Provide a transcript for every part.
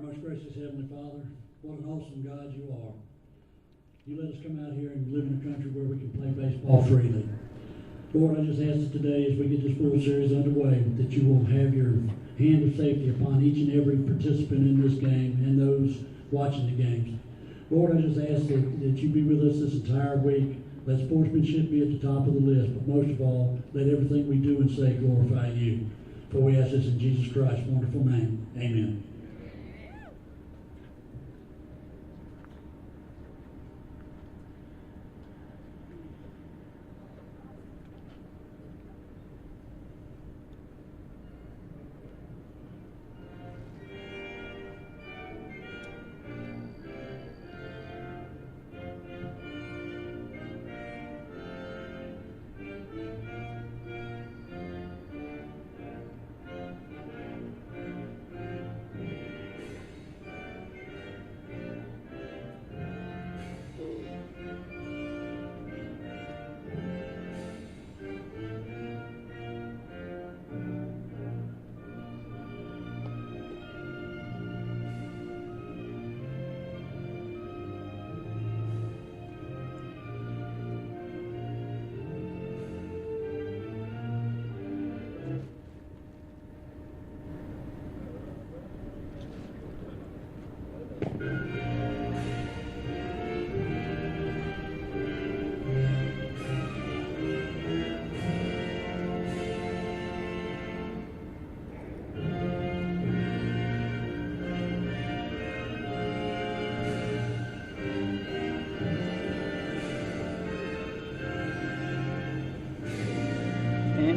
Most gracious Heavenly Father, what an awesome God you are. You let us come out here and live in a country where we can play baseball freely. Lord, I just ask that today as we get this World Series underway that you will have your hand of safety upon each and every participant in this game and those watching the games. Lord, I just ask that you be with us this entire week. Let sportsmanship be at the top of the list, but most of all, let everything we do and say glorify you. For we ask this in Jesus Christ's wonderful name. Amen.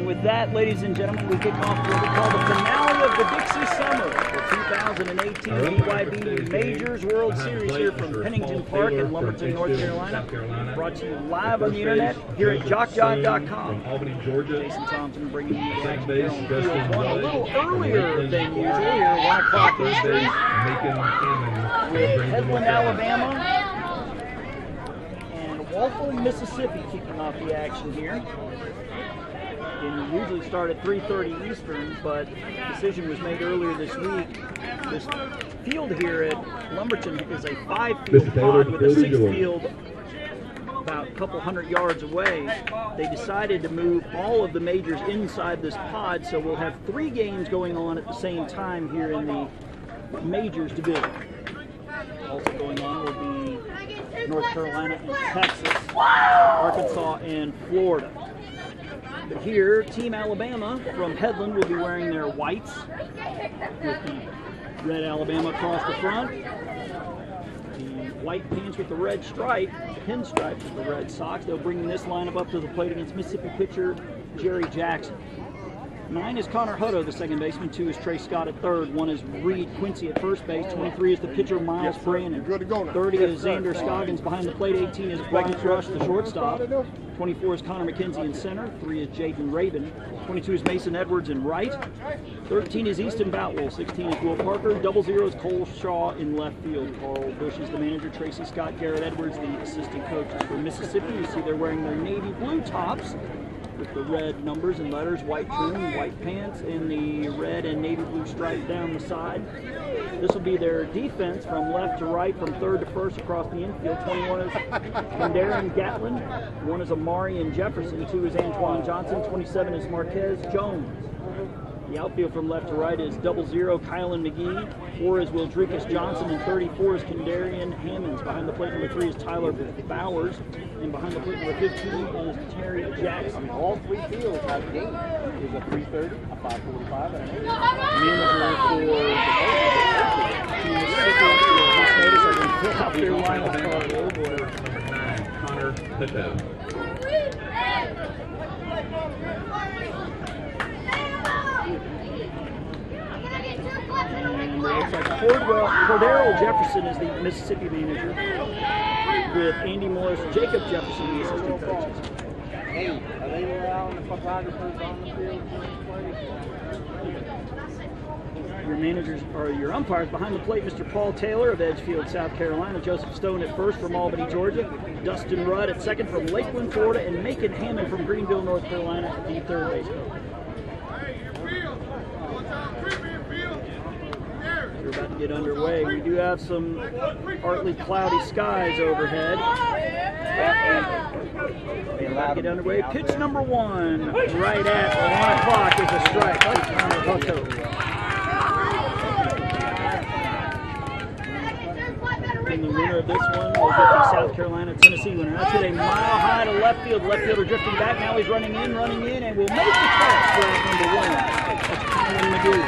With that, ladies and gentlemen, we kick off what we call the finale of the Dixie Summer, the 2018 DYB Majors World Series here from Pennington Park in Lumberton, North Carolina. Brought to you live on the internet here at JockJive.com. Albany, Georgia. Jason Thompson bringing you the action here on field one a little earlier than usual here, 1 o'clock Eastern, with Headland, Alabama, and Walthall, Mississippi kicking off the action here. And you usually start at 3:30 Eastern, but decision was made earlier this week. This field here at Lumberton is a 5-field pod with a 6th field about a couple hundred yards away. They decided to move all of the majors inside this pod, so we'll have 3 games going on at the same time here in the majors division. Also going on will be North Carolina and Texas, Arkansas and Florida. But here, Team Alabama from Headland will be wearing their whites with the red Alabama across the front, the white pants with the red stripe, pinstripes with the red socks. They'll bring this lineup up to the plate against Mississippi pitcher Jerry Jackson. 9 is Connor Hutto, the second baseman. 2 is Trey Scott at third. 1 is Reed Quincy at first base. 23 is the pitcher Miles Brandon. 30 is Xander Scoggins behind the plate. 18 is Brian Rush, the shortstop. 24 is Connor McKenzie in center. 3 is Jaden Rabin. 22 is Mason Edwards in right. 13 is Easton Boutwell. 16 is Will Parker. 00 is Cole Shaw in left field. Carl Bush is the manager. Tracy Scott, Garrett Edwards, the assistant coaches for Mississippi. You see they're wearing their navy blue tops with the red numbers and letters, white trim, white pants, and the red and navy blue stripe down the side. This will be their defense from left to right, from third to first across the infield. 21 is Kendarian Gatlin. 1 is Amari and Jefferson. 2 is Antoine Johnson. 27 is Marquez Jones. The outfield from left to right is 00 Kylan McGee. 4 is Wildricus Johnson, and 34 is Kendarian Hammonds. Behind the plate, number 3 is Tyler Bowers, and behind the plate, number 15 is Terry Jackson. All 3 fields have games. There's a 3:30, a 5:45, and an 8. Manager for the out their lineup card. Oh boy. Number 9, Connor Hutto. And looks like Cordero Jefferson is the Mississippi manager, with Andy Morris, Jacob Jefferson, the assistant coaches. Hey, are they allowing the photographers on the field? Your managers or your umpires behind the plate: Mr. Paul Taylor of Edgefield, South Carolina; Joseph Stone at first from Albany, Georgia; Dustin Rudd at second from Lakeland, Florida; and Macon Hammond from Greenville, North Carolina at the third base coach. You're about to get underway. We do have some partly cloudy skies overhead. And about to get underway. Pitch number 1, right at 1 o'clock is a strike. And the winner of this one will get the South Carolina, Tennessee winner. That's hit a mile high to left field. Left fielder drifting back. Now he's running in, and will make the catch for out number 1. That's Colin McGee.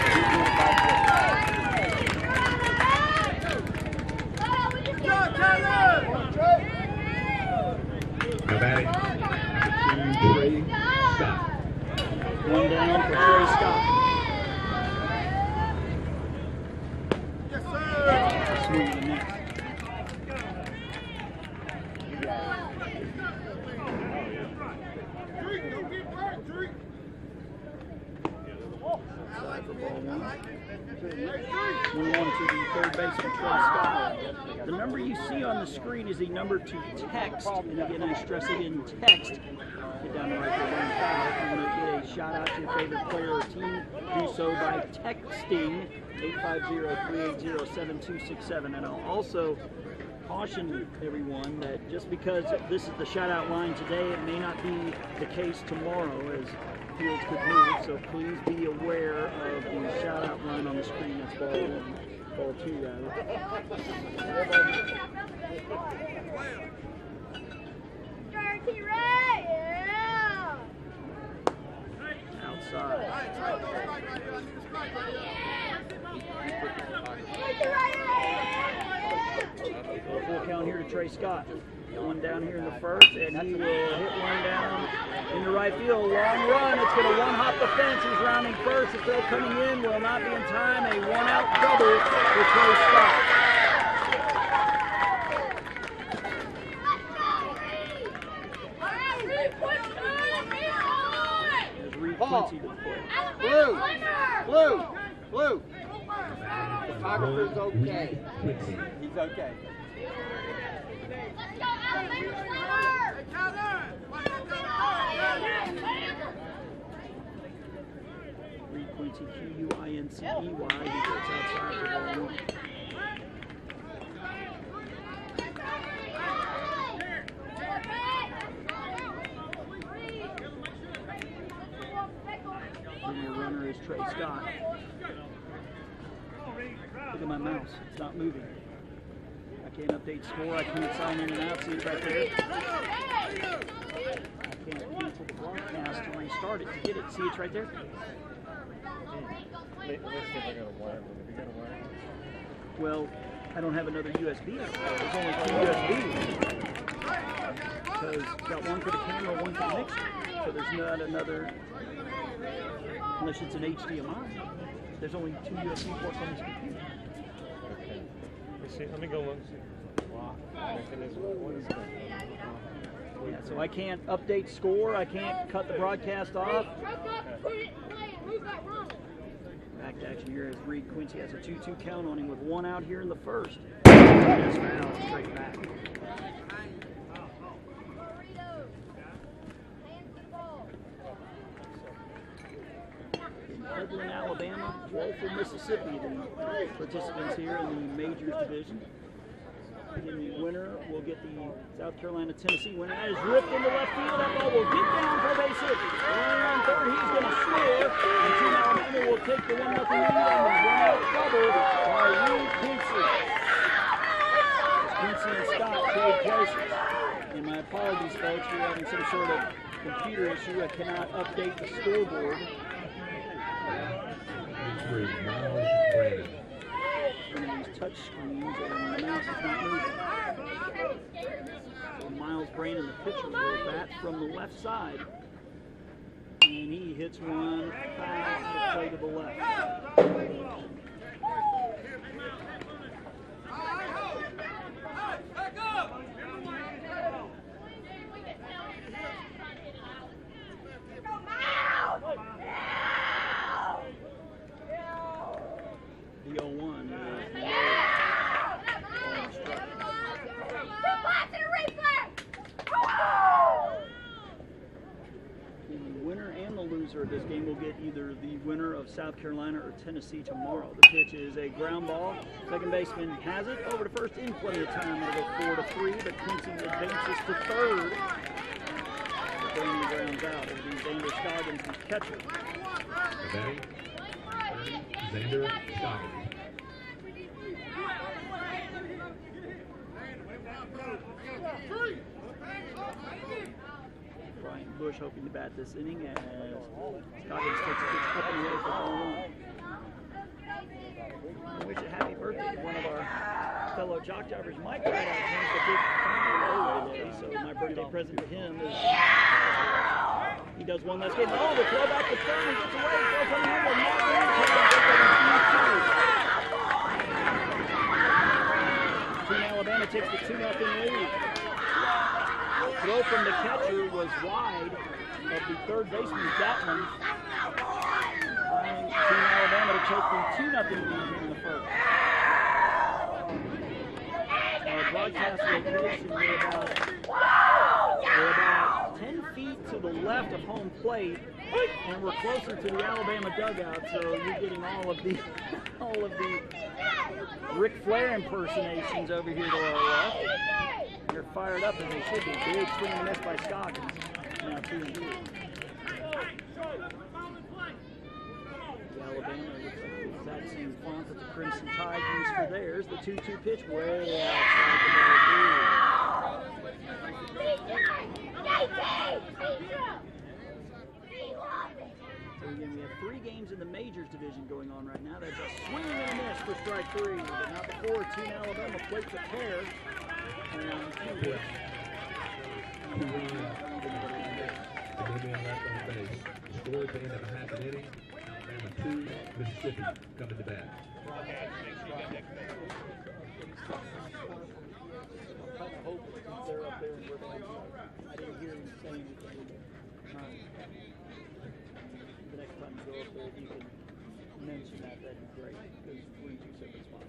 Now batting, Trey Scott. 1 down for Trey Scott. Swing to the next. Move on to the third baseman, Trey Scott. The number you see on the screen is the number to text. And again, I stress it in text. Get down right there, one foul. If you want to get a shout out to your favorite player or team, do so by texting 850-380-7267. And I'll also caution everyone that just because this is the shout out line today, it may not be the case tomorrow as fields could move, so please be aware of the shout out line on the screen. That's ball 2 rather. Outside. Full count here to Trey Scott. Got 1 down here in the first, and he will hit 1 down in the right field. Long run. It's going to one-hop the fence. He's rounding first. The throw coming in will not be in time. A 1-out double for Trey Scott. There's Reed Quincy to the plate. Blue. Photographer's okay. Quincy. He's okay. Reed Quincy, Q-U-I-N-C-E-Y. He gets outside for ball 1. Junior runner is Trey Scott. Look at my mouse. It's not moving. I can't update score. I can't sign in and out. See it right there. I can't cancel the broadcast to restart it to get it. See it's right there? Well, I don't have another USB. There's only 2 USBs. Because got one for the camera, one for the mixer. So there's not another, unless it's an HDMI. There's only 2 USB ports on this computer. Okay. Let me go look. Yeah, so I can't update score. I can't cut the broadcast off. Back to action here as Reed Quincy has a 2-2 count on him with 1 out here in the first. This round straight back. In Headland, Alabama, Walford, Mississippi, the participants here in the Majors division. And the winner will get the South Carolina, Tennessee winner. That is ripped into left field. That ball will get down for a base hit. Running on third, he's going to score. And Team Alabama will take the 1-0 lead on the 1-out double by Reed Quincy. Quincy and Scott trade places. And my apologies, folks. We're having some sort of computer issue. I cannot update the scoreboard. Miles Brandon. One of these touch screens and the mouse is not moving. So Miles Brandon, the pitcher, will bat from the left side. And he hits one foul to the plate to the left. The 0-1 is the winner and the loser of This game will get either the winner of South Carolina or Tennessee tomorrow. The pitch is a ground ball. Second baseman has it over to first in plenty of time. It'll go 4-3, but Quincy advances to third. Brandon grounds out. It'll be Xander Scoggins, the catcher. Batting, Xander Scoggins. Brian Bush hoping to bat this inning as Scoggins takes a pitch up and away for ball one. I wish a happy birthday to one of our fellow JockJivers, Mike Rideout, turns the big today, so my birthday present to him is he does one last game. Oh, the throw back to third and gets away. Throws on the end of Team Alabama takes the 2-0 lead. Throw from the catcher was wide of the third baseman, Gatlin. Allowing Team Alabama to take the 2-0 lead in the first. Our broadcast location, we're about 10 feet to the left of home plate, and we're closer to the Alabama dugout, so you're getting all of the Ric Flair impersonations over here to our left. They're fired up as they should be. Big swing and miss by Scoggins. Now 2-2. The Alabama looks like the exact same font that the Crimson Tide used for theirs. The 2-2 pitch way outside the So again, we have 3 games in the majors division going on right now. There's a swing and a miss for strike 3, but not before Team Alabama plate the pair. And The man left on base. Score at the end of a half an inning. Alabama 2, Mississippi coming to bat. They're up there and we're going to. I didn't hear him say anything. The next time you go up there, if you can mention that, that'd be great, because we're in 2 separate spots.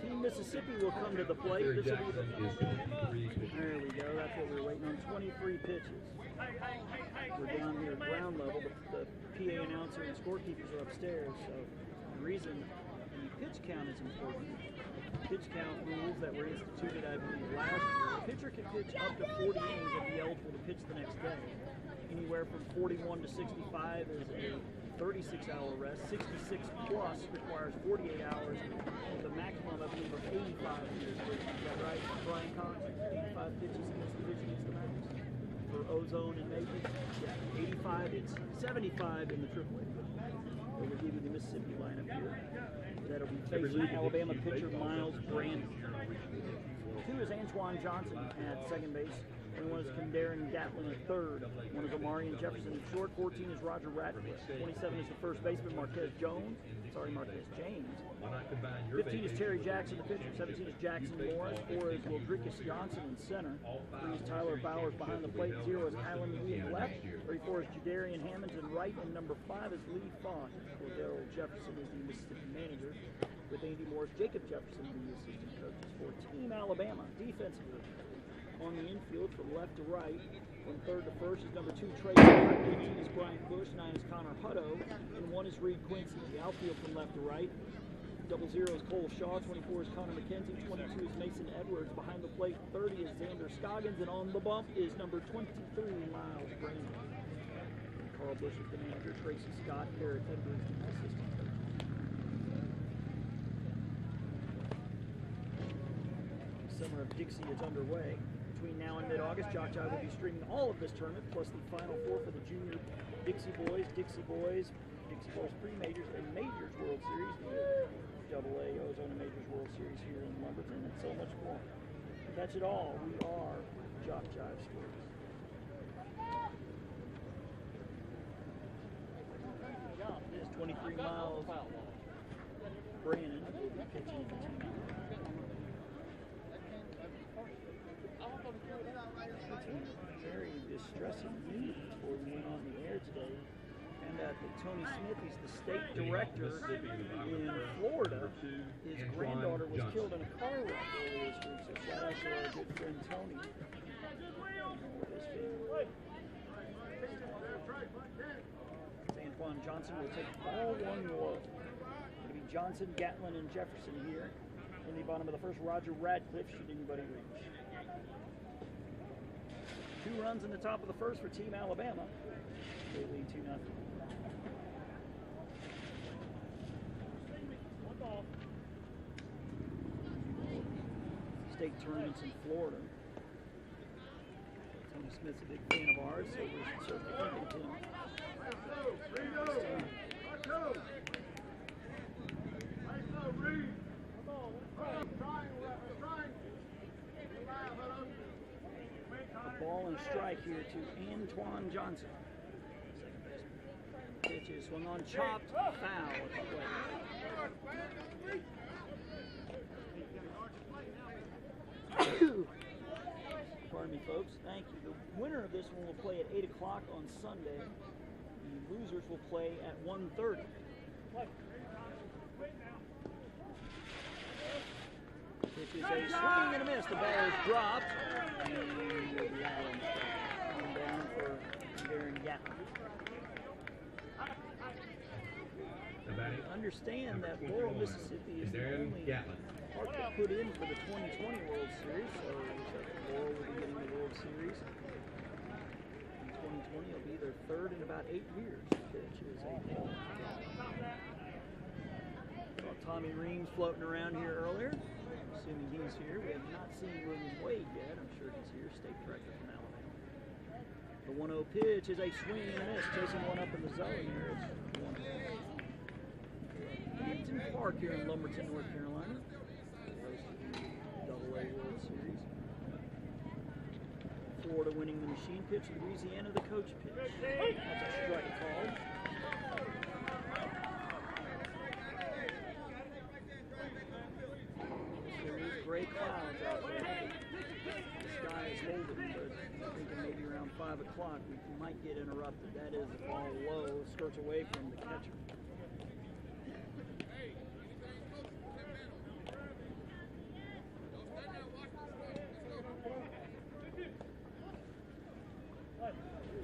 Team Mississippi will come to the plate. Terry This will Jackson be is 23 pitches. there we go. That's what we were waiting on. 23 pitches. We're down here at ground level. The PA announcer and scorekeepers are upstairs. So the reason the pitch count is important. Pitch count rules that were instituted, I believe, last year. A pitcher can pitch up to 40 innings and be eligible to pitch the next day. Anywhere from 41 to 65 is a 36-hour rest. 66 plus requires 48 hours with a maximum, I believe, of 85 years. Is that right, Brian Cox? 85 pitches in this division is the max for ozone and majors. Yeah, 85. It's 75 in the AAA. So we'll give you the Mississippi lineup here. That'll be facing Alabama pitcher Miles Brandon. 2 is Antoine Johnson at second base. 21 is Kendaren Gatlin at third. 1 is Amarian Jefferson at short. 14 is Roger Ratcliffe. 27 is the first baseman Marquez James. 15 is Terry Jackson, the pitcher. 17 is Jackson Morris. 4 is Wildricus Johnson in center. 3 is Tyler Bowers behind the plate. 0 is Kylan Lee in left. 34 is Jadarian Hammonds in right. And number 5 is Lee Fogg. Cordell Jefferson is the Mississippi manager, with Andy Morris, Jacob Jefferson the assistant coaches for Team Alabama. Defensively, on the infield from left to right, from third to first is number 2 Trey Clark, 18 is Brian Bush, 9 is Connor Hutto, and 1 is Reed Quincy. The outfield from left to right, 00 is Cole Shaw, 24 is Connor McKenzie, 22 is Mason Edwards. Behind the plate, 30 is Xander Scoggins, and on the bump is number 23 Miles Brandon. Carl Bush is the manager, Tracy Scott, Garrett Edwards is the assistant coach. Summer of Dixie is underway. Between now and mid-August, JockJive will be streaming all of this tournament, plus the Final Four for the Junior Dixie Boys Pre-Majors, and Majors World Series, the AA Ozone and Majors World Series here in Lumberton, and so much more. Catch it all. We are JockJive Sports. It is 23 miles. Brandon pitching the team. Very distressing news before we went on the air today. And that Tony Smith, he's the state director in Florida. His granddaughter was killed in a car wreck earlier this week. So shout out to our good friend Tony. Antoine Johnson will take ball one low. It'll be Johnson, Gatlin, and Jefferson here. In the bottom of the first, Roger Radcliffe, should anybody reach. 2 runs in the top of the first for Team Alabama. They lead 2-0. State tournaments in Florida. Tony Smith's a big fan of ours, so we're certainly thinking of him. A ball and a strike here to Antoine Johnson. Second baseman. Pitch is swung on, chopped, foul at the plate. Pardon me, folks. Thank you. The winner of this one will play at 8 o'clock on Sunday. The losers will play at 1:30. Pitch is a swing and a miss. The ball is dropped. And we'll be out on the strike. One down for Darren Gatlin. Understand that Laurel, Mississippi is the only park to put in for the 2020 World Series, so Laurel will be getting the World Series. In 2020, it'll be their third in about 8 years. Pitch is a ball. Saw Tommy Reams floating around here earlier. Assuming he's here. We have not seen William Wade yet. I'm sure he's here, state director from Alabama. The 1-0 pitch is a swing and a miss, chasing one up in the zone here. It's 1-0. Hampton Park here in Lumberton, North Carolina. AA World Series. Florida winning the machine pitch. Louisiana the coach pitch. That's a strike called. There is gray clouds out there. The sky is holding, but I'm thinking maybe around 5 o'clock we might get interrupted. That is the ball low, skirts away from the catcher.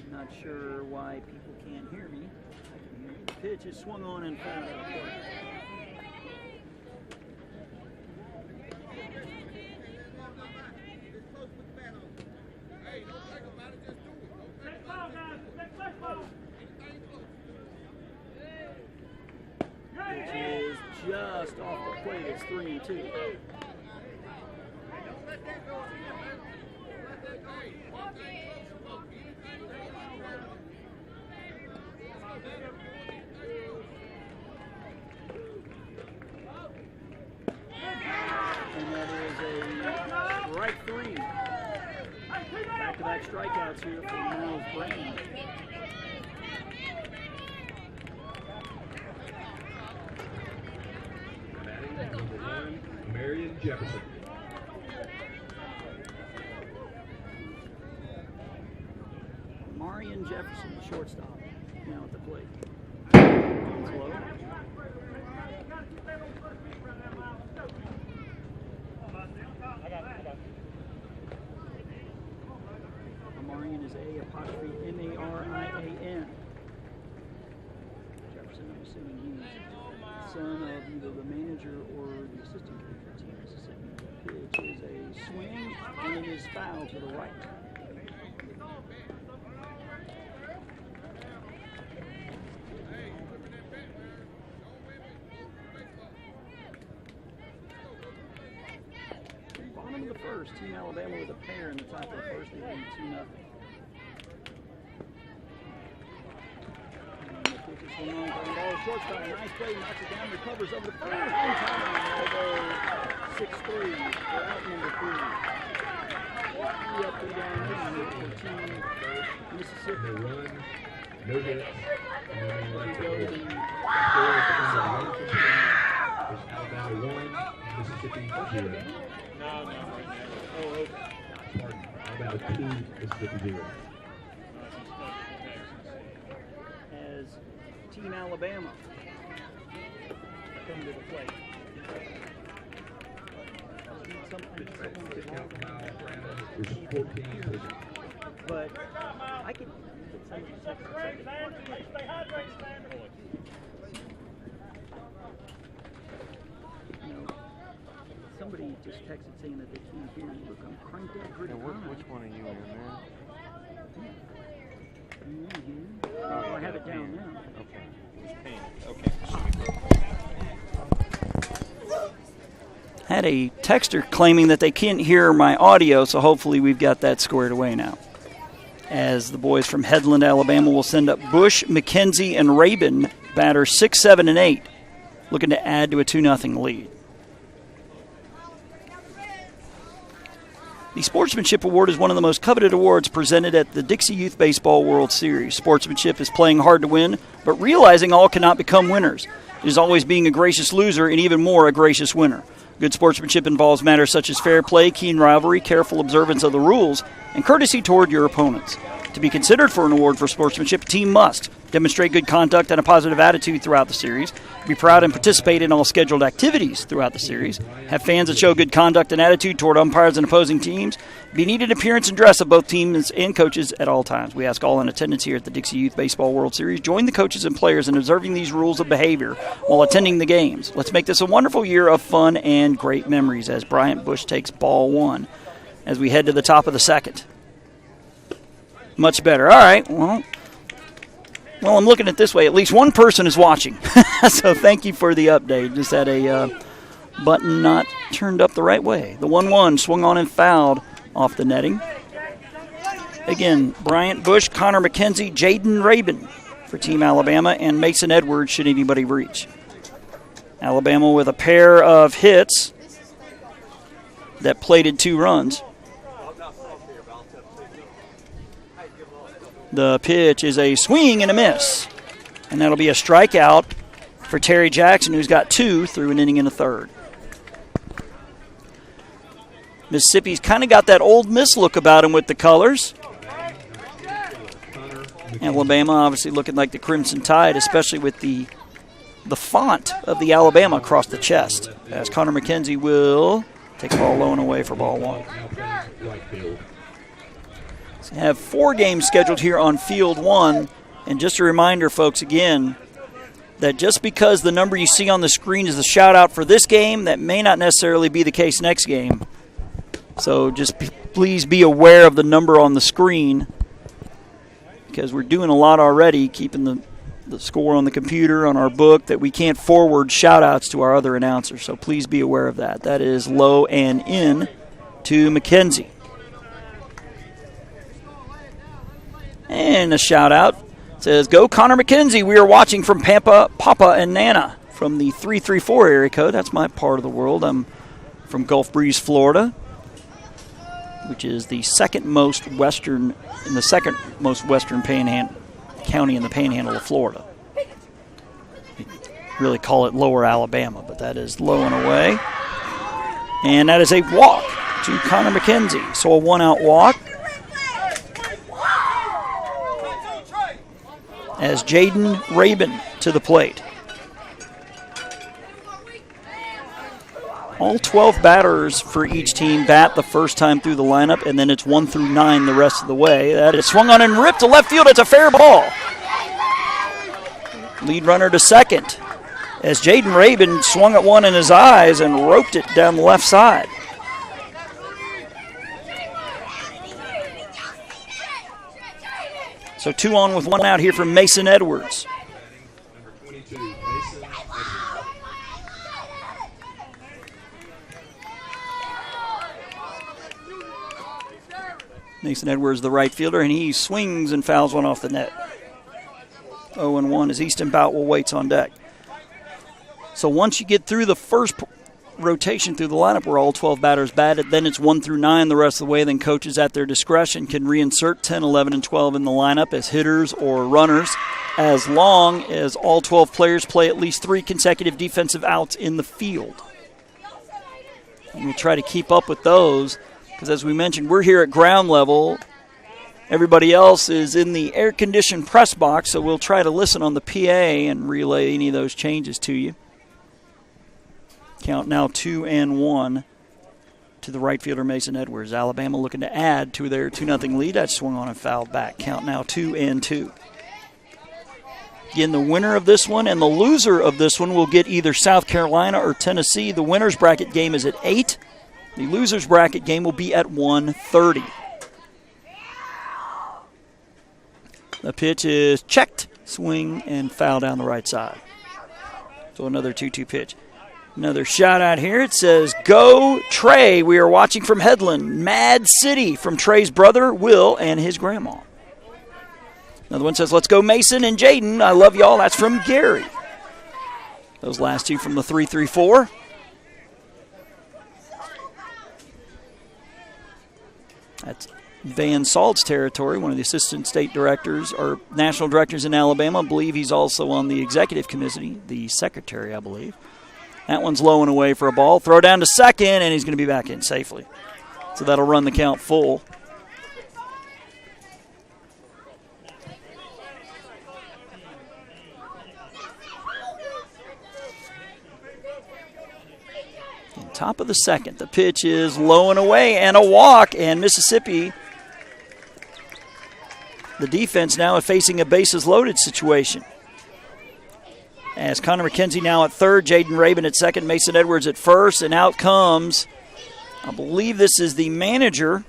Not sure why people can't hear me. I can hear you. The pitch is swung on and fouled out of play. Pitch is just off the plate. It's 3-2. And that is a strike 3. Back-to-back strikeouts here for Miles Brand. Batting number 1, Marion Jefferson. Marion Jefferson, the shortstop, now at the plate. It's low. Marion is A''M-A-R-I-A-N. Jefferson, I'm assuming he's son of either the manager or the assistant coach for Team Mississippi. The pitch is a swing, and it is foul to the right. Bottom of the first, Team Alabama with a pair in the top of the first, they lead 2-0. Swing on, ball shortstop, nice play, knocks it down, recovers over the first, in time, although 6-3 for out number 3. 3 up, 3 down, for Team Mississippi. No run, no hits, and then We left go to it. the It's Alabama 1, Mississippi 0. No. oh, okay. Pardon, Alabama 2, Mississippi 0. As Team Alabama come to the plate. Pitch count for Miles Brandon is 14-3. But I can Somebody just texted saying that they can't hear you. Look, I'm cranked up pretty high. Which one are you in, man? Oh, I have it down now. Okay. Had a texter claiming that they can't hear my audio, so hopefully we've got that squared away now. As the boys from Headland, Alabama will send up Bush, McKenzie, and Rabin, batters 6, 7, and 8, looking to add to a 2-0 lead. The Sportsmanship Award is one of the most coveted awards presented at the Dixie Youth Baseball World Series. Sportsmanship is playing hard to win, but realizing all cannot become winners. It is always being a gracious loser and even more a gracious winner. Good sportsmanship involves matters such as fair play, keen rivalry, careful observance of the rules, and courtesy toward your opponents. To be considered for an award for sportsmanship, a team must demonstrate good conduct and a positive attitude throughout the series, be proud and participate in all scheduled activities throughout the series, have fans that show good conduct and attitude toward umpires and opposing teams, be neat in appearance and dress of both teams and coaches at all times. We ask all in attendance here at the Dixie Youth Baseball World Series, join the coaches and players in observing these rules of behavior while attending the games. Let's make this a wonderful year of fun and great memories as Bryant Bush takes ball 1 as we head to the top of the second. Much better. All right. Well, I'm looking at it this way. At least one person is watching. So thank you for the update. Just had a button not turned up the right way. The 1-1 swung on and fouled off the netting. Again, Bryant Bush, Connor McKenzie, Jaden Rabin for Team Alabama, and Mason Edwards should anybody reach. Alabama with a pair of hits that plated 2 runs. The pitch is a swing and a miss. And that'll be a strikeout for Terry Jackson, who's got 2 through an inning and a third. Mississippi's kind of got that Old Miss look about him with the colors. Alabama obviously looking like the Crimson Tide, especially with the font of the Alabama across the chest. As Connor McKenzie will take the ball low and away for ball 1. Have 4 games scheduled here on Field 1. And just a reminder, folks, again, that just because the number you see on the screen is the shout-out for this game, that may not necessarily be the case next game. So just please be aware of the number on the screen because we're doing a lot already, keeping the score on the computer, on our book, that we can't forward shout-outs to our other announcers. So please be aware of that. That is low and in to McKenzie. And a shout-out says, "Go Connor McKenzie. We are watching from Papa and Nana from the 334 area code." That's my part of the world. I'm from Gulf Breeze, Florida, which is the second most western county in the panhandle of Florida. We really call it Lower Alabama, but that is low and away. And that is a walk to Connor McKenzie. So a 1-out walk. As Jaden Rabin to the plate. All 12 batters for each team bat the first time through the lineup, and then it's 1 through 9 the rest of the way. That is swung on and ripped to left field. It's a fair ball. Lead runner to second. As Jaden Rabin swung at one in his eyes and roped it down the left side. So 2 on with 1 out here from Mason Edwards. Number 22, Mason Edwards. Mason Edwards, the right fielder, and he swings and fouls one off the net. 0-1 as Easton Boutwell waits on deck. So once you get through the first rotation through the lineup where all 12 batters batted, then it's 1 through 9 the rest of the way. Then coaches at their discretion can reinsert 10, 11, and 12 in the lineup as hitters or runners, as long as all 12 players play at least 3 consecutive defensive outs in the field. And we'll try to keep up with those because, as we mentioned, we're here at ground level. Everybody else is in the air-conditioned press box, so we'll try to listen on the PA and relay any of those changes to you. Count now 2-1 to to the right fielder, Mason Edwards. Alabama looking to add to their 2-0 lead. That swung on and fouled back. Count now 2-2. Again, the winner of this one and the loser of this one will get either South Carolina or Tennessee. The winner's bracket game is at 8. The loser's bracket game will be at 1:30. The pitch is checked, swing, and foul down the right side. So another 2-2 pitch. Another shot out here. It says, "Go Trey." We are watching from Headland. Mad City from Trey's brother, Will, and his grandma. Another one says, "Let's go Mason and Jaden. I love y'all." That's from Gary. Those last two from the 3-3-4. That's Van Salt's territory, one of the assistant state directors or national directors in Alabama. I believe he's also on the executive committee, the secretary, I believe. That one's low and away for a ball. Throw down to second, and he's going to be back in safely. So that'll run the count full. Top of the second. The pitch is low and away and a walk, and Mississippi, the defense now facing a bases loaded situation. As Connor McKenzie now at third, Jaden Rabin at second, Mason Edwards at first, and out comes, I believe this is the manager,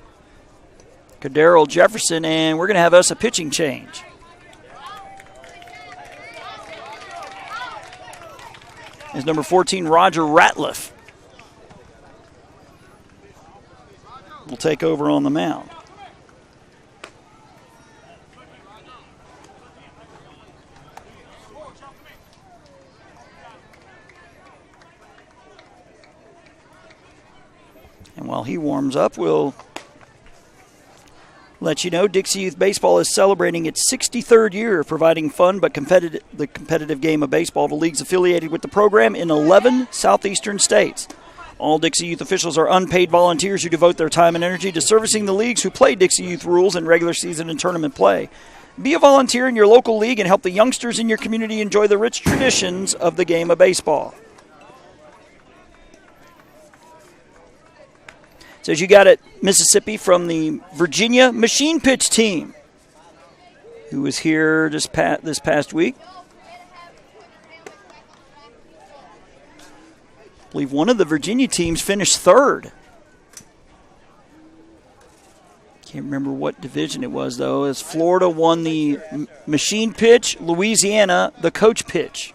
Kadarrell Jefferson, and we're going to have us a pitching change. Is number 14, Roger Ratliff, will take over on the mound. And while he warms up, we'll let you know Dixie Youth Baseball is celebrating its 63rd year of providing fun but the competitive game of baseball to leagues affiliated with the program in 11 southeastern states. All Dixie Youth officials are unpaid volunteers who devote their time and energy to servicing the leagues who play Dixie Youth rules in regular season and tournament play. Be a volunteer in your local league and help the youngsters in your community enjoy the rich traditions of the game of baseball. Says you got it, Mississippi, from the Virginia machine pitch team, who was here this past week. I believe one of the Virginia teams finished third. Can't remember what division it was, though, as Florida won the machine pitch, Louisiana the coach pitch.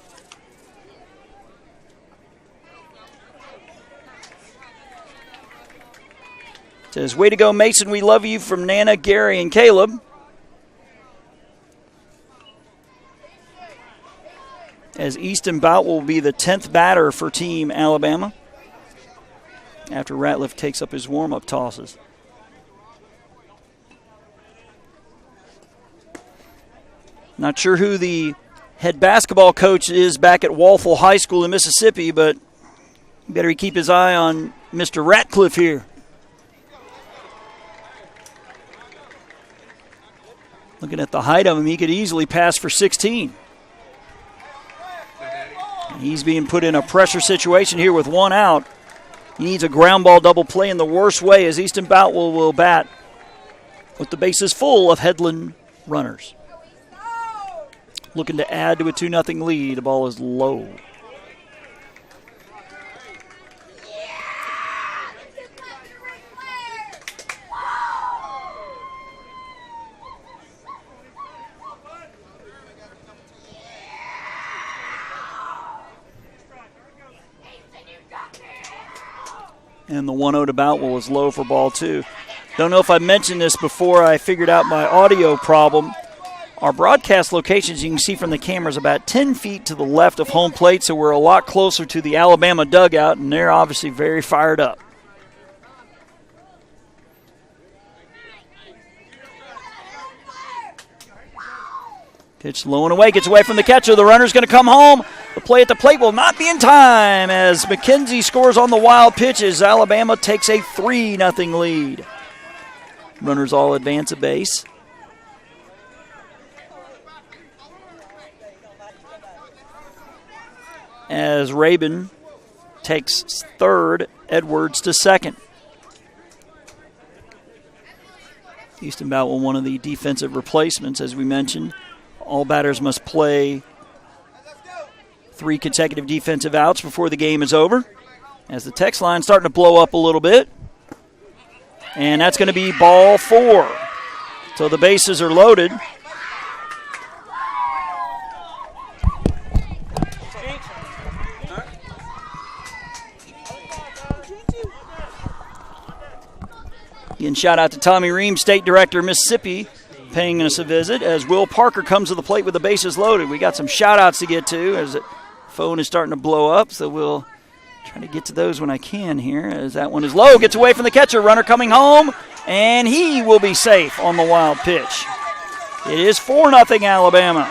It says, "Way to go, Mason. We love you," from Nana, Gary, and Caleb. As Easton Bout will be the 10th batter for Team Alabama after Ratliff takes up his warm-up tosses. Not sure who the head basketball coach is back at Walthall High School in Mississippi, but better keep his eye on Mr. Ratcliffe here. Looking at the height of him, he could easily pass for 16. He's being put in a pressure situation here with one out. He needs a ground ball double play in the worst way as Easton Boutwell will bat with the bases full of Headland runners. Looking to add to a 2-0 lead. The ball is low. And the 1-0 to Boutwell is low for ball two. Don't know if I mentioned this before I figured out my audio problem. Our broadcast locations, you can see from the cameras, about 10 feet to the left of home plate, so we're a lot closer to the Alabama dugout, and they're obviously very fired up. Pitch low and away, gets away from the catcher. The runner's going to come home. The play at the plate will not be in time as McKenzie scores on the wild pitch as Alabama takes a 3-0 lead. Runners all advance a base. As Rabin takes third, Edwards to second. Easton Boutwell, one of the defensive replacements, as we mentioned. All batters must play 3 consecutive defensive outs before the game is over. As the text line's starting to blow up a little bit. And that's going to be ball 4. So the bases are loaded. Again, shout out to Tommy Ream, State Director, Mississippi, paying us a visit as Will Parker comes to the plate with the bases loaded. We got some shout outs to get to as the phone is starting to blow up, so we'll try to get to those when I can here as that one is low. Gets away from the catcher. Runner coming home, and he will be safe on the wild pitch. It is 4-0 Alabama.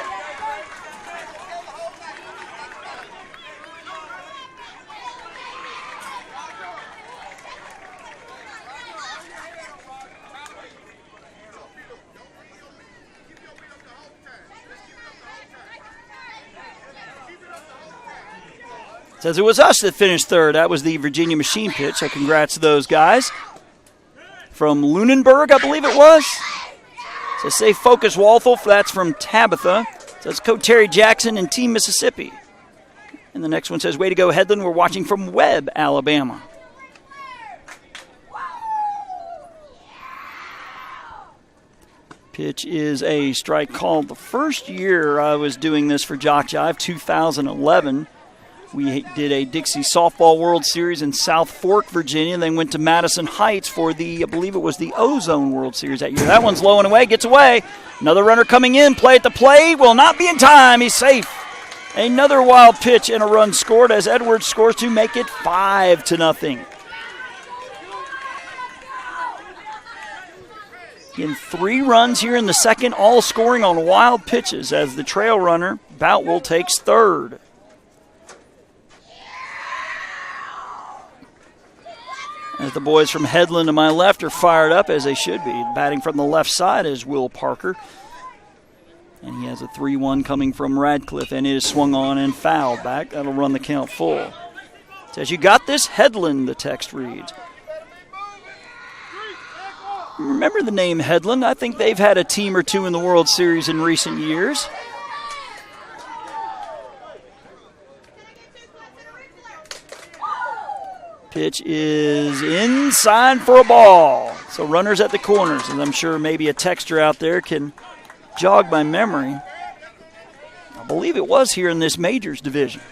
Says it was us that finished third. That was the Virginia Machine pitch, so congrats to those guys. From Lunenburg, I believe it was. Says say Focus Walthall, that's from Tabitha. Says Coach Terry Jackson and Team Mississippi. And the next one says, way to go Headland, we're watching from Webb, Alabama. Pitch is a strike called. The first year I was doing this for JockJive, 2011, we did a Dixie Softball World Series in South Fork, Virginia, then went to Madison Heights for the, I believe it was the Ozone World Series that year. That one's low and away, gets away. Another runner coming in, play at the plate, will not be in time, he's safe. Another wild pitch and a run scored as Edwards scores to make it 5-0. In 3 runs here in the second, all scoring on wild pitches as the trail runner, Boutwell, takes third. As the boys from Headland to my left are fired up, as they should be. Batting from the left side is Will Parker. And he has a 3-1 coming from Radcliffe, and it is swung on and fouled back. That'll run the count full. Says, you got this, Headland, the text reads. Remember the name Headland? I think they've had a team or two in the World Series in recent years. Pitch is inside for a ball. So runners at the corners, and I'm sure maybe a texter out there can jog my memory. I believe it was here in this Majors division.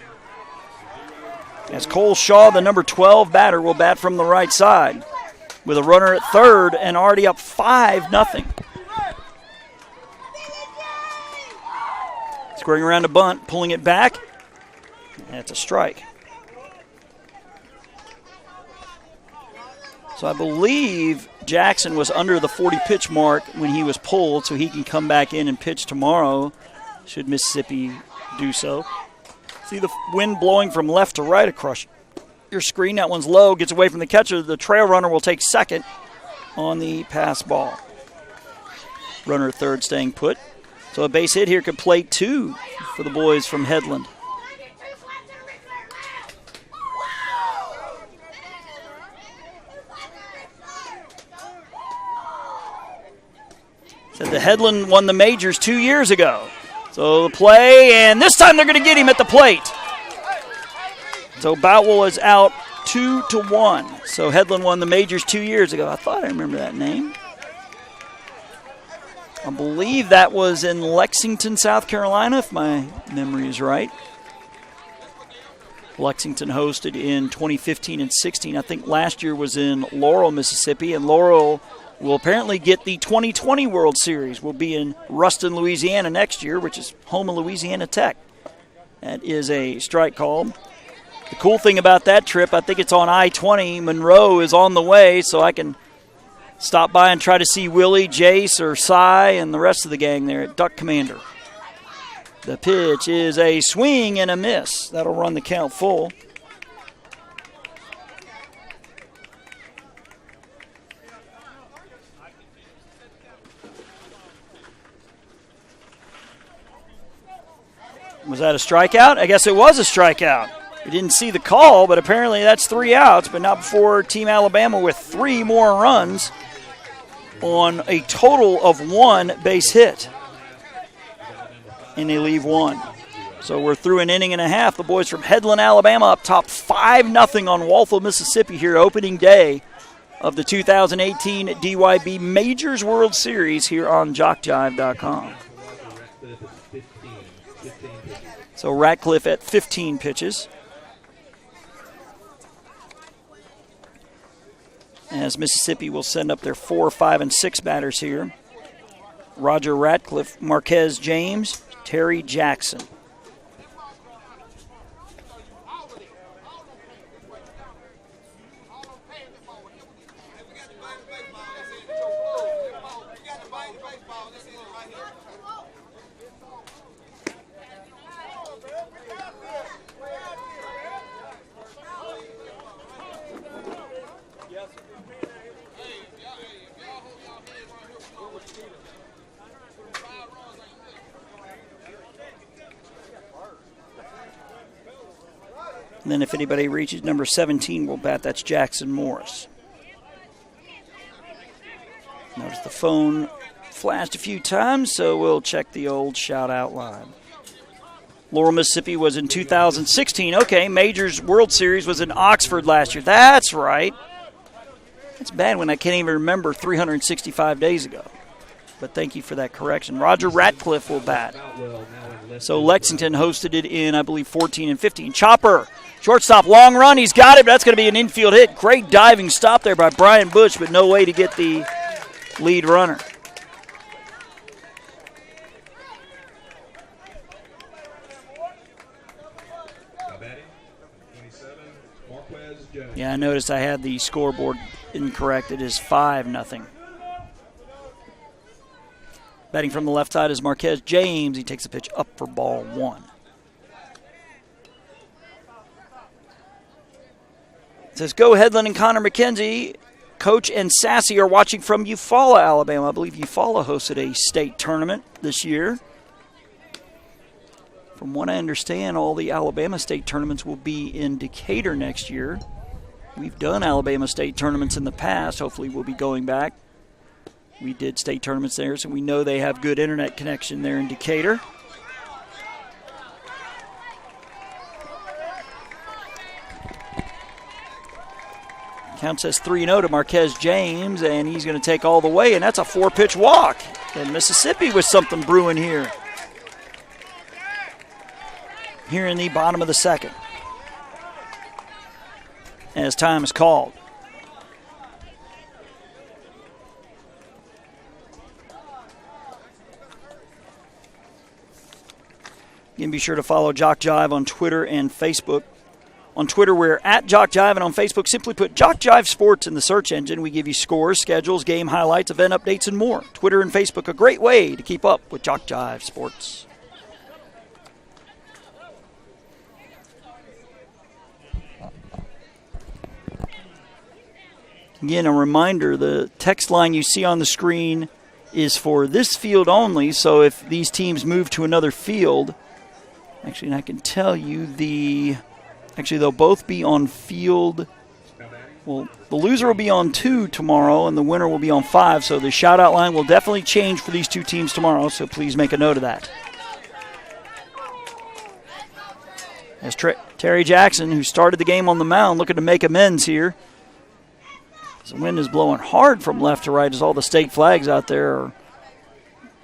As Cole Shaw, the number 12 batter, will bat from the right side with a runner at third and already up 5-0. Squaring around a bunt, pulling it back. That's a strike. So I believe Jackson was under the 40-pitch mark when he was pulled, so he can come back in and pitch tomorrow, should Mississippi do so. See the wind blowing from left to right across your screen. That one's low, gets away from the catcher. The trail runner will take second on the pass ball. Runner at third staying put. So a base hit here could play 2 for the boys from Headland. The Headland won the Majors 2 years ago. So the play, and this time they're going to get him at the plate. So Boutwell is out 2-1. So Headland won the Majors 2 years ago. I thought I remember that name. I believe that was in Lexington, South Carolina, if my memory is right. Lexington hosted in 2015 and 16. I think last year was in Laurel, Mississippi, and Laurel will apparently get the 2020 World Series. We'll be in Ruston, Louisiana next year, which is home of Louisiana Tech. That is a strike call. The cool thing about that trip, I think it's on I-20. Monroe is on the way, so I can stop by and try to see Willie, Jace, or Cy, and the rest of the gang there at Duck Commander. The pitch is a swing and a miss. That'll run the count full. Was that a strikeout? I guess it was a strikeout. We didn't see the call, but apparently that's 3 outs, but not before Team Alabama with 3 more runs. on a total of 1 base hit. And they leave 1. So we're through an inning and a half. The boys from Headland, Alabama up top 5-0 on Walthall, Mississippi here opening day of the 2018 DYB Majors World Series here on JockJive.com. So Ratcliffe at 15 pitches. As Mississippi will send up their 4, 5, and 6 batters here. Roger Ratcliffe, Marquez James, Terry Jackson. And then if anybody reaches number 17, we'll bat. That's Jackson Morris. Notice the phone flashed a few times, so we'll check the old shout-out line. Laurel, Mississippi was in 2016. Okay, Majors World Series was in Oxford last year. That's right. It's bad when I can't even remember 365 days ago. But thank you for that correction. Roger Ratcliffe will bat. So Lexington hosted it in, I believe, 14 and 15. Chopper, shortstop, long run. He's got it, but that's going to be an infield hit. Great diving stop there by Brian Bush, but no way to get the lead runner. Yeah, I noticed I had the scoreboard incorrect. It is 5-0. Batting from the left side is Marquez James. He takes the pitch up for ball 1. It says, go Headland and Connor McKenzie. Coach and Sassy are watching from Eufaula, Alabama. I believe Eufaula hosted a state tournament this year. From what I understand, all the Alabama state tournaments will be in Decatur next year. We've done Alabama state tournaments in the past. Hopefully we'll be going back. We did state tournaments there, so we know they have good internet connection there in Decatur. Count says 3-0 to Marquez James, and he's going to take all the way, and that's a 4-pitch walk. And Mississippi with something brewing here. Here in the bottom of the second. As time is called. Again, be sure to follow JockJive on Twitter and Facebook. On Twitter, we're at JockJive, and on Facebook, simply put JockJive Sports in the search engine. We give you scores, schedules, game highlights, event updates, and more. Twitter and Facebook, a great way to keep up with JockJive Sports. Again, a reminder, the text line you see on the screen is for this field only, so if these teams move to another field, actually, and I can tell you they'll both be on field. Well, the loser will be on 2 tomorrow, and the winner will be on 5, so the shout-out line will definitely change for these two teams tomorrow, so please make a note of that. As Terry Jackson, who started the game on the mound, looking to make amends here. The wind is blowing hard from left to right as all the state flags out there are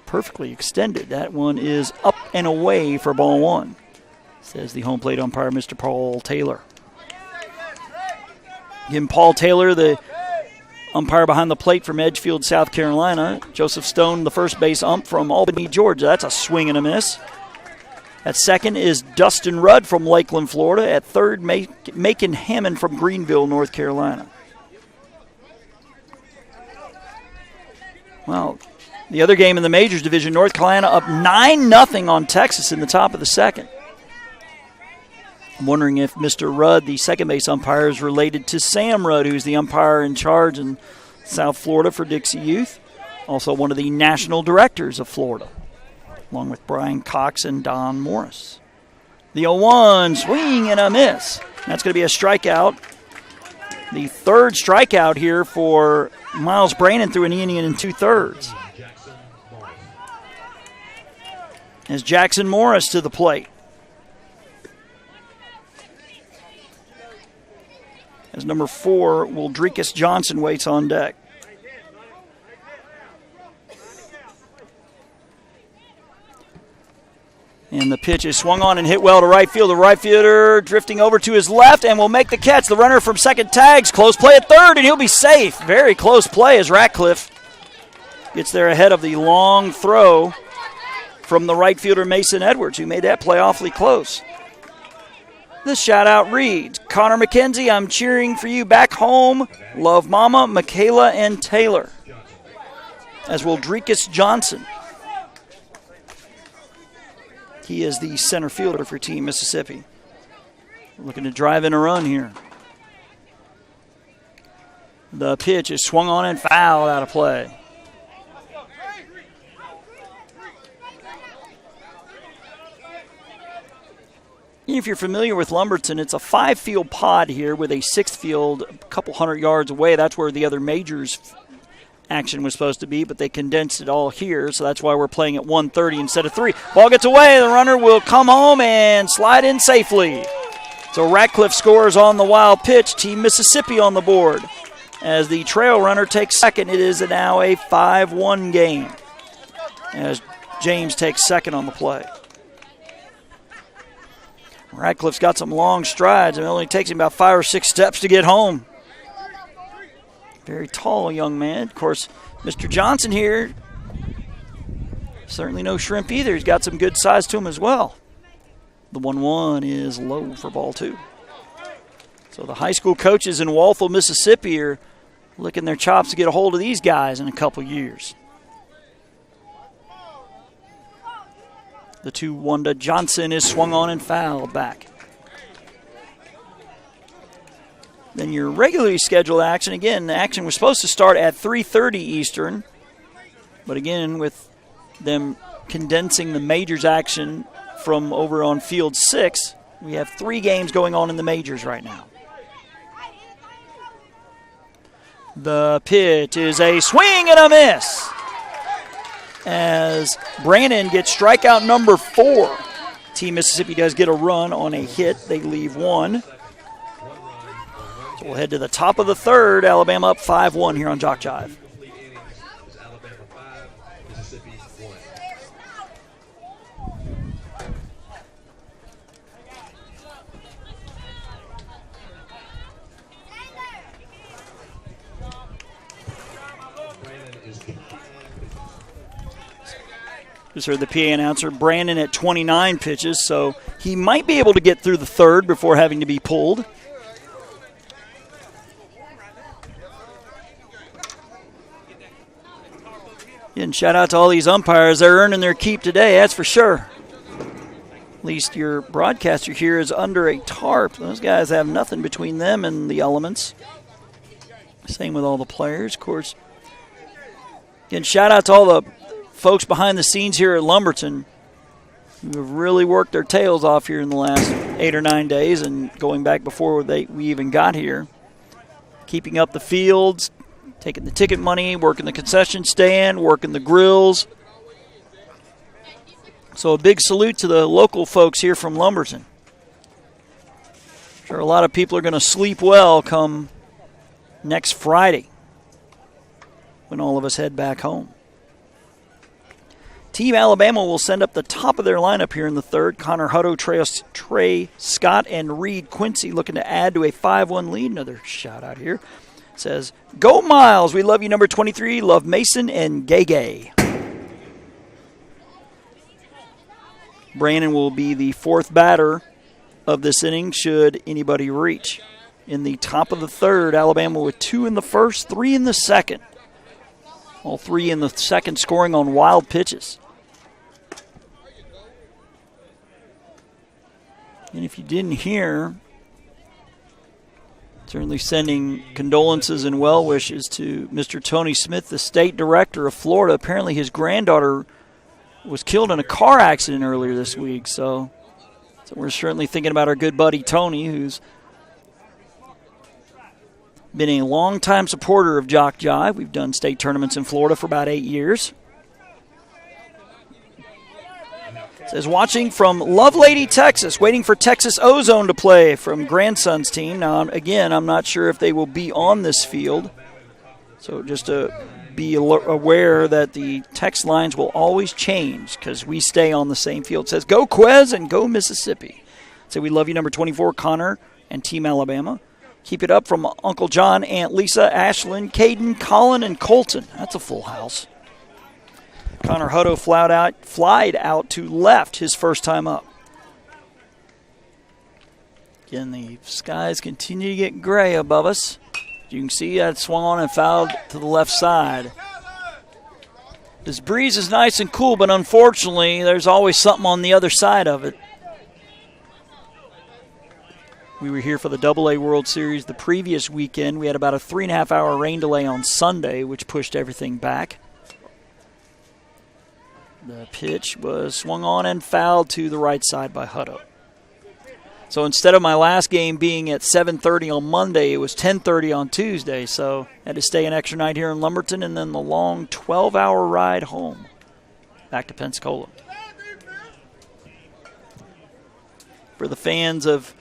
perfectly extended. That one is up and away for ball 1, says the home plate umpire, Mr. Paul Taylor. Again, Paul Taylor, the umpire behind the plate from Edgefield, South Carolina. Joseph Stone, the first base ump from Albany, Georgia. That's a swing and a miss. At second is Dustin Rudd from Lakeland, Florida. At third, Macon Hammond from Greenville, North Carolina. Well, the other game in the Majors Division, North Carolina up 9-0 on Texas in the top of the second. I'm wondering if Mr. Rudd, the second base umpire, is related to Sam Rudd, who's the umpire in charge in South Florida for Dixie Youth. Also one of the national directors of Florida, along with Brian Cox and Don Morris. The 0-1, swing and a miss. That's going to be a strikeout. The third strikeout here for Miles Brannon threw an inning in 2/3. As Jackson Morris to the plate. As number 4, Wildrekus Johnson waits on deck. And the pitch is swung on and hit well to right field. The right fielder drifting over to his left and will make the catch. The runner from second tags. Close play at third, and he'll be safe. Very close play as Ratcliffe gets there ahead of the long throw from the right fielder Mason Edwards, who made that play awfully close. The shout-out reads, Connor McKenzie, I'm cheering for you back home. Love Mama, Michaela, and Taylor. As Wildrekus Johnson. He is the center fielder for Team Mississippi. Looking to drive in a run here. The pitch is swung on and fouled out of play. If you're familiar with Lumberton, it's a 5-field pod here with a 6th field a couple hundred yards away. That's where the other majors action was supposed to be, but they condensed it all here, so that's why we're playing at 1:30 instead of 3. Ball gets away. The runner will come home and slide in safely. So Ratcliffe scores on the wild pitch. Team Mississippi on the board. As the trail runner takes second, it is now a 5-1 game. As James takes second on the play. Ratcliffe's got some long strides, and it only takes him about 5 or 6 steps to get home. Very tall young man. Of course, Mr. Johnson here, certainly no shrimp either. He's got some good size to him as well. The 1-1 is low for ball 2. So the high school coaches in Walthall, Mississippi are licking their chops to get a hold of these guys in a couple years. The 2-1 to Johnson is swung on and fouled back. Then your regularly scheduled action, again, the action was supposed to start at 3:30 Eastern. But again, with them condensing the majors action from over on field 6, we have 3 games going on in the majors right now. The pitch is a swing and a miss. As Brannon gets strikeout number 4. Team Mississippi does get a run on a hit. They leave 1. So we'll head to the top of the 3rd. Alabama up 5-1 here on JockJive. Just heard the PA announcer, Brandon at 29 pitches, so he might be able to get through the 3rd before having to be pulled. And shout out to all these umpires. They're earning their keep today, that's for sure. At least your broadcaster here is under a tarp. Those guys have nothing between them and the elements. Same with all the players, of course. Again, shout out to all the folks behind the scenes here at Lumberton who have really worked their tails off here in the last 8 or 9 days and going back before we even got here. Keeping up the fields, taking the ticket money, working the concession stand, working the grills. So a big salute to the local folks here from Lumberton. I'm sure a lot of people are going to sleep well come next Friday when all of us head back home. Team Alabama will send up the top of their lineup here in the 3rd. Connor Hutto, Trey Scott, and Reed Quincy looking to add to a 5-1 lead. Another shout out here. It says, go Miles. We love you, number 23. Love Mason and Gay. Brandon will be the 4th batter of this inning should anybody reach. In the top of the 3rd, Alabama with 2 in the 1st, 3 in the 2nd. All 3 in the 2nd scoring on wild pitches. And if you didn't hear, certainly sending condolences and well wishes to Mr. Tony Smith, the state director of Florida. Apparently his granddaughter was killed in a car accident earlier this week. So we're certainly thinking about our good buddy Tony, who's Been a longtime supporter of JockJive. We've done state tournaments in Florida for about 8 years. Says watching from Lovelady, Texas, waiting for Texas Ozone to play from grandson's team. Now, again, I'm not sure if they will be on this field. So just to be aware that the text lines will always change because we stay on the same field. It says, go Quez and go Mississippi. So we love you, number 24, Connor and Team Alabama. Keep it up from Uncle John, Aunt Lisa, Ashlyn, Caden, Colin, and Colton. That's a full house. Connor Hutto flied out to left his first time up. Again, the skies continue to get gray above us. You can see that swung on and fouled to the left side. This breeze is nice and cool, but unfortunately, there's always something on the other side of it. We were here for the AA World Series the previous weekend. We had about a 3.5-hour rain delay on Sunday, which pushed everything back. The pitch was swung on and fouled to the right side by Hutto. So instead of my last game being at 7:30 on Monday, it was 10:30 on Tuesday. So I had to stay an extra night here in Lumberton and then the long 12-hour ride home back to Pensacola. For the fans of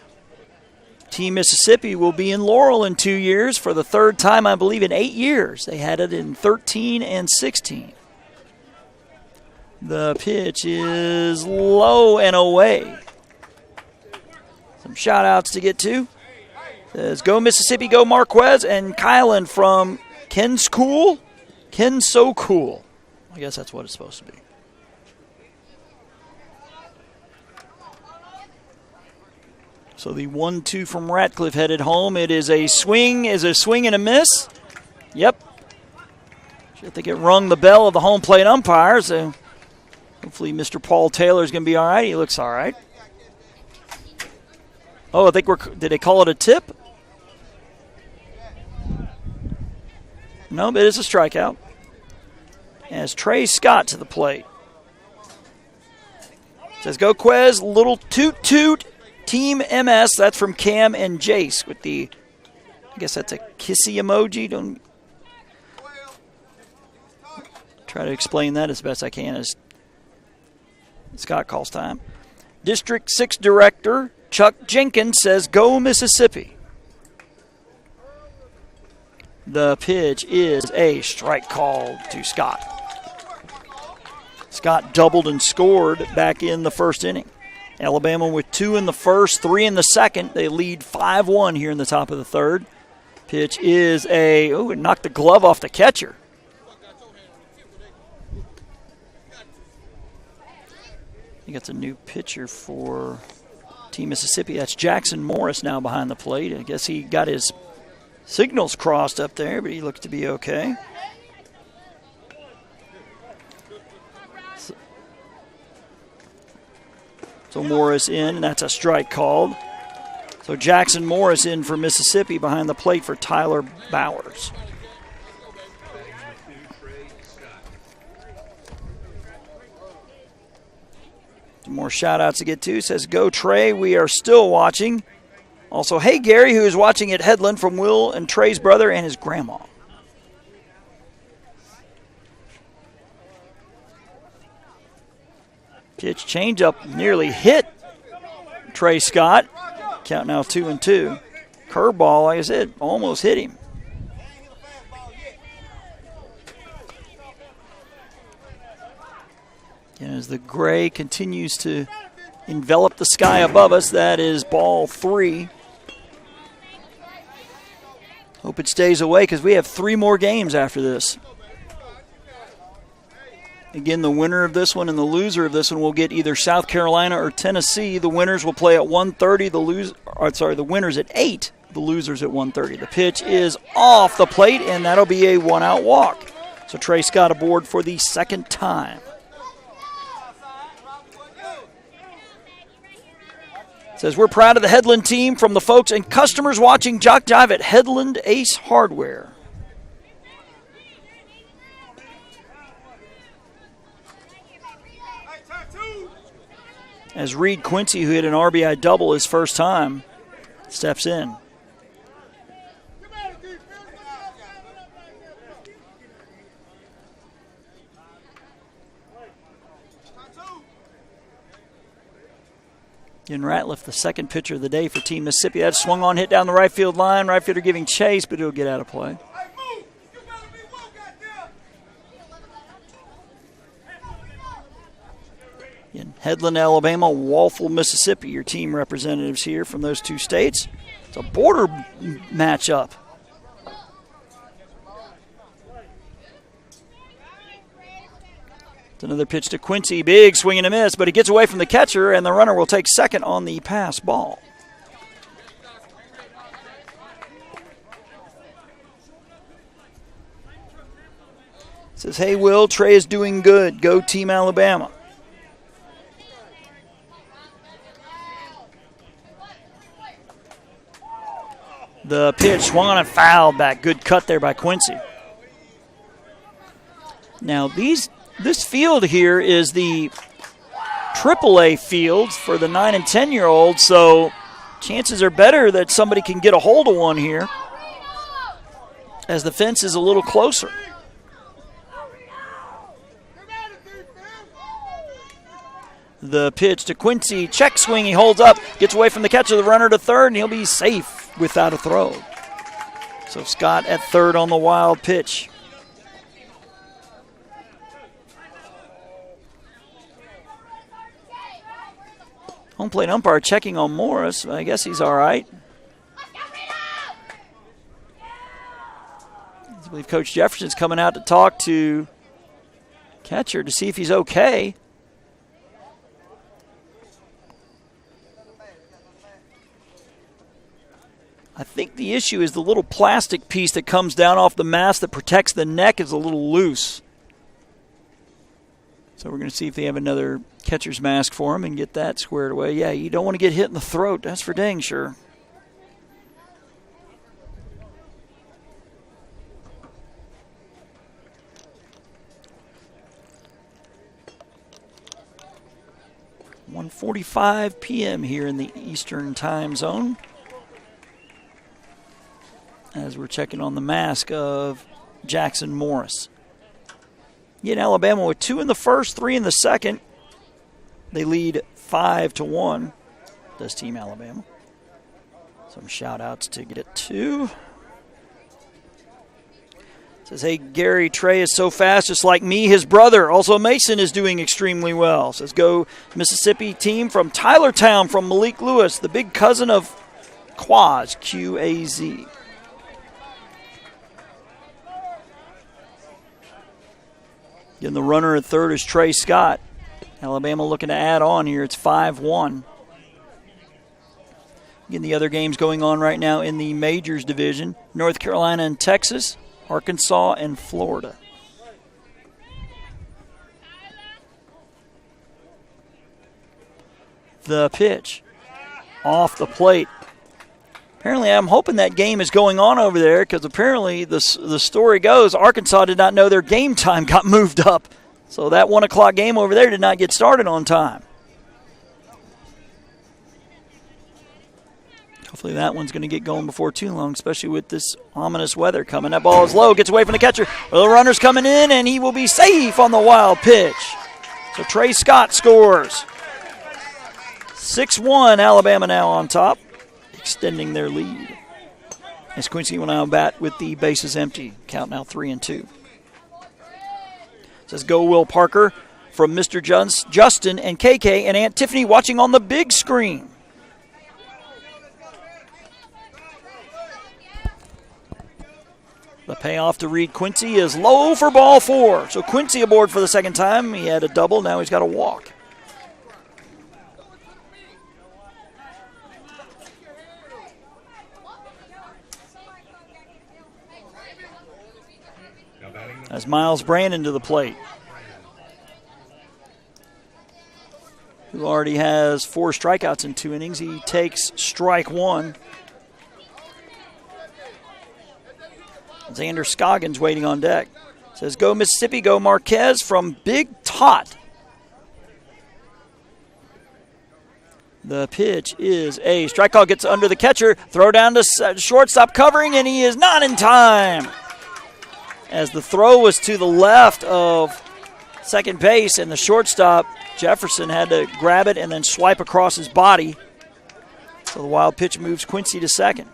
Team Mississippi, will be in Laurel in 2 years for the third time, I believe, in 8 years. They had it in 13 and 16. The pitch is low and away. Some shout-outs to get to. Says, go Mississippi, go Marquez, and Kylan from Ken School. Ken So Cool. I guess that's what it's supposed to be. So the 1-2 from Ratcliffe headed home. It is a swing and a miss. Yep. I think it rung the bell of the home plate umpire, so hopefully Mr. Paul Taylor is going to be all right. He looks all right. Oh, I think did they call it a tip? No, but it is a strikeout. As Trey Scott to the plate. Says, go Quez, little toot toot, Team MS. That's from Cam and Jace with the, I guess that's a kissy emoji. Don't try to explain that as best I can as Scott calls time. District 6 Director Chuck Jenkins says, go Mississippi. The pitch is a strike call to Scott. Scott doubled and scored back in the first inning. Alabama with 2 in the first, 3 in the second. They lead 5-1 here in the top of the third. Pitch is it knocked the glove off the catcher. I think it's a new pitcher for Team Mississippi. That's Jackson Morris now behind the plate. I guess he got his signals crossed up there, but he looks to be okay. So Morris in, that's a strike called. So Jackson Morris in for Mississippi behind the plate for Tyler Bowers. Some more shout-outs to get to. Says, go Trey, we are still watching. Also, hey Gary, who is watching at Headland from Will and Trey's brother and his grandma. Pitch changeup nearly hit Trey Scott. Count now 2-2. Curveball, like I said, almost hit him. And as the gray continues to envelop the sky above us, that is ball 3. Hope it stays away because we have 3 more games after this. Again, the winner of this one and the loser of this one will get either South Carolina or Tennessee. The winners will play at 1:30. The winners at 8. The losers at 1:30. The pitch is off the plate, and that'll be a 1-out walk. So Trey Scott aboard for the second time. It says, we're proud of the Headland team from the folks and customers watching JockJive at Headland Ace Hardware. As Reed Quincy, who hit an RBI double his first time, steps in. Again, Ratliff, the second pitcher of the day for Team Mississippi. That swung on, hit down the right field line. Right fielder giving chase, but it'll get out of play. In Headland, Alabama, Walthall, Mississippi, your team representatives here from those two states. It's a border matchup. It's another pitch to Quincy. Big swing and a miss, but he gets away from the catcher, and the runner will take second on the pass ball. It says, hey, Will, Trey is doing good. Go Team Alabama. The pitch swung on and fouled back. Good cut there by Quincy. Now, this field here is the AAA field for the 9 and 10-year-olds, so chances are better that somebody can get a hold of one here as the fence is a little closer. The pitch to Quincy, check swing, he holds up, gets away from the catcher, the runner to third, and he'll be safe without a throw. So Scott at third on the wild pitch. Home plate umpire checking on Morris. I guess he's all right. I believe Coach Jefferson's coming out to talk to catcher to see if he's okay. I think the issue is the little plastic piece that comes down off the mask that protects the neck is a little loose. So we're going to see if they have another catcher's mask for him and get that squared away. Yeah, you don't want to get hit in the throat. That's for dang sure. .1:45 p.m. here in the Eastern Time Zone. As we're checking on the mask of Jackson Morris. Again, Alabama with 2 in the first, 3 in the second. They lead 5-1, does Team Alabama. Some shout-outs to get it to. Says, hey, Gary, Trey is so fast, just like me. His brother, also Mason, is doing extremely well. Says, go Mississippi team from Tylertown from Malik Lewis, the big cousin of Quaz, Q-A-Z. Again, the runner at third is Trey Scott. Alabama looking to add on here. It's 5-1. Again, the other games going on right now in the Majors division. North Carolina and Texas, Arkansas and Florida. The pitch off the plate. Apparently, I'm hoping that game is going on over there because apparently the story goes Arkansas did not know their game time got moved up. So that 1 o'clock game over there did not get started on time. Hopefully that one's going to get going before too long, especially with this ominous weather coming. That ball is low, gets away from the catcher. Well, the runner's coming in, and he will be safe on the wild pitch. So Trey Scott scores. 6-1, Alabama now on top, extending their lead. As Quincy will now bat with the bases empty. Count now 3-2. Says go Will Parker from Mr. Justin and KK and Aunt Tiffany watching on the big screen. The payoff to Reed Quincy is low for ball 4. So Quincy aboard for the second time. He had a double. Now he's got a walk. As Miles Brandon to the plate, who already has 4 strikeouts in 2 innings. He takes strike 1. Xander Scoggins waiting on deck. Says, go Mississippi, go Marquez from Big Tot. The pitch is a strike call, gets under the catcher, throw down to shortstop covering, and he is not in time. As the throw was to the left of second base, and the shortstop Jefferson had to grab it and then swipe across his body. So the wild pitch moves Quincy to second.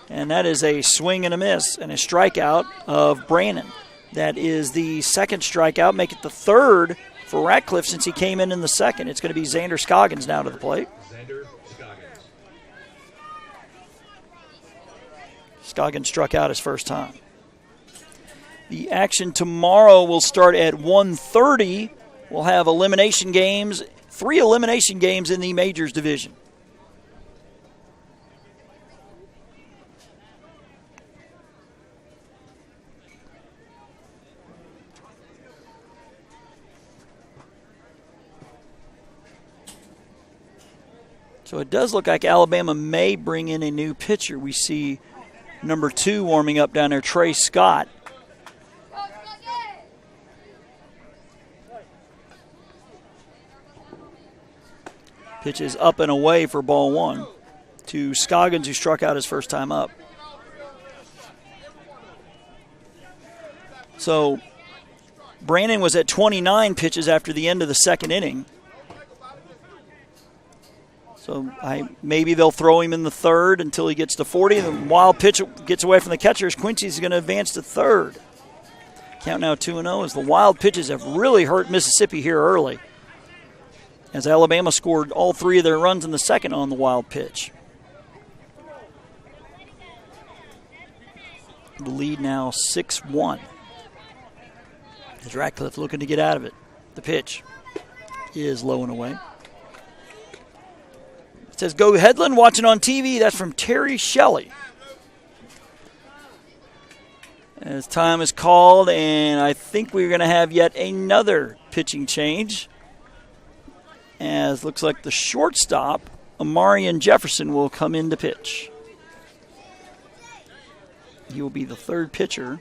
And that is a swing and a miss and a strikeout of Brannon. That is the second strikeout, make it the third for Ratcliffe since he came in the second. It's going to be Xander Scoggins now to the plate. Xander Scoggins. Scoggins struck out his first time. The action tomorrow will start at 1:30. We'll have elimination games, 3 elimination games in the Majors division. So it does look like Alabama may bring in a new pitcher. We see number 2 warming up down there, Trey Scott. Pitch is up and away for ball 1 to Scoggins, who struck out his first time up. So Brannon was at 29 pitches after the end of the second inning. So maybe they'll throw him in the third until he gets to 40. And the wild pitch gets away from the catchers. Quincy's going to advance to third. Count now 2-0 as the wild pitches have really hurt Mississippi here early, as Alabama scored all 3 of their runs in the second on the wild pitch. The lead now 6-1. As Ratcliffe looking to get out of it. The pitch is low and away. It says, go Headland, watching on TV. That's from Terry Shelley. As time is called, and I think we're going to have yet another pitching change. As looks like the shortstop, Amarian Jefferson, will come in to pitch. He will be the third pitcher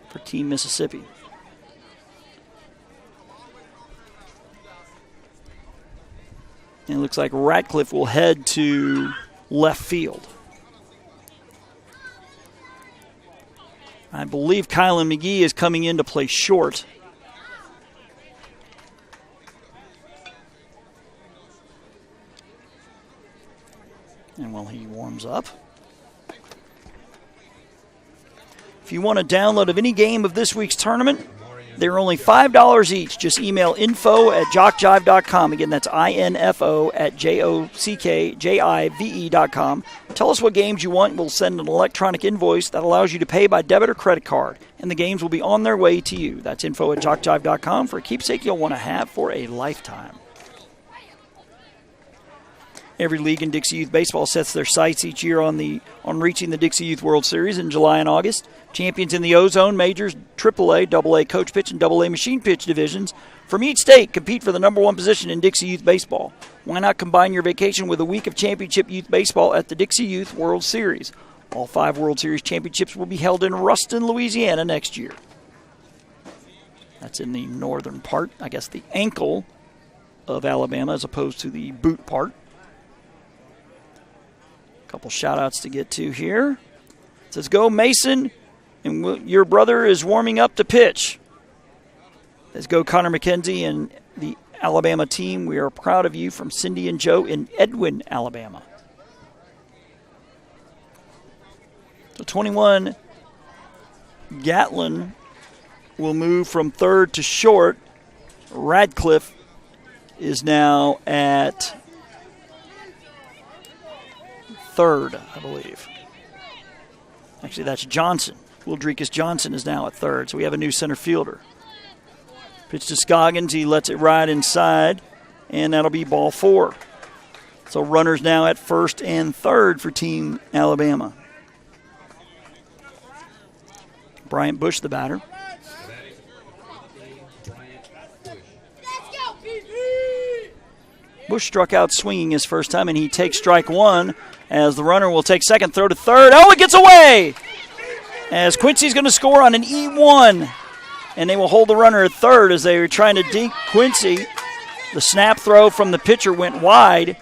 for Team Mississippi. And it looks like Ratcliffe will head to left field. I believe Kylan McGee is coming in to play short. And while he warms up, if you want a download of any game of this week's tournament, they're only $5 each. Just email info@jockjive.com. Again, that's info@jockjive.com. Tell us what games you want. We'll send an electronic invoice that allows you to pay by debit or credit card, and the games will be on their way to you. That's info@jockjive.com for a keepsake you'll want to have for a lifetime. Every league in Dixie Youth Baseball sets their sights each year on reaching the Dixie Youth World Series in July and August. Champions in the O-Zone, Majors, AAA, AA Coach Pitch, and AA Machine Pitch divisions from each state compete for the number 1 position in Dixie Youth Baseball. Why not combine your vacation with a week of championship youth baseball at the Dixie Youth World Series? All 5 World Series championships will be held in Ruston, Louisiana next year. That's in the northern part, I guess the ankle of Alabama as opposed to the boot part. Couple shout-outs to get to here. It says, go Mason, and your brother is warming up to pitch. Let's go Connor McKenzie and the Alabama team. We are proud of you, from Cindy and Joe in Edwin, Alabama. So 21, Gatlin will move from third to short. Radcliffe is now at third, I believe. Actually, that's Johnson. Wildrekus Johnson is now at third, so we have a new center fielder. Pitch to Scoggins. He lets it ride inside, and that'll be ball 4. So runners now at first and third for Team Alabama. Bryant Bush, the batter. Bush struck out swinging his first time, and he takes strike 1 as the runner will take second, throw to third. Oh, it gets away! As Quincy's going to score on an E1, and they will hold the runner at third as they were trying to dink Quincy. The snap throw from the pitcher went wide.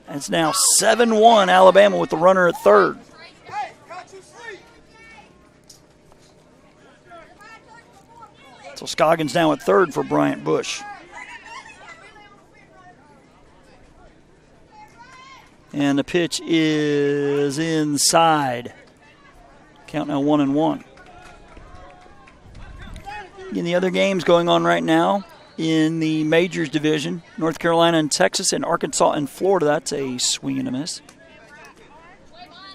It's now 7-1 Alabama with the runner at third. So Scoggins now at third for Bryant Bush. And the pitch is inside. Count now 1-1. In the other games going on right now in the Majors division, North Carolina and Texas and Arkansas and Florida, that's a swing and a miss.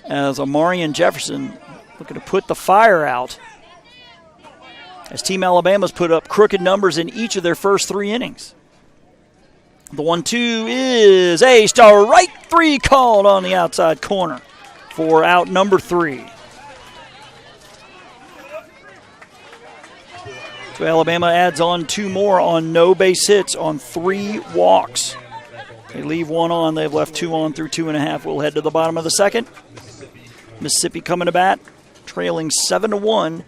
As Amari and Jefferson looking to put the fire out. As Team Alabama's put up crooked numbers in each of their first 3 innings. The 1-2 is a strike 3 called on the outside corner for out number 3. So Alabama adds on 2 more on no base hits on 3 walks. They leave 1 on. They've left 2 on through 2.5. We'll head to the bottom of the second. Mississippi coming to bat, trailing 7-1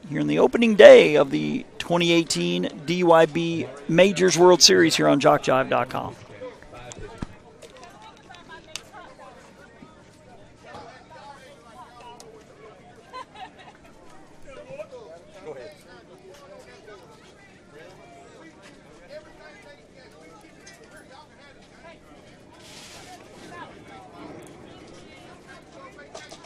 here in the opening day of the 2018 DYB Majors World Series here on JockJive.com.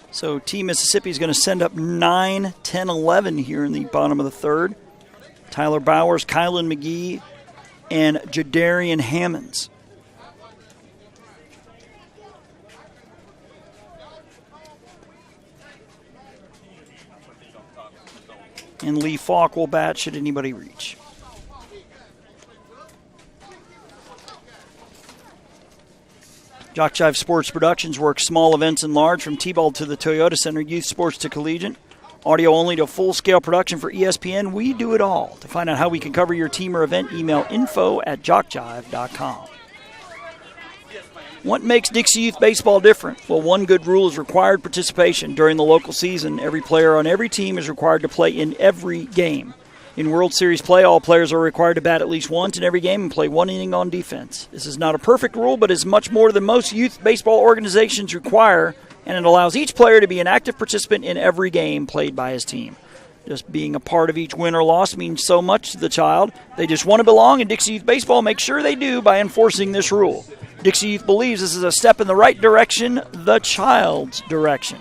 So Team Mississippi is going to send up 9, 10, 11 here in the bottom of the third. Tyler Bowers, Kylan McGee, and Jadarian Hammonds. And Lee Falk will bat should anybody reach. JockJive Sports Productions works small events and large, from T-ball to the Toyota Center, youth sports to collegiate, audio only to full-scale production for ESPN. We do it all. To find out how we can cover your team or event, email info@jockjive.com. What makes Dixie Youth Baseball different? Well, one good rule is required participation. During the local season, every player on every team is required to play in every game. In World Series play, all players are required to bat at least once in every game and play 1 inning on defense. This is not a perfect rule, but is much more than most youth baseball organizations require, and it allows each player to be an active participant in every game played by his team. Just being a part of each win or loss means so much to the child. They just want to belong, and Dixie Youth Baseball makes sure they do by enforcing this rule. Dixie Youth believes this is a step in the right direction, the child's direction.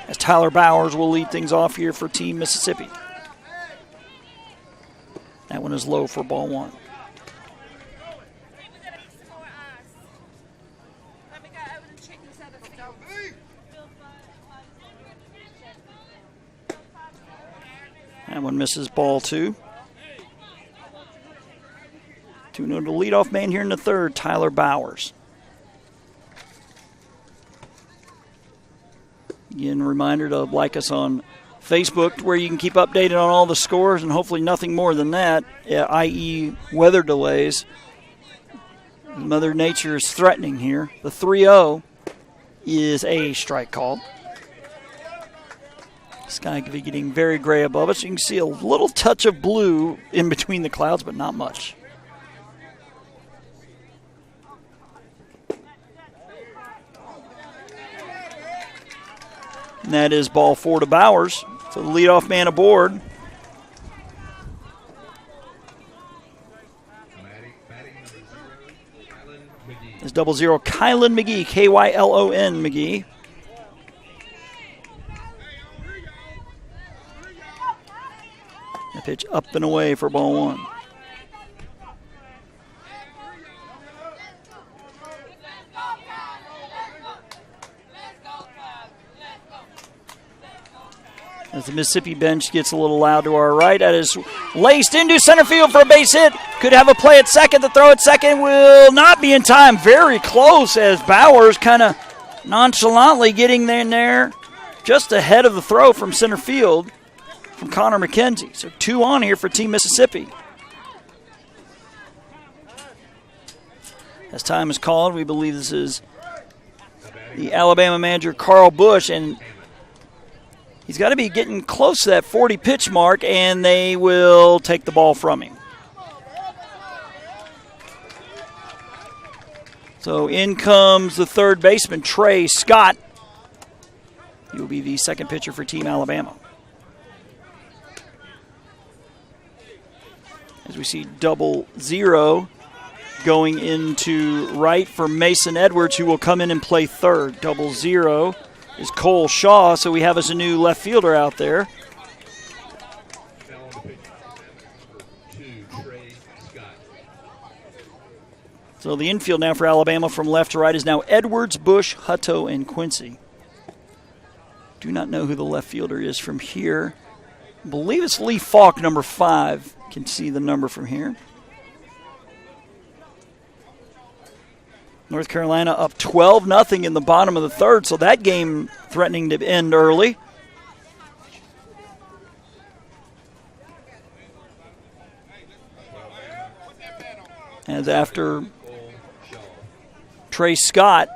As Tyler Bowers will lead things off here for Team Mississippi. That one is low for ball 1. That one misses ball 2. 2-0 to leadoff man here in the third, Tyler Bowers. Again, a reminder to like us on Facebook, where you can keep updated on all the scores and hopefully nothing more than that, i.e. weather delays. Mother Nature is threatening here. The 3-0 is a strike call. Sky getting very gray above us. You can see a little touch of blue in between the clouds, but not much. And that is ball 4 to Bowers. So the leadoff man aboard. Is 00 Kylan McGee, Kylon McGee. The pitch up and away for ball 1. As the Mississippi bench gets a little loud to our right, that is laced into center field for a base hit. Could have a play at second. The throw at second will not be in time. Very close, as Bowers kind of nonchalantly getting in there just ahead of the throw from center field from Connor McKenzie. So 2 on here for Team Mississippi. As time is called, we believe this is the Alabama manager, Carl Bush, and he's got to be getting close to that 40-pitch mark, and they will take the ball from him. So in comes the third baseman, Trey Scott. He will be the second pitcher for Team Alabama. As we see 00 going into right for Mason Edwards, who will come in and play third. 00 is Cole Shaw, so we have us a new left fielder out there. Now on the pitch, number 2, Trey Scott. So the infield now for Alabama from left to right is now Edwards, Bush, Hutto, and Quincy. Do not know who the left fielder is from here. I believe it's Lee Falk, number 5. Can see the number from here. North Carolina up 12-0 in the bottom of the third, so that game threatening to end early. As after Trey Scott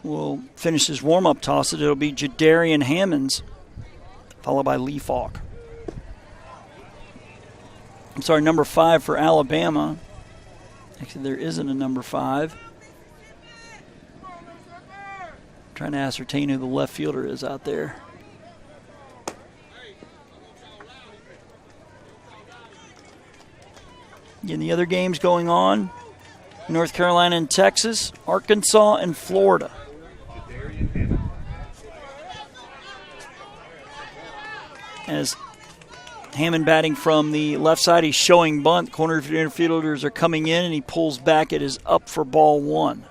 will finish his warm-up toss, it'll be Jadarian Hammonds, followed by Lee Falk. I'm sorry, number 5 for Alabama. Actually, there isn't a number 5. Trying to ascertain who the left fielder is out there. In the other games going on, North Carolina and Texas, Arkansas and Florida. As Hammond batting from the left side, he's showing bunt. Corner fielders are coming in, and he pulls back. It is up for ball 1.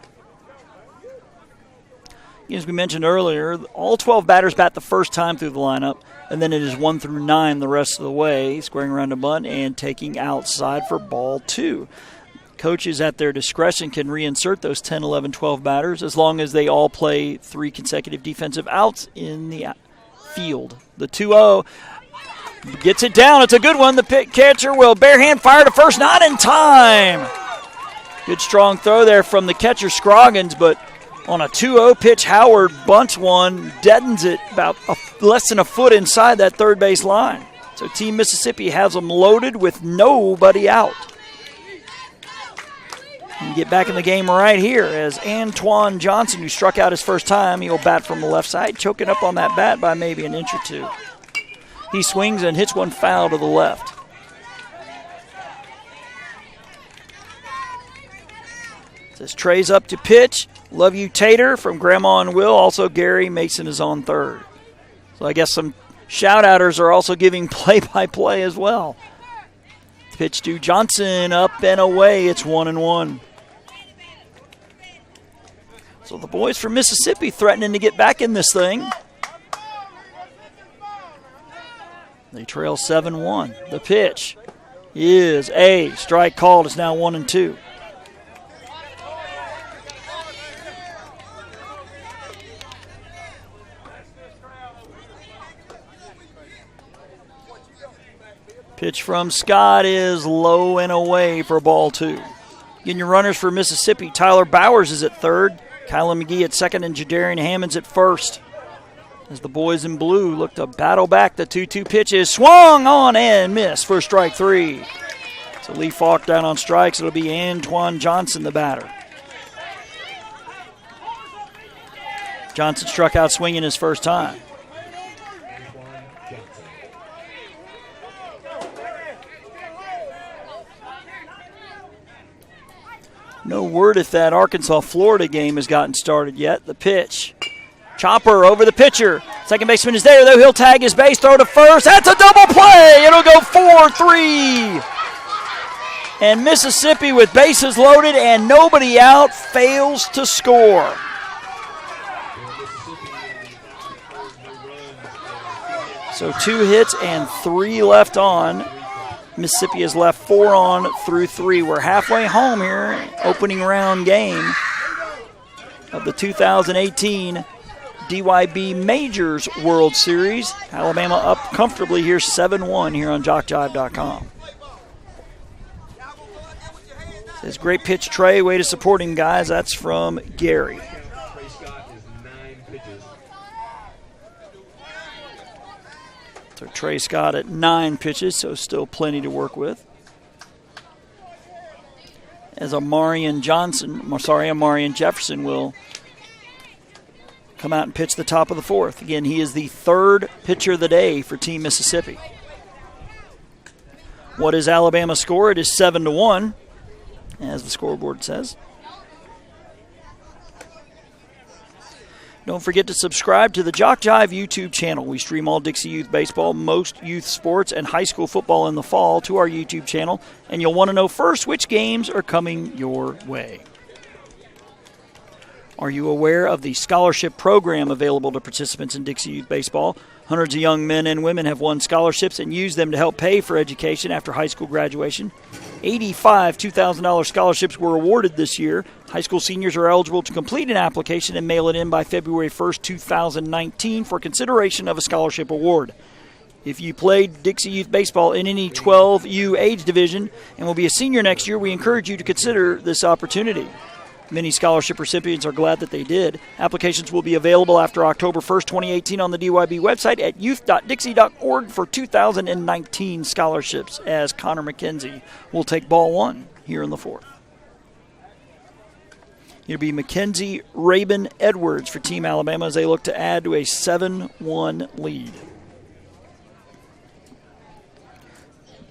As we mentioned earlier, all 12 batters bat the first time through the lineup, and then it is 1 through 9 the rest of the way, squaring around a bunt and taking outside for ball 2. Coaches at their discretion can reinsert those 10, 11, 12 batters as long as they all play 3 consecutive defensive outs in the field. The 2-0 gets it down. It's a good one. The catcher will barehand fire to first, not in time. Good strong throw there from the catcher Scroggins, but on a 2-0 pitch, Howard bunts one, deadens it about less than a foot inside that third base line. So Team Mississippi has them loaded with nobody out. And get back in the game right here as Antoine Johnson, who struck out his first time, he'll bat from the left side, choking up on that bat by maybe an inch or 2. He swings and hits one foul to the left. Says Trey's up to pitch. Love you, Tater, from Grandma and Will. Also, Gary Mason is on third. So I guess some shout-outers are also giving play-by-play as well. Pitch to Johnson, up and away. It's 1-1. So the boys from Mississippi threatening to get back in this thing. They trail 7-1. The pitch is a strike called. It's now 1-2. Pitch from Scott is low and away for ball 2. Getting your runners for Mississippi. Tyler Bowers is at third. Kylan McGee at second and Jadarian Hammonds at first. As the boys in blue look to battle back, the 2-2 pitch is swung on and missed for strike 3. So Lee Falk down on strikes. It'll be Antoine Johnson, the batter. Johnson struck out swinging his first time. No word if that Arkansas-Florida game has gotten started yet. The pitch. Chopper over the pitcher. Second baseman is there, though. He'll tag his base, throw to first. That's a double play. It'll go 4-3. And Mississippi, with bases loaded and nobody out, fails to score. So 2 hits and 3 left on. Mississippi has left 4 on through 3. We're halfway home here, opening round game of the 2018 DYB Majors World Series. Alabama up comfortably here, 7-1 here on JockJive.com. Says great pitch, Trey. Way to support him, guys. That's from Gary. Trey Scott is 9 pitches. So Trey Scott at 9 pitches, so still plenty to work with. As Amarian Jefferson will come out and pitch the top of the 4th. Again, he is the 3rd pitcher of the day for Team Mississippi. What is Alabama's score? It is 7-1, as the scoreboard says. Don't forget to subscribe to the JockJive YouTube channel. We stream all Dixie Youth Baseball, most youth sports, and high school football in the fall to our YouTube channel, and you'll want to know first which games are coming your way. Are you aware of the scholarship program available to participants in Dixie Youth Baseball? Hundreds of young men and women have won scholarships and used them to help pay for education after high school graduation. 85 $2,000 scholarships were awarded this year. High school seniors are eligible to complete an application and mail it in by February 1st, 2019 for consideration of a scholarship award. If you played Dixie Youth Baseball in any 12U age division and will be a senior next year, we encourage you to consider this opportunity. Many scholarship recipients are glad that they did. Applications will be available after October 1st, 2018 on the DYB website at youth.dixie.org for 2019 scholarships, as Connor McKenzie will take ball one here in the fourth. It'll be McKenzie, Rabin, Edwards for Team Alabama as they look to add to a 7-1 lead.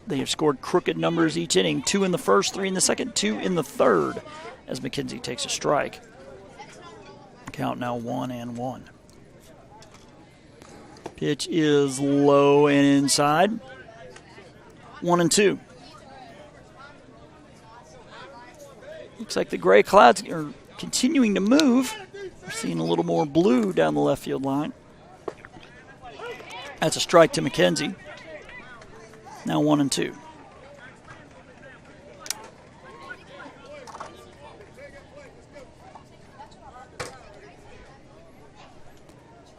They have scored crooked numbers each inning, 2 in the first, 3 in the second, 2 in the third, as McKenzie takes a strike. Count now 1-1. Pitch is low and inside. 1-2. Looks like the gray clouds are continuing to move. We're seeing a little more blue down the left field line. That's a strike to McKenzie. Now 1-2.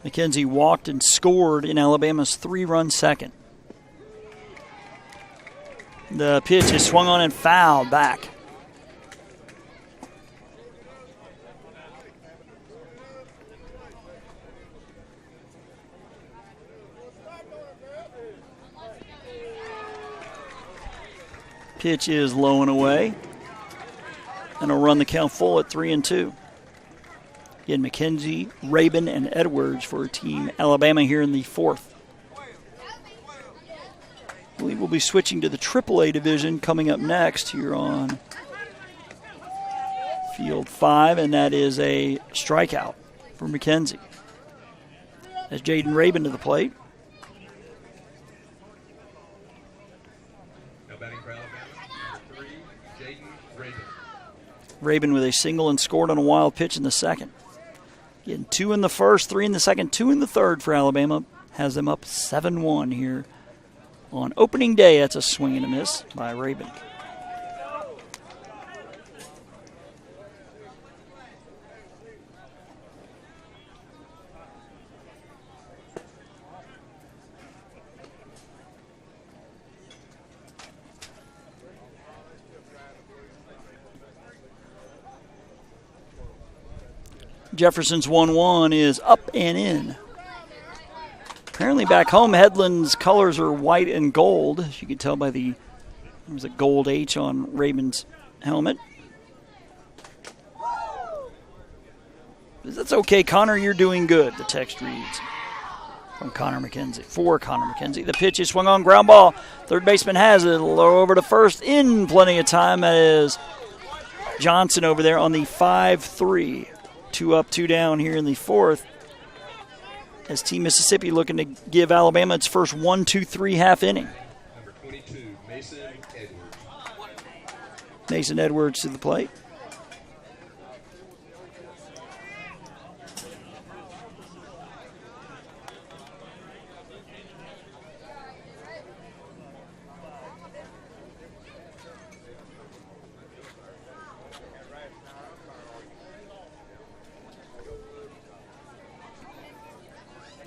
McKenzie walked and scored in Alabama's 3-run second. The pitch is swung on and fouled back. Pitch is low and away. And will run the count full at 3-2. Again, McKenzie, Rabin, and Edwards for Team Alabama here in the fourth. I believe we'll be switching to the AAA division coming up next here on Field 5, and that is a strikeout for McKenzie. As Jaden Rabin to the plate. Now batting for Alabama, number 3, Jaden Rabin. Rabin with a single and scored on a wild pitch in the second. Again, 2 in the first, 3 in the second, 2 in the third for Alabama. Has them up 7-1 here on opening day. That's a swing and a miss by Rabin. Jefferson's 1-1 is up and in. Apparently back home, Headland's colors are white and gold. As you can tell by there's a gold H on Rabin's helmet. That's okay, Connor, you're doing good, the text reads from Connor McKenzie. For Connor McKenzie. The pitch is swung on, ground ball. Third baseman has it. Low over to first in plenty of time. That is Johnson over there on the 5-3. 2 up, 2 down here in the fourth. As Team Mississippi looking to give Alabama its first 1-2-3 half inning. Number 22, Mason Edwards. Mason Edwards to the plate.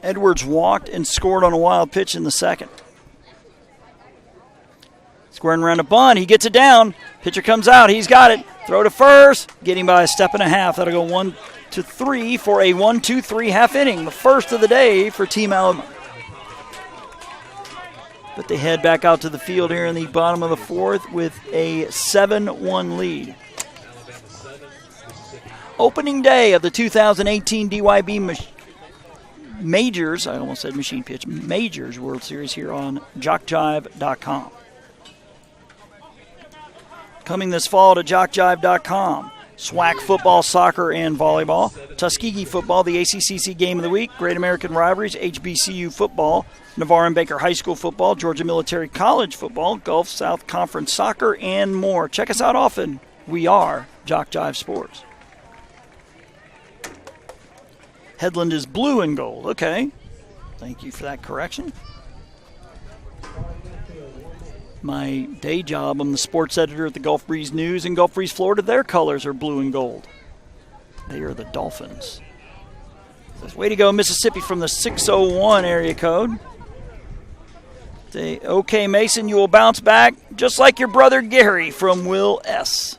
Edwards walked and scored on a wild pitch in the second. Squaring around a bunt. He gets it down. Pitcher comes out. He's got it. Throw to first. Getting by a step and a half. That'll go 1-3 for a 1-2-3 half inning. The first of the day for Team Alabama. But they head back out to the field here in the bottom of the fourth with a 7-1 lead. Opening day of the 2018 DYB Majors, I almost said machine pitch, Majors World Series here on JockJive.com. coming this fall to JockJive.com. SWAC football, soccer, and volleyball. Tuskegee football, the ACCC Game of the Week. Great American Rivalries, HBCU football. Navarre and Baker High School football. Georgia Military College football. Gulf South Conference soccer, and more. Check us out often. We are JockJive Sports. Headland is blue and gold. Okay. Thank you for that correction. My day job, I'm the sports editor at the Gulf Breeze News in Gulf Breeze, Florida. Their colors are blue and gold. They are the Dolphins. Says, way to go, Mississippi, from the 601 area code. Say, okay, Mason, you will bounce back just like your brother Gary from Will S.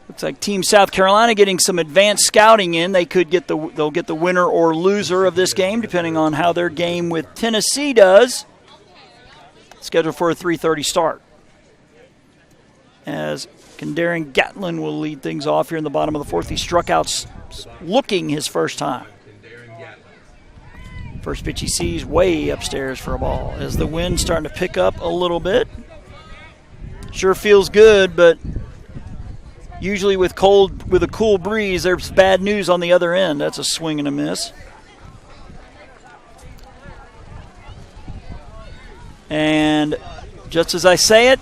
Looks like Team South Carolina getting some advanced scouting in. They'll get the winner or loser of this game, depending on how their game with Tennessee does. Scheduled for a 3:30 start. As Kendarian Gatlin will lead things off here in the bottom of the fourth. He struck out looking his first time. First pitch he sees way upstairs for a ball. As the wind's starting to pick up a little bit. Sure feels good, but usually with a cool breeze, there's bad news on the other end. That's a swing and a miss. And just as I say it,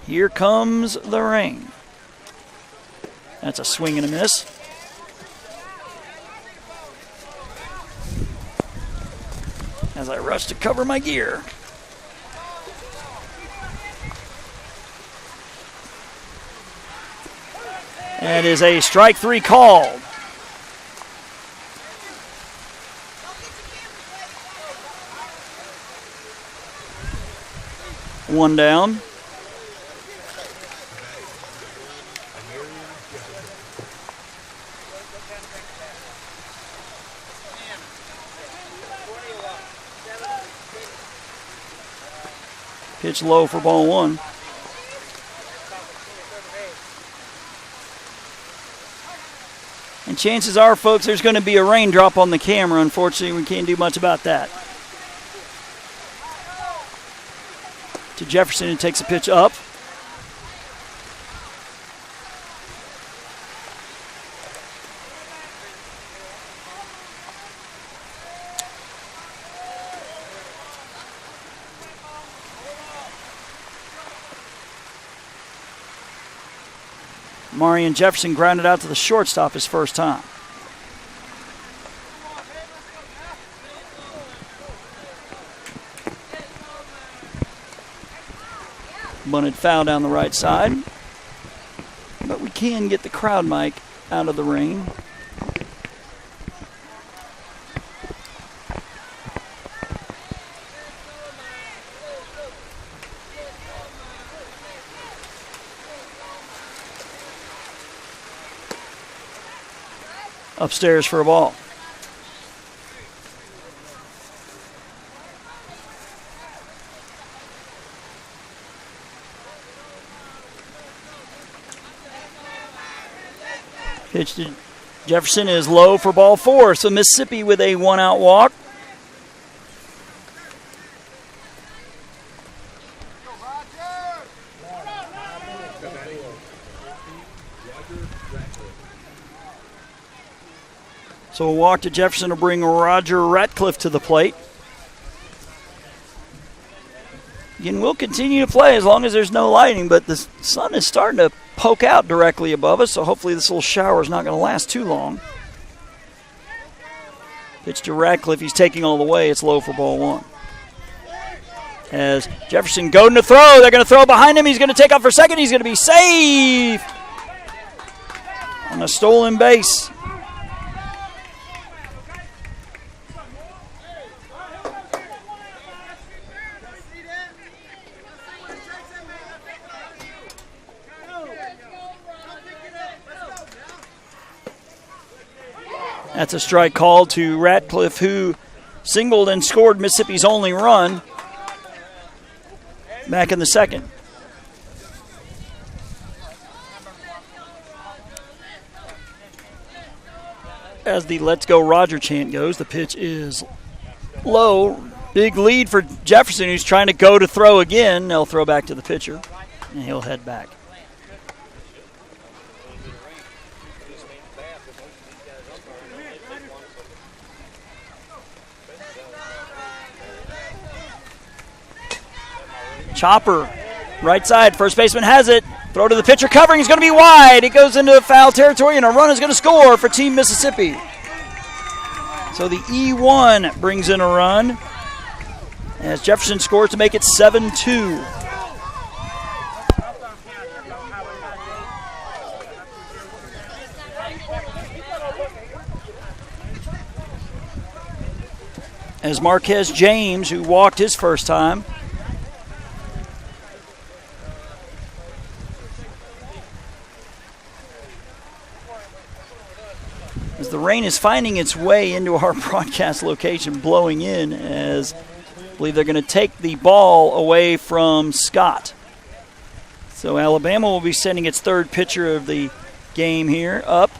here comes the rain. That's a swing and a miss. As I rush to cover my gear. That is a strike three called. One down. Pitch low for ball one. And chances are, folks, there's going to be a raindrop on the camera. Unfortunately, we can't do much about that. To Jefferson, who takes a pitch up. Marion Jefferson grounded out to the shortstop his first time. Bunted foul down the right side. But we can get the crowd mic out of the rain. Upstairs for a ball. Pitch to Jefferson is low for ball four. So Mississippi with a one-out walk. So a walk to Jefferson will bring Roger Ratcliffe to the plate. Again, we'll continue to play as long as there's no lighting, but the sun is starting to poke out directly above us, so hopefully this little shower is not going to last too long. Pitch to Ratcliffe. He's taking all the way. It's low for ball one. As Jefferson going to throw. They're going to throw behind him. He's going to take off for second. He's going to be safe on a stolen base. That's a strike called to Ratcliffe, who singled and scored Mississippi's only run back in the second. as the Let's Go Roger chant goes. The pitch is low. Big lead for Jefferson, who's trying to go to throw again. They'll throw back to the pitcher, and he'll head back. Chopper, right side, first baseman has it. Throw to the pitcher, covering is going to be wide. It goes into foul territory, and a run is going to score for Team Mississippi. So the E1 brings in a run as Jefferson scores to make it 7-2. As Marquez James, who walked his first time, as the rain is finding its way into our broadcast location, blowing in, as I believe they're going to take the ball away from Scott. So Alabama will be sending its third pitcher of the game here up.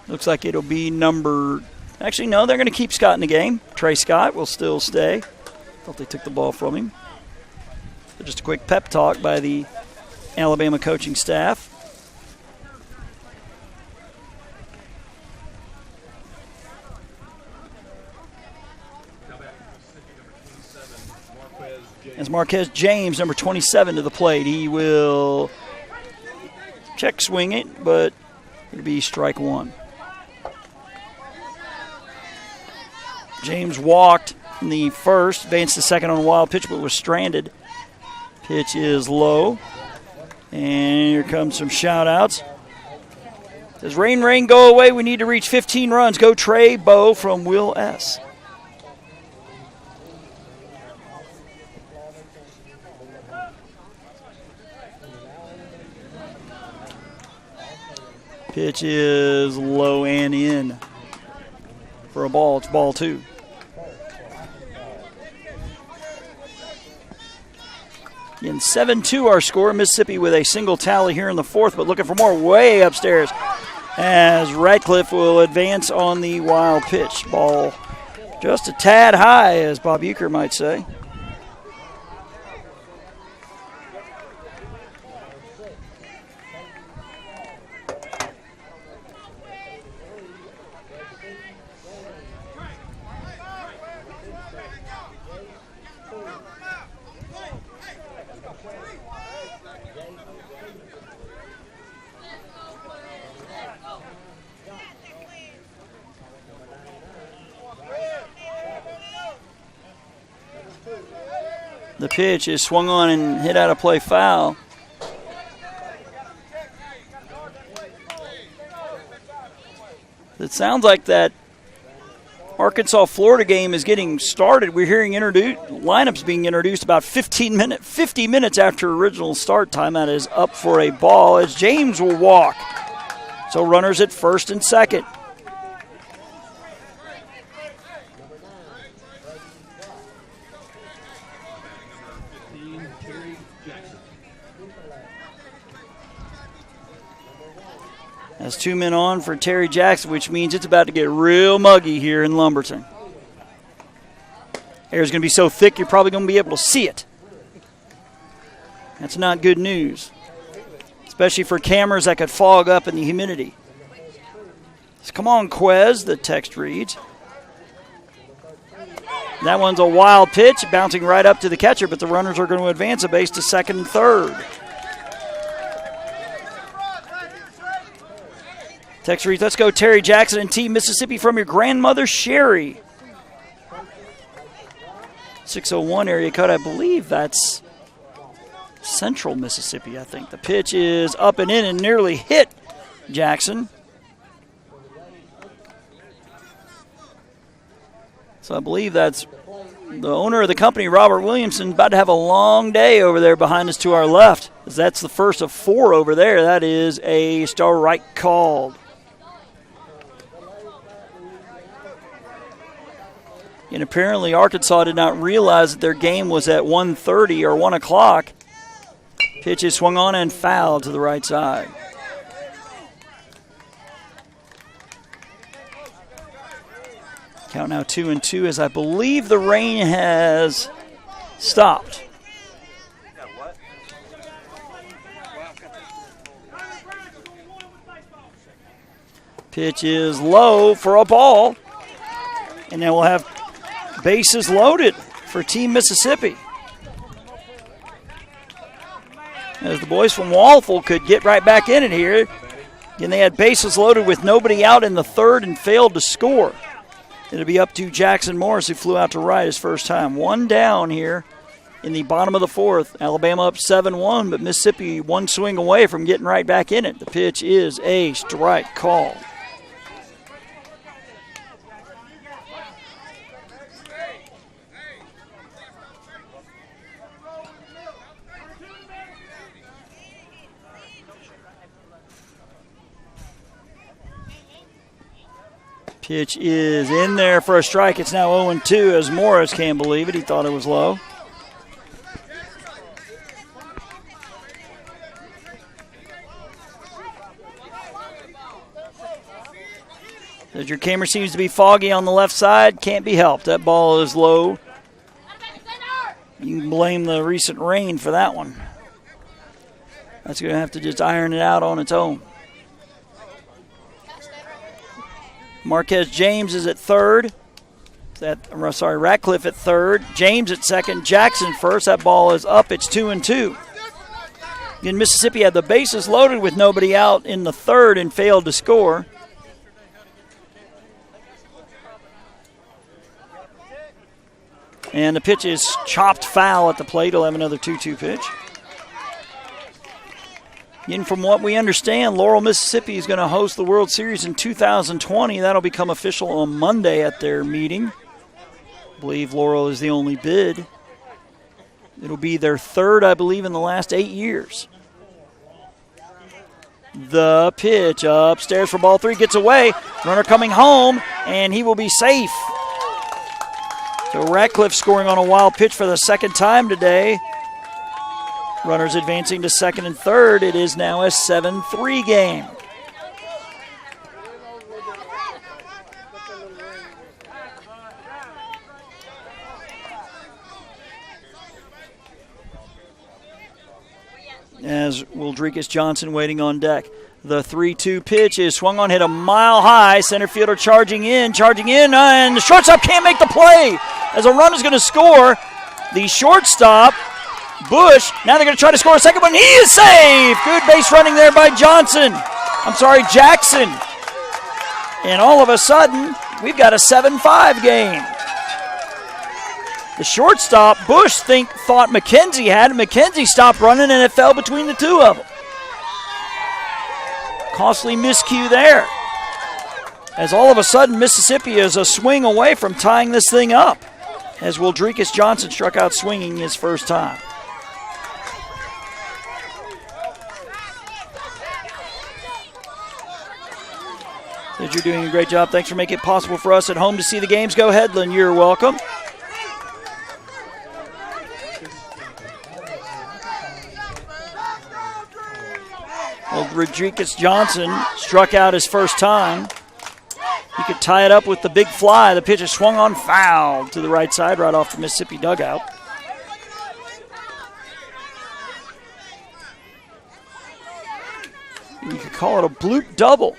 Looks like it'll be number... Actually, no, they're going to keep Scott in the game. Trey Scott will still stay. Thought they took the ball from him. So just a quick pep talk by the Alabama coaching staff. As Marquez James, number 27, to the plate. He will check swing it, but it'll be strike one. James walked in the first, advanced to second on a wild pitch, but was stranded. Pitch is low. And here comes some shout-outs. Says, rain, rain, go away. We need to reach 15 runs. Go Trey Bow from Will S. Pitch is low and in. For a ball, it's ball two. In 7-2 our score. Mississippi with a single tally here in the fourth, but looking for more way upstairs as Radcliffe will advance on the wild pitch. Ball just a tad high, as Bob Euchre might say. The pitch is swung on and hit out of play foul. It sounds like that Arkansas-Florida game is getting started. We're hearing lineups being introduced about 50 minutes after original start time. That is up for a ball as James will walk. So runners at first and second. That's 2 men on for Terry Jackson, which means it's about to get real muggy here in Lumberton. Air's going to be so thick you're probably going to be able to see it. That's not good news, especially for cameras that could fog up in the humidity. So come on, Quez, the text reads. That one's a wild pitch, bouncing right up to the catcher, but the runners are going to advance a base to second and third. Text reads, let's go Terry Jackson and Team Mississippi from your grandmother, Sherry. 601 area code, I believe that's central Mississippi, I think. The pitch is up and in and nearly hit Jackson. So I believe that's the owner of the company, Robert Williamson, about to have a long day over there behind us to our left. That's the first of 4 over there. That is a strike called. And apparently Arkansas did not realize that their game was at 1:30 or 1 o'clock. Pitch is swung on and fouled to the right side. Count now 2-2 as I believe the rain has stopped. Pitch is low for a ball. And then we'll have bases loaded for Team Mississippi. As the boys from Walthall could get right back in it here. And they had bases loaded with nobody out in the third and failed to score. It'll be up to Jackson Morris, who flew out to right his first time. One down here in the bottom of the fourth. Alabama up 7-1, but Mississippi one swing away from getting right back in it. The pitch is a strike call. Pitch is in there for a strike. It's now 0-2 as Morris can't believe it. He thought it was low. As your camera seems to be foggy on the left side, can't be helped. That ball is low. You can blame the recent rain for that one. That's going to have to just iron it out on its own. Marquez James is at third. Ratcliffe at third. James at second. Jackson first. That ball is up. It's 2-2. Again, Mississippi had the bases loaded with nobody out in the third and failed to score. And the pitch is chopped foul at the plate. He'll have another 2-2 pitch. And from what we understand, Laurel, Mississippi is going to host the World Series in 2020. That'll become official on Monday at their meeting. I believe Laurel is the only bid. It'll be their third, I believe, in the last 8 years. The pitch upstairs for ball three, gets away. Runner coming home, and he will be safe. So Ratcliffe scoring on a wild pitch for the second time today. Runners advancing to second and third. It is now a 7-3 game. As Wildrekus Johnson waiting on deck. The 3-2 pitch is swung on, hit a mile high. Center fielder charging in, and the shortstop can't make the play. As a run is going to score, the shortstop, Bush, now they're going to try to score a second one. He is safe. Good base running there by Jackson. And all of a sudden, we've got a 7-5 game. The shortstop, Bush, thought McKenzie had it. McKenzie stopped running, and it fell between the two of them. Costly miscue there. As all of a sudden, Mississippi is a swing away from tying this thing up. As Wildrekus Johnson struck out swinging his first time. You're doing a great job. Thanks for making it possible for us at home to see the games. Go ahead, Lynn. You're welcome. Well, Rodriguez Johnson struck out his first time. He could tie it up with the big fly. The pitch is swung on foul to the right side, right off the Mississippi dugout. You could call it a bloop double.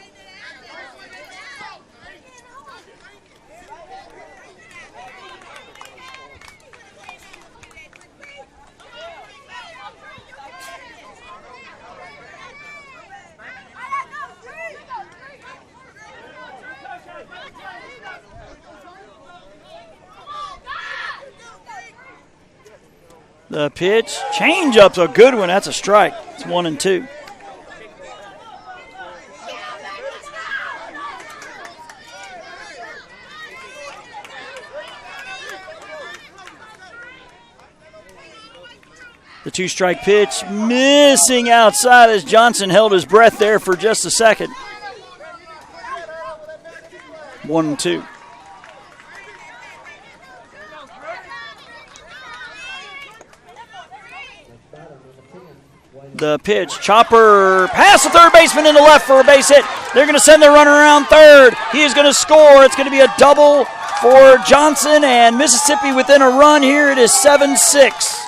The pitch, changeup's a good one. That's a strike. It's 1-2. The two-strike pitch missing outside as Johnson held his breath there for just a second. 1-2. The pitch, chopper, pass the third baseman into left for a base hit. They're going to send their runner around third. He is going to score. It's going to be a double for Johnson, and Mississippi within a run here. It is 7-6.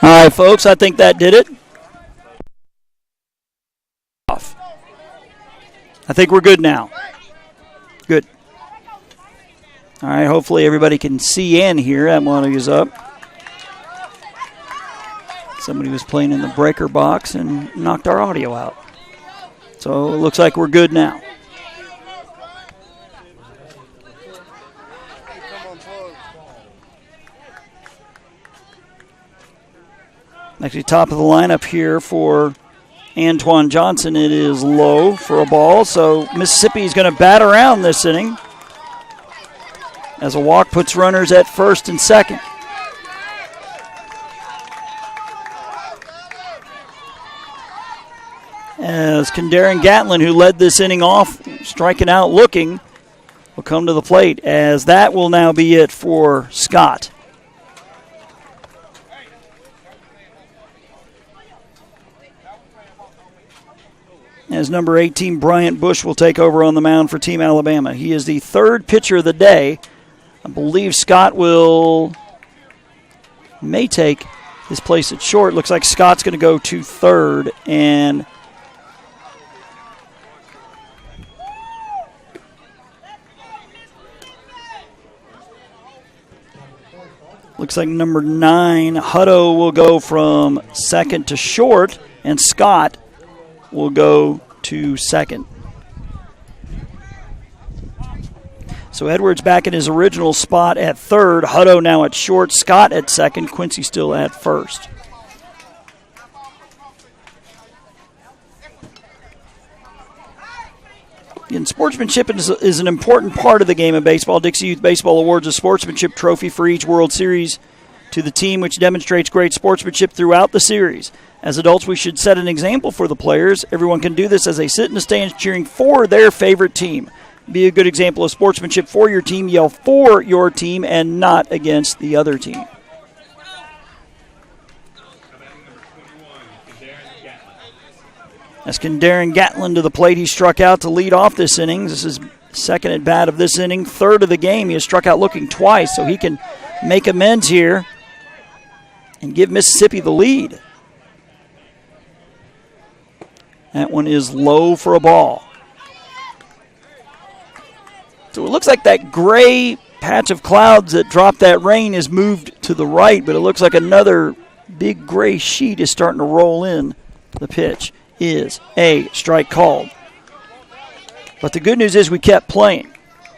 All right, folks, I think that did it. I think we're good now. Good. All right, hopefully everybody can see and hear. That one is up. Somebody was playing in the breaker box and knocked our audio out. So it looks like we're good now. Actually, top of the lineup here for Antoine Johnson. It is low for a ball, so Mississippi is going to bat around this inning as a walk puts runners at first and second. As Kendaren Gatlin, who led this inning off, striking out looking, will come to the plate, as that will now be it for Scott. As number 18, Bryant Bush, will take over on the mound for Team Alabama. He is the third pitcher of the day. I believe Scott may take his place at short. Looks like Scott's going to go to third, and looks like number 9, Hutto, will go from second to short, and Scott will go to second. So Edwards back in his original spot at third. Hutto now at short. Scott at second. Quincy still at first. And sportsmanship is an important part of the game of baseball. Dixie Youth Baseball awards a sportsmanship trophy for each World Series to the team, which demonstrates great sportsmanship throughout the series. As adults, we should set an example for the players. Everyone can do this as they sit in the stands cheering for their favorite team. Be a good example of sportsmanship for your team. Yell for your team and not against the other team. As Kendaren Gatlin to the plate, he struck out to lead off this inning. This is second at bat of this inning, third of the game. He has struck out looking twice, so he can make amends here and give Mississippi the lead. That one is low for a ball. So it looks like that gray patch of clouds that dropped that rain is moved to the right, but it looks like another big gray sheet is starting to roll in. The pitch is a strike called. But the good news is we kept playing.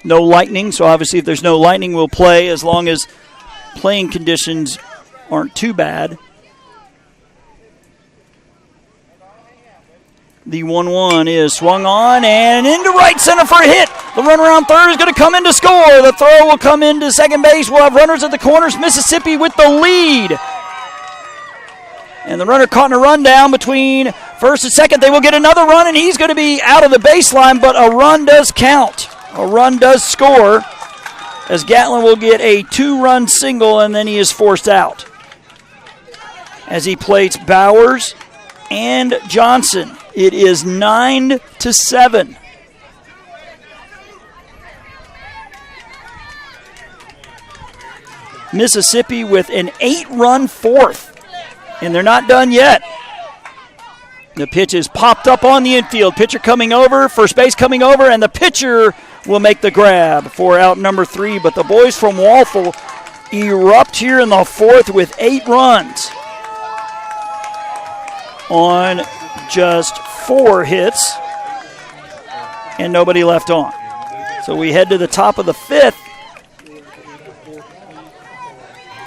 No lightning, so obviously if there's no lightning, we'll play as long as playing conditions aren't too bad. The 1-1 is swung on and into right center for a hit. The runner on third is going to come in to score. The throw will come into second base. We'll have runners at the corners. Mississippi with the lead. And the runner caught in a run down between first and second. They will get another run, and he's going to be out of the baseline, but a run does count. A run does score, as Gatlin will get a 2-run single, and then he is forced out. As he plates Bowers and Johnson, it is 9-7. Mississippi with an 8-run fourth. And they're not done yet. The pitch is popped up on the infield. Pitcher coming over, first base coming over, and the pitcher will make the grab for out number 3. But the boys from Walthall erupt here in the fourth with 8 runs on just 4 hits and nobody left on. So we head to the top of the 5th.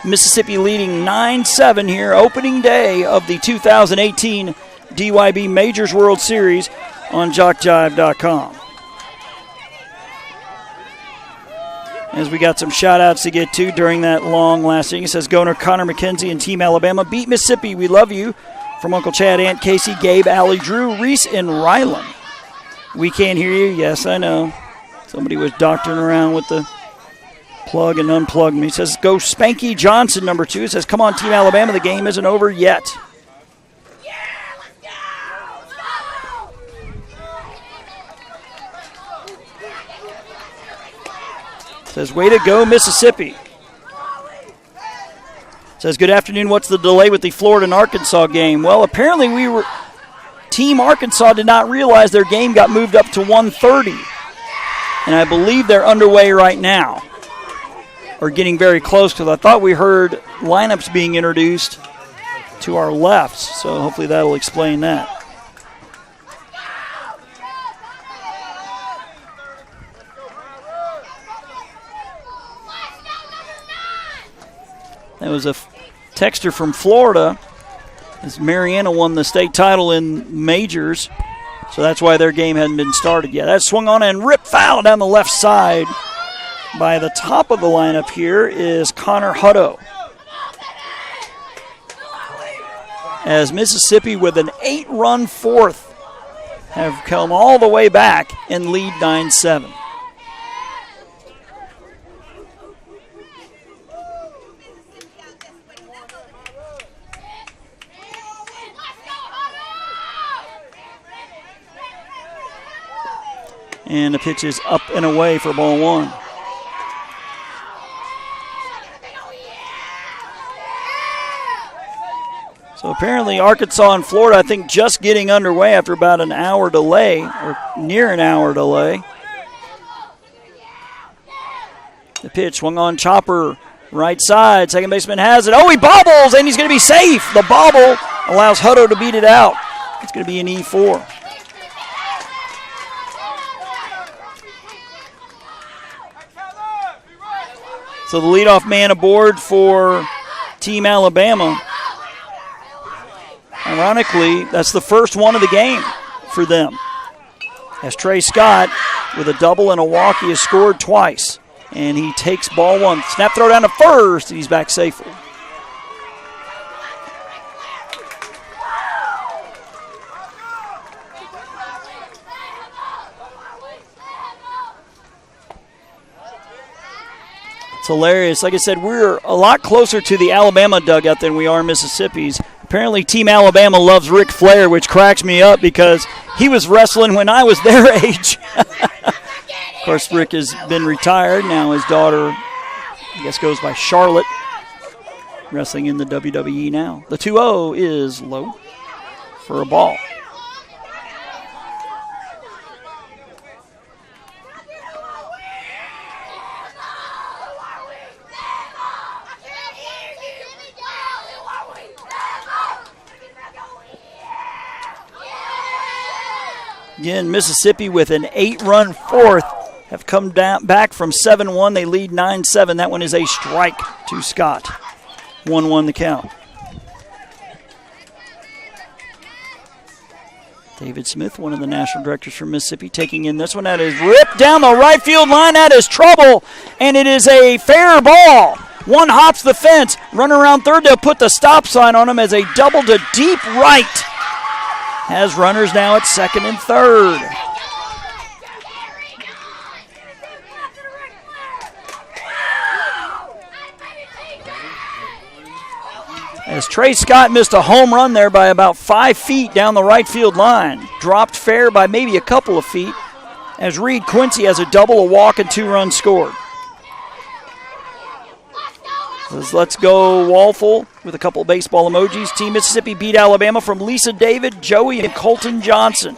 Mississippi leading 9-7 here, opening day of the 2018 DYB Majors World Series on JockJive.com. As we got some shout-outs to get to during that long last inning. It says, Governor Connor McKenzie and Team Alabama beat Mississippi. We love you. From Uncle Chad, Aunt Casey, Gabe, Allie, Drew, Reese, and Rylan. We can't hear you. Yes, I know. Somebody was doctoring around with the plug and unplug me. It says, go Spanky Johnson, number 2. It says, come on, Team Alabama. The game isn't over yet. It says, way to go, Mississippi. It says, good afternoon. What's the delay with the Florida and Arkansas game? Well, apparently Team Arkansas did not realize their game got moved up to 1:30. And I believe they're underway right now. Or getting very close, because I thought we heard lineups being introduced to our left. So hopefully that'll explain that. That was a texter from Florida, as Mariana won the state title in majors. So that's why their game hadn't been started yet. That swung on and ripped foul down the left side. By the top of the lineup here is Connor Hutto. As Mississippi with an 8-run fourth have come all the way back and lead 9-7. And the pitch is up and away for ball 1. So apparently Arkansas and Florida, I think, just getting underway after about an hour delay, or near an hour delay. The pitch swung on, chopper, right side. Second baseman has it. Oh, he bobbles, and he's going to be safe. The bobble allows Hutto to beat it out. It's going to be an E4. So the leadoff man aboard for Team Alabama. Ironically, that's the first one of the game for them. As Trey Scott, with a double and a walk, he has scored twice. And he takes ball 1. Snap throw down to first, and he's back safely. It's hilarious. Like I said, we're a lot closer to the Alabama dugout than we are Mississippi's. Apparently, Team Alabama loves Ric Flair, which cracks me up because he was wrestling when I was their age. Of course, Rick has been retired. Now his daughter, I guess, goes by Charlotte. wrestling in the WWE now. The 2-0 is low for a ball. Again, Mississippi with an 8-run fourth have come back from 7-1. They lead 9-7. That one is a strike to Scott. 1-1 the count. David Smith, one of the national directors from Mississippi, taking in this one. That is ripped down the right field line. That is trouble, and it is a fair ball. One hops the fence. Runner around third. They'll put the stop sign on him as a double to deep right. Has runners now at second and third. As Trey Scott missed a home run there by about 5 feet down the right field line. Dropped fair by maybe a couple of feet. As Reed Quincy has a double, a walk, and 2 runs scored. Let's go Walful with a couple of baseball emojis. Team Mississippi beat Alabama from Lisa David, Joey, and Colton Johnson.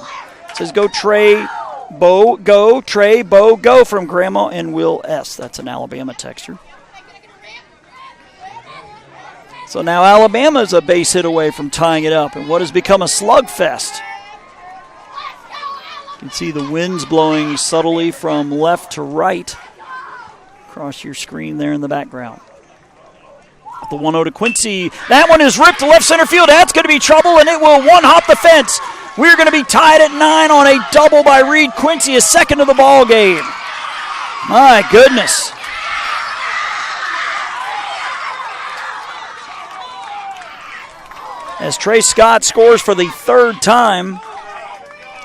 It says go Trey, Bo, go, Trey, Bo, go from Grandma and Will S. That's an Alabama texter. So now Alabama's a base hit away from tying it up in what has become a slugfest. You can see the winds blowing subtly from left to right across your screen there in the background. The 1-0 to Quincy. That one is ripped to left center field. That's going to be trouble, and it will one-hop the fence. We're going to be tied at 9 on a double by Reed Quincy, his second of the ball game. My goodness. As Trey Scott scores for the third time,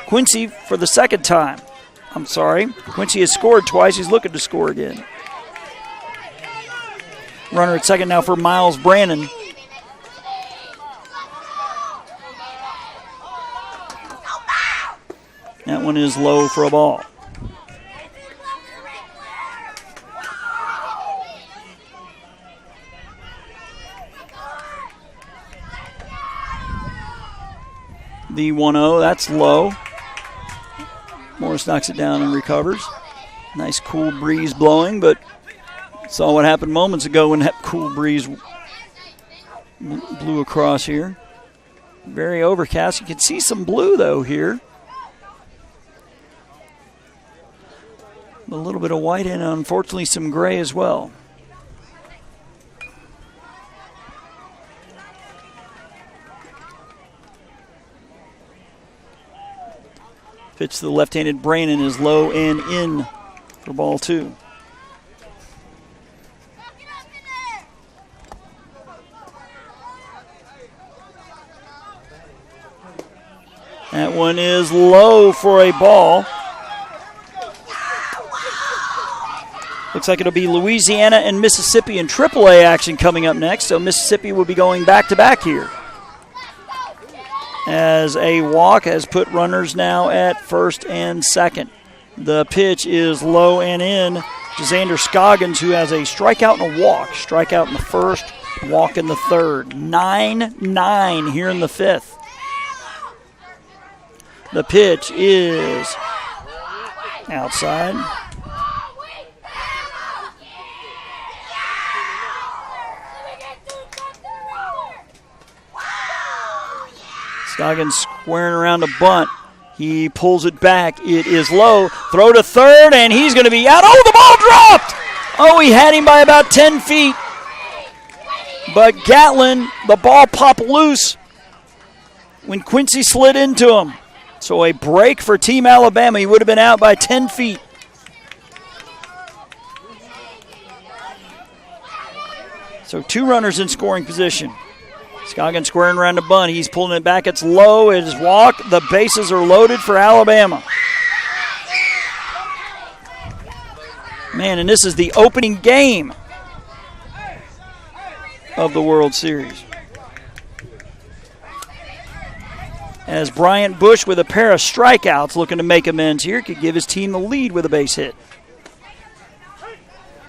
Quincy for the second time. I'm sorry. Quincy has scored twice. He's looking to score again. Runner at second now for Miles Brannon. That one is low for a ball. The 1-0, that's low. Morris knocks it down and recovers. Nice cool breeze blowing, but saw what happened moments ago when that cool breeze blew across here. Very overcast. You can see some blue, though, here. A little bit of white and, unfortunately, some gray as well. Pitch to the left-handed Brannon is low and in for ball 2. That one is low for a ball. Looks like it'll be Louisiana and Mississippi in AAA action coming up next. So Mississippi will be going back-to-back here. As a walk has put runners now at first and second. The pitch is low and in to Xander Scoggins, who has a strikeout and a walk. Strikeout in the first, walk in the third. 9-9 here in the fifth. The pitch is outside. Scoggins squaring around a bunt. He pulls it back. It is low. Throw to third, and he's going to be out. Oh, the ball dropped! Oh, he had him by about 10 feet. But Gatlin, the ball popped loose when Quincy slid into him. So a break for Team Alabama. He would have been out by 10 feet. So 2 runners in scoring position. Scoggins squaring around the bunt. He's pulling it back. It's low. It is walk. The bases are loaded for Alabama. Man, and this is the opening game of the World Series. As Bryant Bush with a pair of strikeouts looking to make amends here, could give his team the lead with a base hit.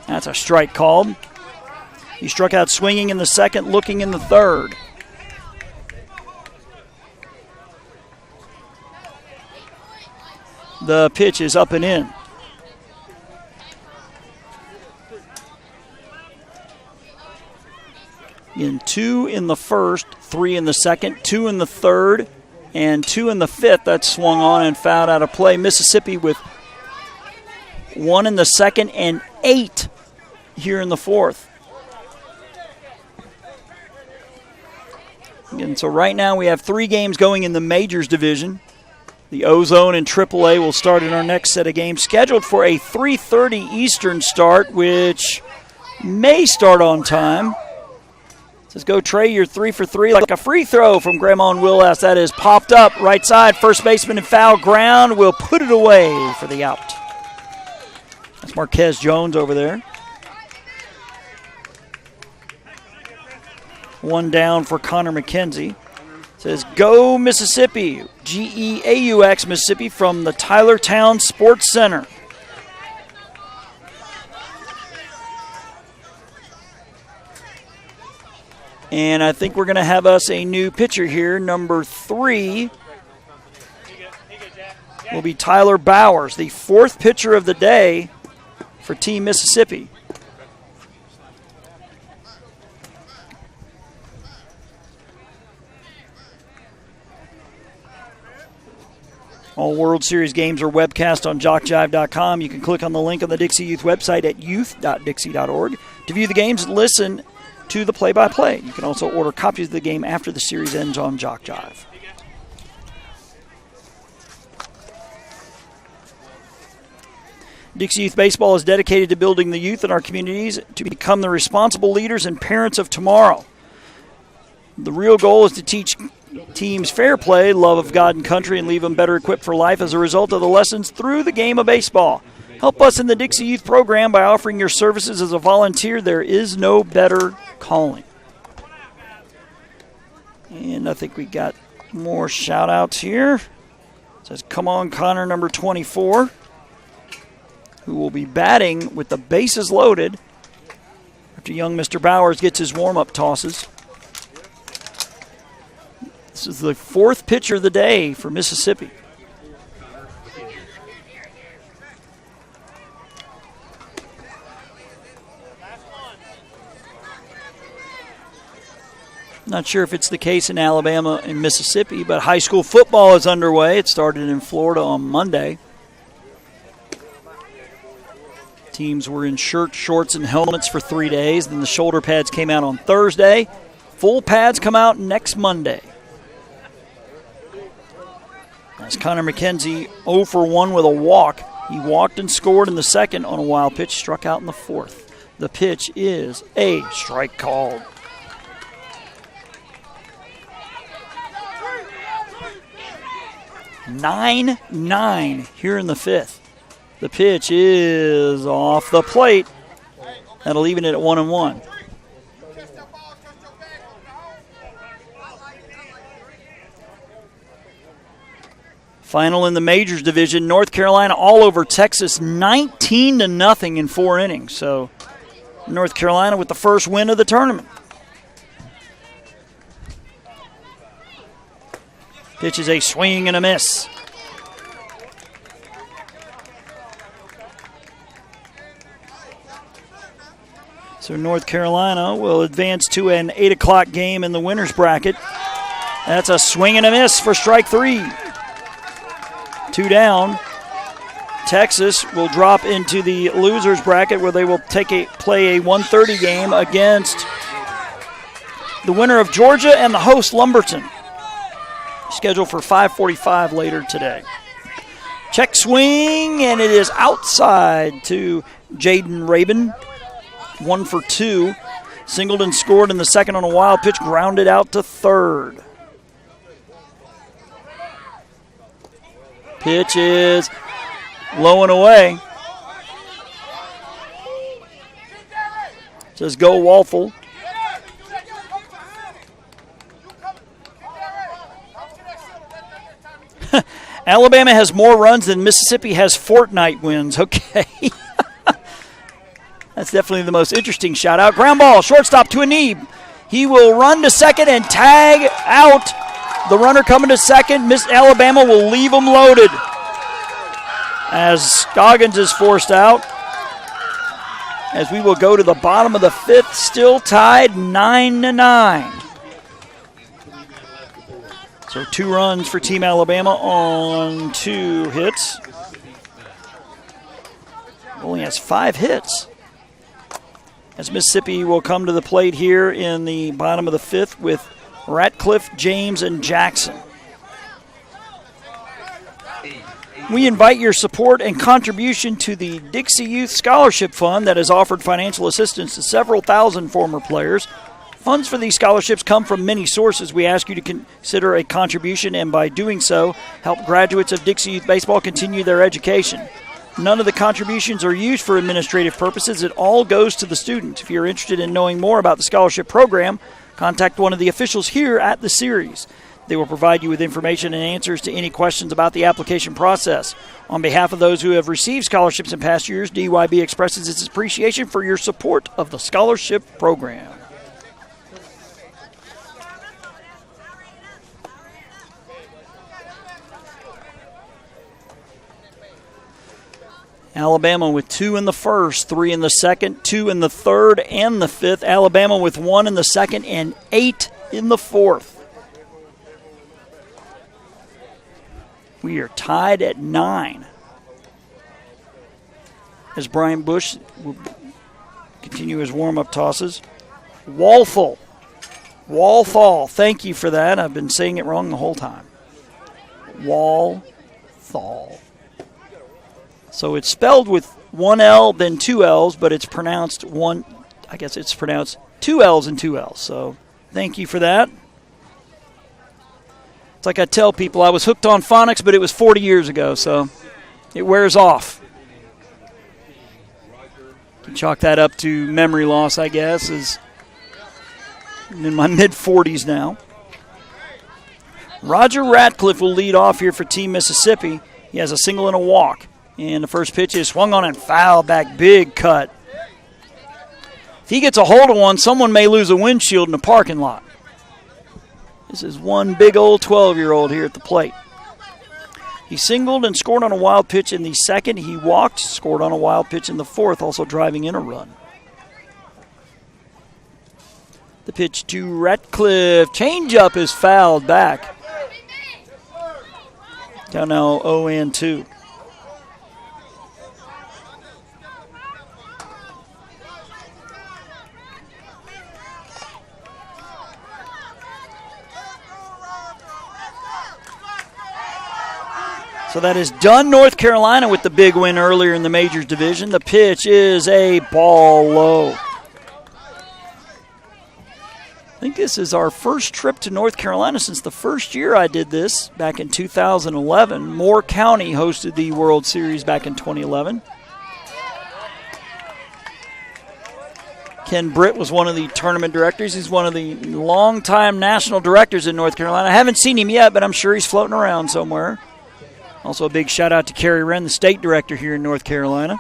That's a strike called. He struck out swinging in the second, looking in the third. The pitch is up and in. In 2 in the first, 3 in the second, 2 in the third, and 2 in the fifth. That swung on and fouled out of play. Mississippi with 1 in the second and 8 here in the fourth. And so right now we have 3 games going in the Majors division. The Ozone and AAA will start in our next set of games, scheduled for a 3:30 Eastern start, which may start on time. It says, go Trey, you're 3 for 3, like a free throw from Grandma and Will-Ass. That is popped up, right side, first baseman in foul ground will put it away for the out. That's Marquez Jones over there. 1 down for Connor McKenzie. Says, go Mississippi, G-E-A-U-X, Mississippi, from the Tylertown Sports Center. And I think we're going to have us a new pitcher here. Number 3 will be Tyler Bowers, the 4th pitcher of the day for Team Mississippi. All World Series games are webcast on JockJive.com. You can click on the link on the Dixie Youth website at youth.dixie.org to view the games and listen to the play-by-play. You can also order copies of the game after the series ends on JockJive. Dixie Youth Baseball is dedicated to building the youth in our communities to become the responsible leaders and parents of tomorrow. The real goal is to teach teams fair play, love of God and country, and leave them better equipped for life as a result of the lessons through the game of baseball. Help us in the Dixie Youth program by offering your services as a volunteer. There is no better calling. And I think we got more shout-outs here. It says, come on, Connor, number 24, who will be batting with the bases loaded after young Mr. Bowers gets his warm-up tosses. This is the 4th pitcher of the day for Mississippi. Not sure if it's the case in Alabama and Mississippi, but high school football is underway. It started in Florida on Monday. Teams were in shirts, shorts, and helmets for 3 days. Then the shoulder pads came out on Thursday. Full pads come out next Monday. As Connor McKenzie 0 for 1 with a walk. He walked and scored in the second on a wild pitch, struck out in the fourth. The pitch is a strike called. Nine here in the fifth. The pitch is off the plate. That'll even it at 1-1. Final in the Majors division, North Carolina all over Texas, 19-0 in 4 innings. So North Carolina with the first win of the tournament. Pitch is a swing and a miss. So North Carolina will advance to an 8 o'clock game in the winner's bracket. That's a swing and a miss for strike 3. 2 down. Texas will drop into the loser's bracket where they will play a 1:30 game against the winner of Georgia and the host Lumberton. Scheduled for 5:45 later today. Check swing, and it is outside to Jaden Rabin. 1 for 2. Singled and scored in the second on a wild pitch, grounded out to third. Pitch is low and away. Says go Walthall. Alabama has more runs than Mississippi has Fortnite wins. Okay. That's definitely the most interesting shot out. Ground ball, shortstop to Anib. He will run to second and tag out. The runner coming to second. Miss Alabama will leave him loaded as Scoggins is forced out. As we will go to the bottom of the fifth, still tied 9-9. So 2 runs for Team Alabama on 2 hits. Only has 5 hits. As Mississippi will come to the plate here in the bottom of the fifth with Ratcliffe, James, and Jackson. We invite your support and contribution to the Dixie Youth Scholarship Fund that has offered financial assistance to several thousand former players. Funds for these scholarships come from many sources. We ask you to consider a contribution and by doing so, help graduates of Dixie Youth Baseball continue their education. None of the contributions are used for administrative purposes. It all goes to the student. If you're interested in knowing more about the scholarship program, contact one of the officials here at the series. They will provide you with information and answers to any questions about the application process. On behalf of those who have received scholarships in past years, DYB expresses its appreciation for your support of the scholarship program. Alabama with 2 in the first, 3 in the second, 2 in the third and the fifth. Alabama with 1 in the second and 8 in the fourth. We are tied at 9. As Brian Bush will continue his warm-up tosses. Walthall. Thank you for that. I've been saying it wrong the whole time. Walthall. So it's spelled with 1 L, then 2 L's, but it's pronounced 2 L's and 2 L's. So thank you for that. It's like I tell people, I was hooked on phonics, but it was 40 years ago, so it wears off. You can chalk that up to memory loss, I guess, as I'm in my mid-40s now. Roger Ratcliffe will lead off here for Team Mississippi. He has a single and a walk. And the first pitch is swung on and fouled back. Big cut. If he gets a hold of one, someone may lose a windshield in the parking lot. This is one big old 12-year-old here at the plate. He singled and scored on a wild pitch in the second. He walked, scored on a wild pitch in the fourth, also driving in a run. The pitch to Ratcliffe. Changeup is fouled back. Down now 0-2. So that is done. North Carolina with the big win earlier in the Majors division. The pitch is a ball low. I think this is our first trip to North Carolina since the first year I did this back in 2011. Moore County hosted the World Series back in 2011. Ken Britt was one of the tournament directors. He's one of the longtime national directors in North Carolina. I haven't seen him yet, but I'm sure he's floating around somewhere. Also a big shout-out to Kerry Wren, the state director here in North Carolina.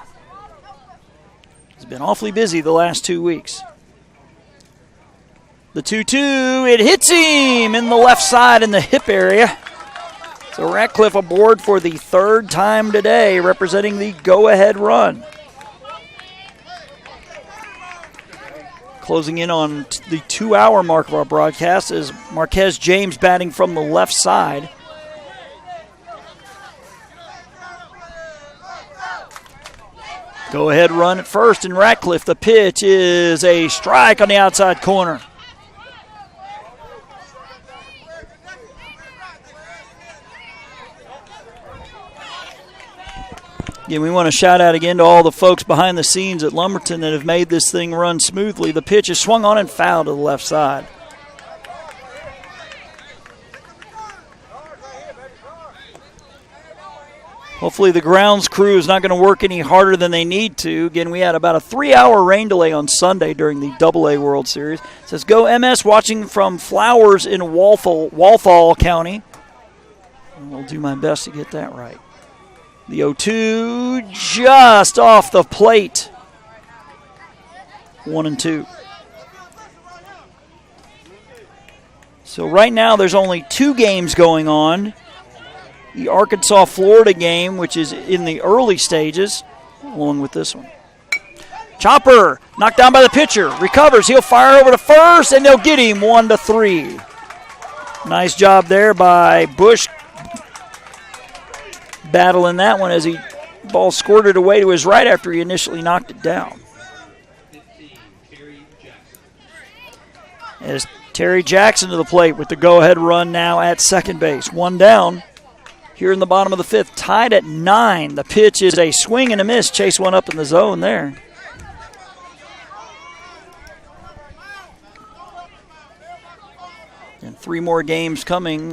He's been awfully busy the last 2 weeks. The 2-2, it hits him in the left side in the hip area. So Ratcliffe aboard for the third time today, representing the go-ahead run. Closing in on the 2-hour mark of our broadcast is Marquez James batting from the left side. Go-ahead run at first, and Ratcliffe, the pitch is a strike on the outside corner. Again, we want to shout out again to all the folks behind the scenes at Lumberton that have made this thing run smoothly. The pitch is swung on and fouled to the left side. Hopefully the grounds crew is not going to work any harder than they need to. Again, we had about a 3-hour rain delay on Sunday during the AA World Series. It says, go MS watching from Flowers in Walthall County. And I'll do my best to get that right. The 0-2 just off the plate. 1-2. So right now there's only 2 games going on. The Arkansas-Florida game, which is in the early stages, along with this one. Chopper, knocked down by the pitcher, recovers. He'll fire over to first, and they'll get him 1-3. Nice job there by Bush, battling that one as ball squirted away to his right after he initially knocked it down. As Terry Jackson to the plate with the go-ahead run now at second base. 1 down here in the bottom of the 5th, tied at 9. The pitch is a swing and a miss. Chase one up in the zone there. And 3 more games coming.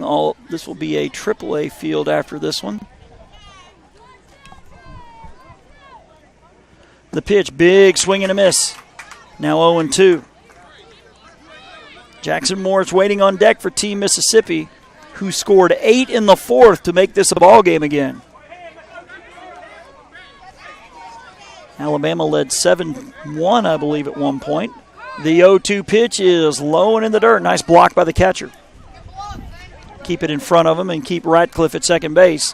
This will be a AAA field after this one. The pitch, big swing and a miss. Now 0-2. Jackson Morris waiting on deck for Team Mississippi, who scored 8 in the 4th to make this a ball game again. Alabama led 7-1, I believe, at one point. The 0-2 pitch is low and in the dirt. Nice block by the catcher. Keep it in front of him and keep Ratcliffe at second base,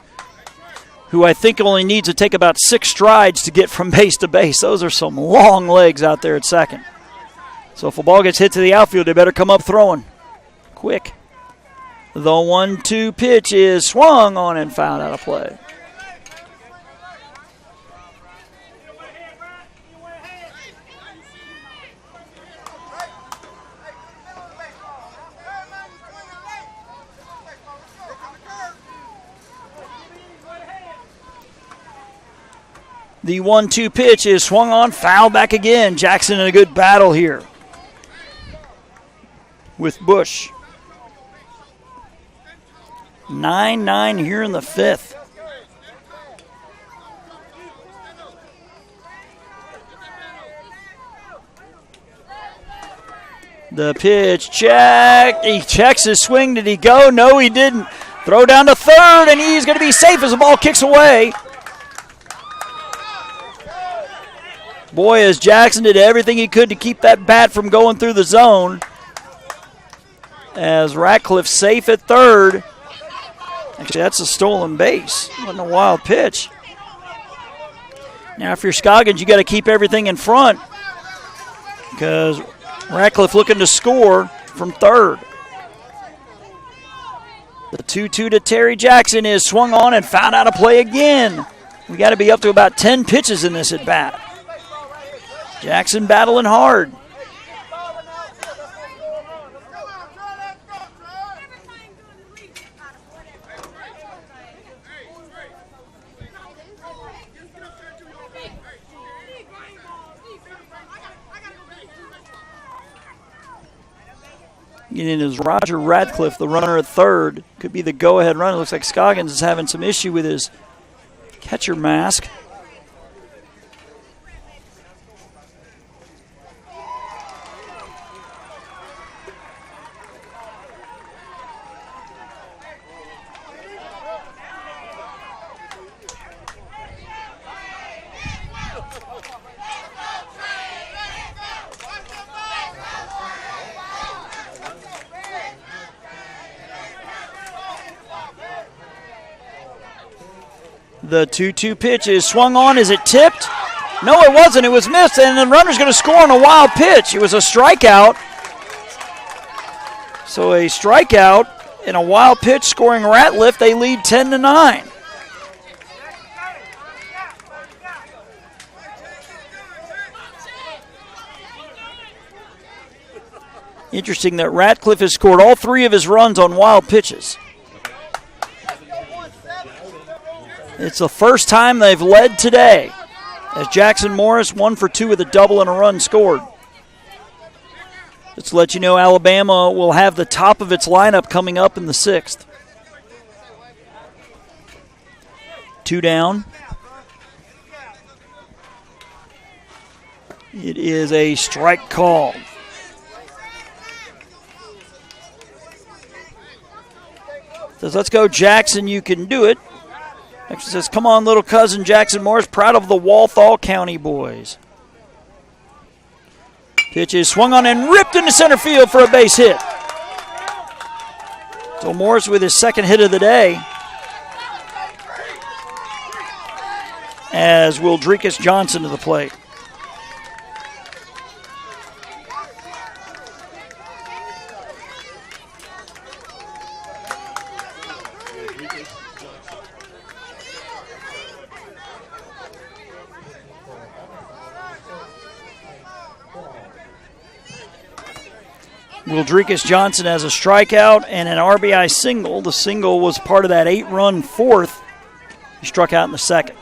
who I think only needs to take about 6 strides to get from base to base. Those are some long legs out there at second. So if a ball gets hit to the outfield, they better come up throwing quick. The 1-2 pitch is swung on and fouled out of play. The 1-2 pitch is swung on, foul back again. Jackson in a good battle here with Bush. 9-9 here in the 5th. The pitch check. He checks his swing. Did he go? No, he didn't. Throw down to third, and he's going to be safe as the ball kicks away. Boy, as Jackson did everything he could to keep that bat from going through the zone. As Ratcliffe safe at third. Actually, that's a stolen base. Wasn't a wild pitch. Now, if you're Scoggins, you got to keep everything in front because Ratcliffe looking to score from third. The 2-2 to Terry Jackson is swung on and fouled out of play again. We got to be up to about 10 pitches in this at bat. Jackson battling hard. Getting is Roger Radcliffe, the runner at third. Could be the go-ahead run. It looks like Scoggins is having some issue with his catcher mask. The 2-2 pitch is swung on. Is it tipped? No, it wasn't. It was missed, and the runner's going to score on a wild pitch. It was a strikeout. So a strikeout and a wild pitch scoring Ratcliffe. They lead 10-9. Interesting that Ratcliffe has scored all 3 of his runs on wild pitches. It's the first time they've led today, as Jackson Morris 1 for 2 with a double and a run scored. Just to let you know, Alabama will have the top of its lineup coming up in the 6th. 2 down. It is a strike call. Says, let's go, Jackson, you can do it. Actually says, come on, little cousin Jackson Morris, proud of the Walthall County boys. Pitch is swung on and ripped into center field for a base hit. So Morris with his second hit of the day, as Wildrekus Johnson to the plate. Wildrekus Johnson has a strikeout and an RBI single. The single was part of that 8-run fourth. He struck out in the second.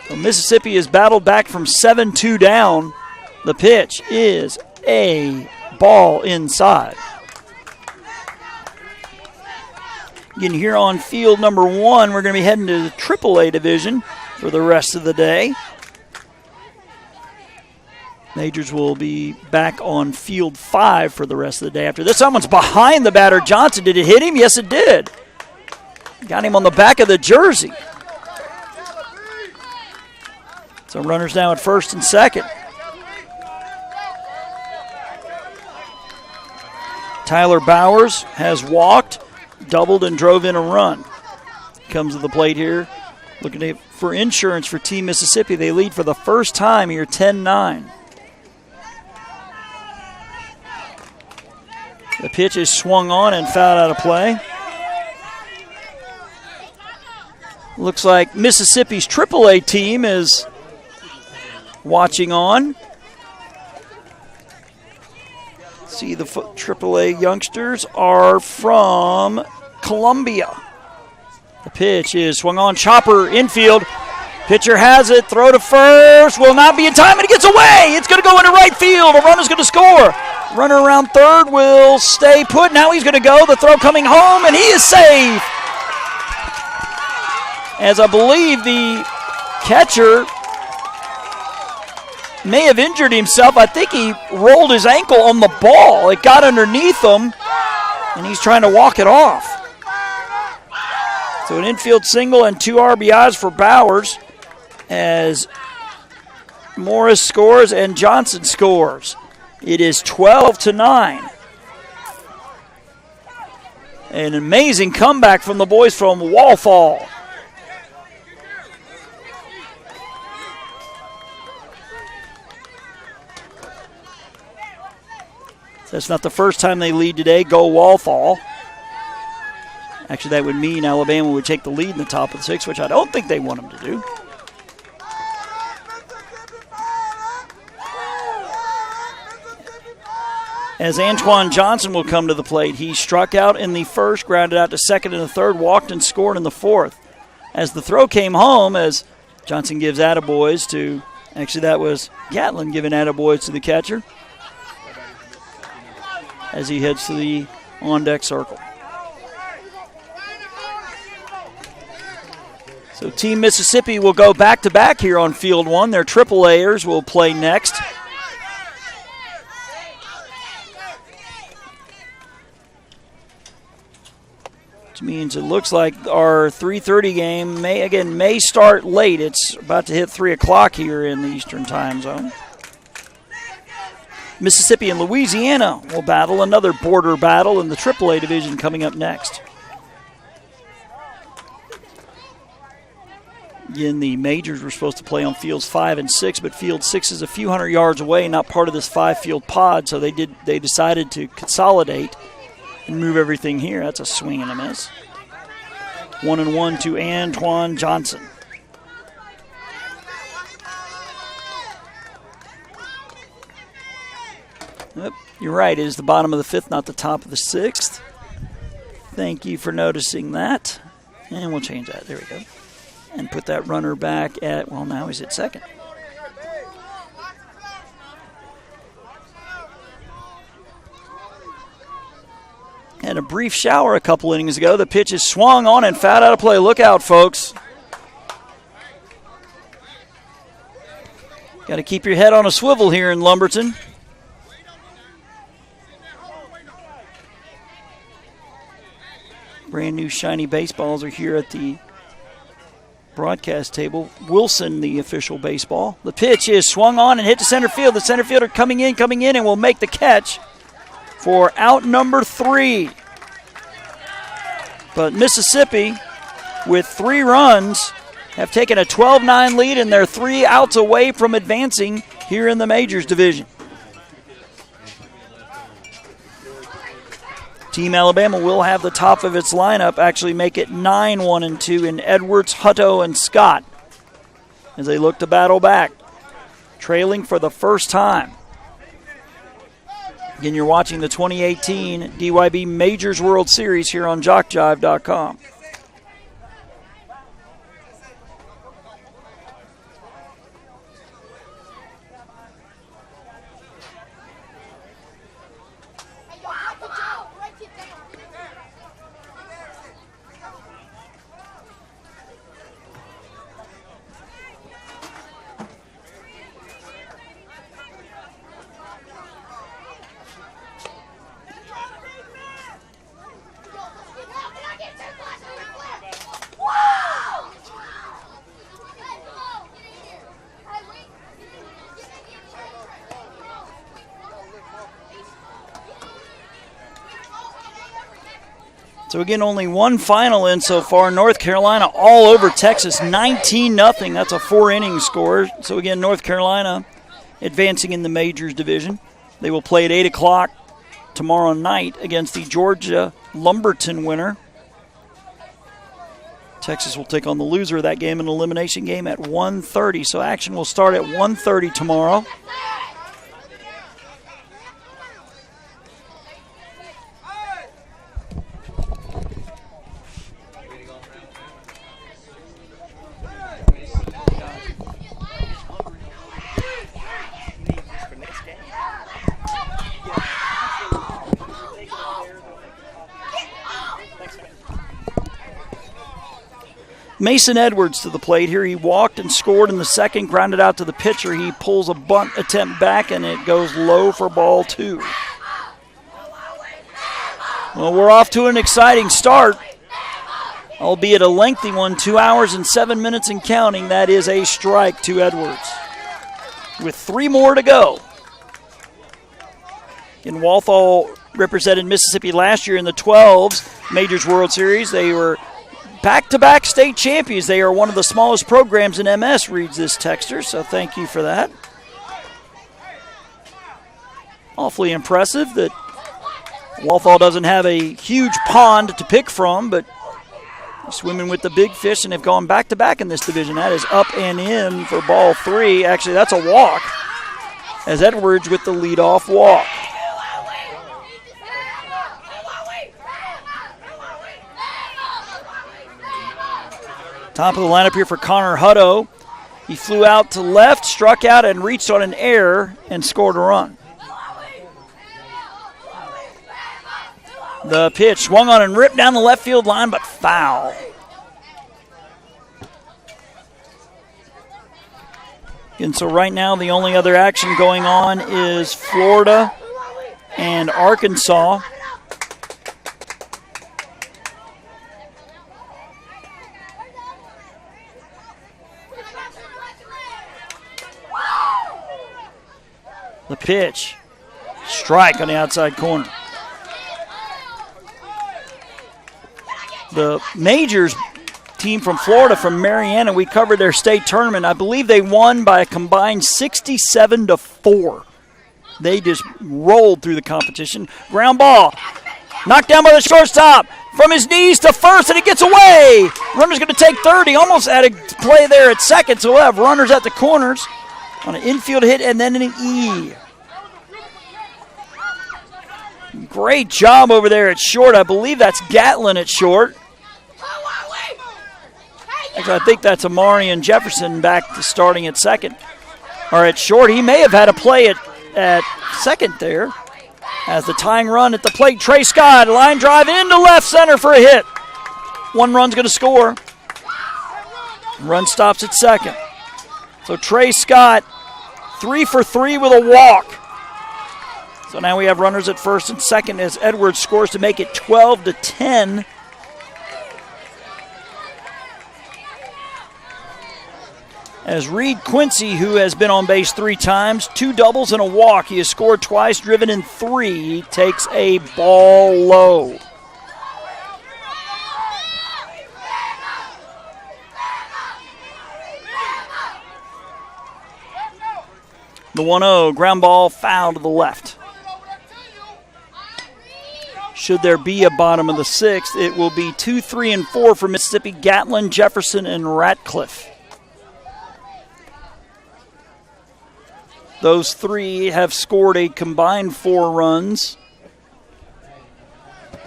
So Mississippi has battled back from 7-2 down. The pitch is a ball inside. Again, here on field number 1, we're going to be heading to the AAA division for the rest of the day. Majors will be back on field 5 for the rest of the day after this. Someone's behind the batter, Johnson. Did it hit him? Yes, it did. Got him on the back of the jersey. So runners now at first and second. Tyler Bowers has walked, doubled, and drove in a run. Comes to the plate here, looking for insurance for Team Mississippi. They lead for the first time here, 10-9. The pitch is swung on and fouled out of play. Looks like Mississippi's AAA team is watching on. See, the AAA youngsters are from Columbia. The pitch is swung on, chopper infield. Pitcher has it, throw to first, will not be in time, and it gets away. It's going to go into right field. A runner's going to score. Runner around third will stay put. Now he's going to go. The throw coming home, and he is safe. As I believe the catcher may have injured himself. I think he rolled his ankle on the ball. It got underneath him, and he's trying to walk it off. So an infield single and 2 RBIs for Bowers as Morris scores and Johnson scores. It is 12-9. An amazing comeback from the boys from Walthall. That's not the first time they lead today. Go Walthall. Actually, that would mean Alabama would take the lead in the top of the 6th, which I don't think they want them to do. As Antoine Johnson will come to the plate. He struck out in the first, grounded out to second in the third, walked and scored in the fourth. As the throw came home, as Johnson gives attaboys to, actually that was Gatlin giving attaboys to the catcher as he heads to the on-deck circle. So Team Mississippi will go back-to-back here on Field 1. Their AAAers will play next. Which means it looks like our 3:30 game may start late. It's about to hit 3 o'clock here in the Eastern time zone. Mississippi and Louisiana will battle, another border battle in the AAA division coming up next. Again, the majors were supposed to play on fields 5 and 6, but field 6 is a few hundred yards away, not part of this 5-field pod, so they decided to consolidate and move everything here. That's a swing and a miss. 1-1 to Antoine Johnson. Yep, you're right. It is the bottom of the 5th, not the top of the 6th. Thank you for noticing that. And we'll change that. There we go. And put that runner back at, well, now he's at second. Had a brief shower a couple innings ago. The pitch is swung on and fouled out of play. Look out, folks. Got to keep your head on a swivel here in Lumberton. Brand new shiny baseballs are here at the broadcast table. Wilson, the official baseball. The pitch is swung on and hit to center field. The center fielder coming in, and will make the catch for out number 3. But Mississippi, with 3 runs, have taken a 12-9 lead, and they're 3 outs away from advancing here in the Majors division. Team Alabama will have the top of its lineup actually make it 9-1-2 in Edwards, Hutto, and Scott as they look to battle back, trailing for the first time. Again, you're watching the 2018 DYB Majors World Series here on JockJive.com. So again, only one final in so far. North Carolina all over Texas, 19-0. That's a 4-inning score. So again, North Carolina advancing in the Majors division. They will play at 8 o'clock tomorrow night against the Georgia Lumberton winner. Texas will take on the loser of that game, an elimination game at 1:30. So action will start at 1:30 tomorrow. Mason Edwards to the plate here. He walked and scored in the second, grounded out to the pitcher. He pulls a bunt attempt back, and it goes low for ball 2. Well, we're off to an exciting start, albeit a lengthy one, 2 hours and 7 minutes and counting. That is a strike to Edwards with 3 more to go. In Walthall represented Mississippi last year in the 12s Majors World Series. They were back-to-back state champions. They are one of the smallest programs in MS, reads this texter, so thank you for that. Awfully impressive that Walthall doesn't have a huge pond to pick from, but swimming with the big fish and have gone back-to-back in this division. That is up and in for ball 3. Actually, that's a walk, as Edwards with the leadoff walk. Top of the lineup here for Connor Hutto. He flew out to left, struck out, and reached on an error and scored a run. The pitch swung on and ripped down the left field line, but foul. And so right now the only other action going on is Florida and Arkansas. The pitch, strike on the outside corner. The Majors team from Florida, from Mariana, we covered their state tournament. I believe they won by a combined 67-4. They just rolled through the competition. Ground ball, knocked down by the shortstop. From his knees to first, and it gets away. Runner's going to take 30. Almost had a play there at second, so we'll have runners at the corners on an infield hit and then an E. Great job over there at short. I believe that's Gatlin at short. Actually, I think that's Amari and Jefferson back to starting at second. Or at short. He may have had a play at second there. As the tying run at the plate, Trey Scott, line drive into left center for a hit. 1 run's going to score. Run stops at second. So Trey Scott, 3 for 3 with a walk. So now we have runners at first and second as Edwards scores to make it 12-10. as Reed Quincy, who has been on base 3 times, 2 doubles and a walk. He has scored twice, driven in 3. He takes a ball low. The 1-0, ground ball, foul to the left. Should there be a bottom of the 6th, it will be 2, 3, and 4 for Mississippi: Gatlin, Jefferson, and Ratcliffe. Those 3 have scored a combined 4 runs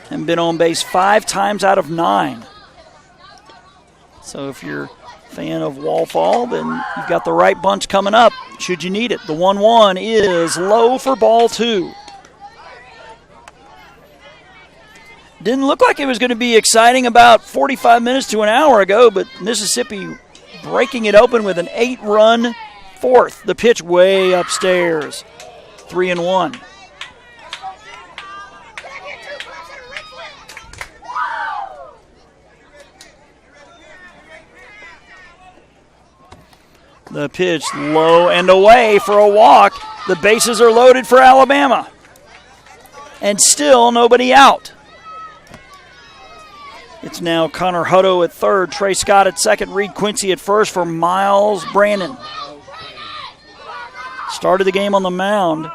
and been on base 5 times out of 9. So if you're a fan of Wallfall, then you've got the right bunch coming up should you need it. The 1-1 is low for ball 2. Didn't look like it was going to be exciting about 45 minutes to an hour ago, but Mississippi breaking it open with an 8-run 4th. The pitch way upstairs. 3-1. The pitch low and away for a walk. The bases are loaded for Alabama. And still nobody out. It's now Connor Hutto at third, Trey Scott at second, Reed Quincy at first for Miles Brandon. Started the game on the mound.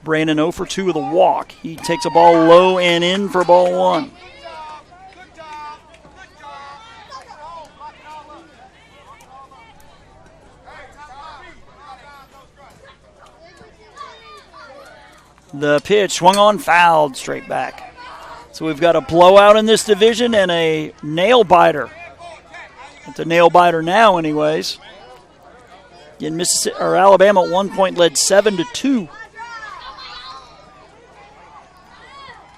Brandon 0 for 2 with a walk. He takes a ball low and in for ball 1. The pitch swung on, fouled straight back. So we've got a blowout in this division and a nail biter. It's a nail biter now, anyways. In Mississippi or Alabama at one point led 7-2.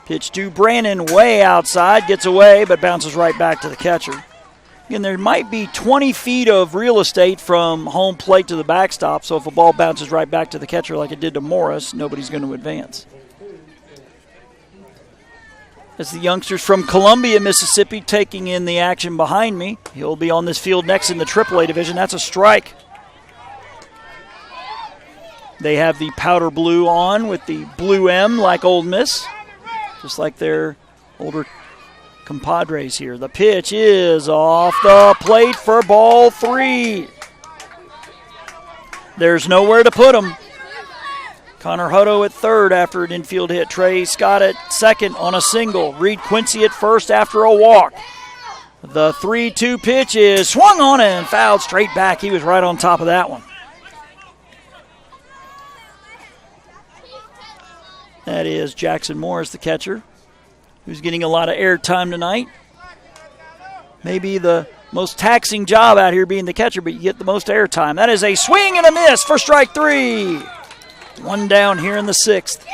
Pitch to Brandon, way outside, gets away, but bounces right back to the catcher. And there might be 20 feet of real estate from home plate to the backstop, so if a ball bounces right back to the catcher like it did to Morris, nobody's going to advance. As the youngsters from Columbia, Mississippi, taking in the action behind me. He'll be on this field next in the AAA division. That's a strike. They have the powder blue on with the blue M like Ole Miss, just like their older compadres here. The pitch is off the plate for ball 3. There's nowhere to put him. Connor Hutto at third after an infield hit. Trey Scott at second on a single. Reed Quincy at first after a walk. The 3-2 pitch is swung on and fouled straight back. He was right on top of that one. That is Jackson Morris, the catcher, who's getting a lot of airtime tonight. Maybe the most taxing job out here being the catcher, but you get the most airtime. That is a swing and a miss for strike 3. One down here in the 6th.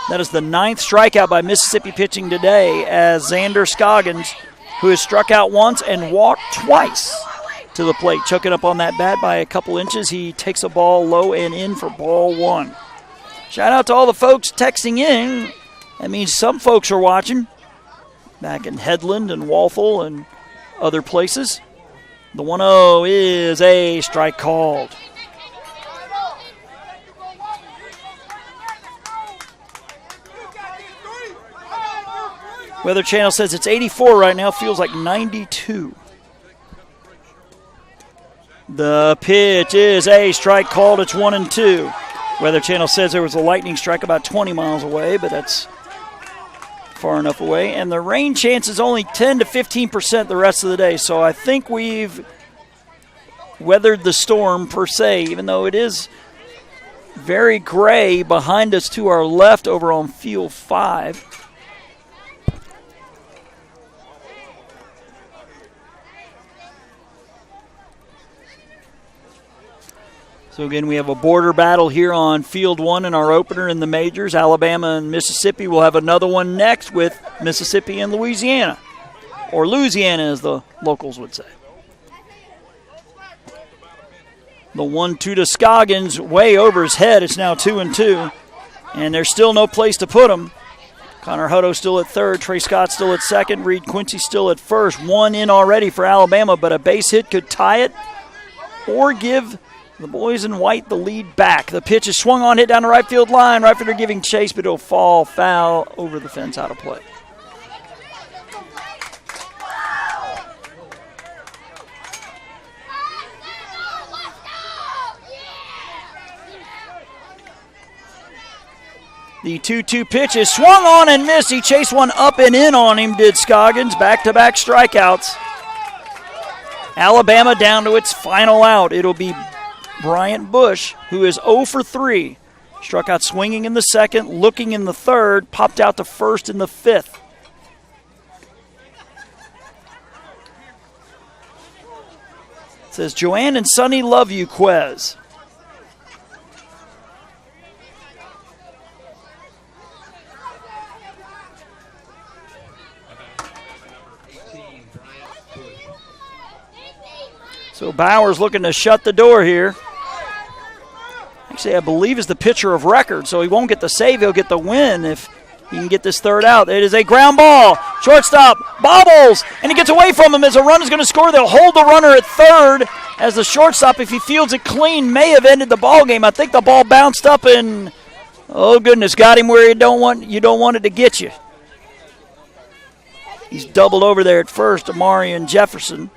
That is the 9th strikeout by Mississippi pitching today, as Xander Scoggins, who has struck out once and walked twice to the plate, choking up on that bat by a couple inches. He takes a ball low and in for ball 1. Shout out to all the folks texting in. That means some folks are watching back in Headland and Walthall and other places. The 1-0 is a strike called. Weather Channel says it's 84 right now, feels like 92. The pitch is a strike called. It's 1-2. Weather Channel says there was a lightning strike about 20 miles away, but that's far enough away. And the rain chance is only 10 to 15% the rest of the day. So I think we've weathered the storm per se, even though it is very gray behind us to our left over on field 5. So again, we have a border battle here on field 1 in our opener in the majors. Alabama and Mississippi will have another one next with Mississippi and Louisiana, or Louisiana as the locals would say. The 1-2 to Scoggins, way over his head. It's now 2-2. And there's still no place to put him. Connor Hutto still at third. Trey Scott still at second. Reed Quincy still at first. One in already for Alabama, but a base hit could tie it or give the boys in white the lead back. The pitch is swung on, hit down the right field line. Right fielder giving chase, but it'll fall foul over the fence, out of play. The 2-2 pitch is swung on and missed. He chased one up and in on him, did Scoggins. Back-to-back strikeouts. Alabama down to its final out. It'll be Bryant Bush, who is 0 for 3. Struck out swinging in the second, looking in the third, popped out to first in the fifth. It says, Joanne and Sonny love you, Quez. So Bowers looking to shut the door here. Actually, I believe is the pitcher of record, so he won't get the save. He'll get the win if he can get this third out. It is a ground ball. Shortstop bobbles, and he gets away from him as a run is going to score. They'll hold the runner at third as the shortstop, if he fields it clean, may have ended the ball game. I think the ball bounced up and, oh goodness, got him where you don't want it to get you. He's doubled over there at first, Amari and Jefferson.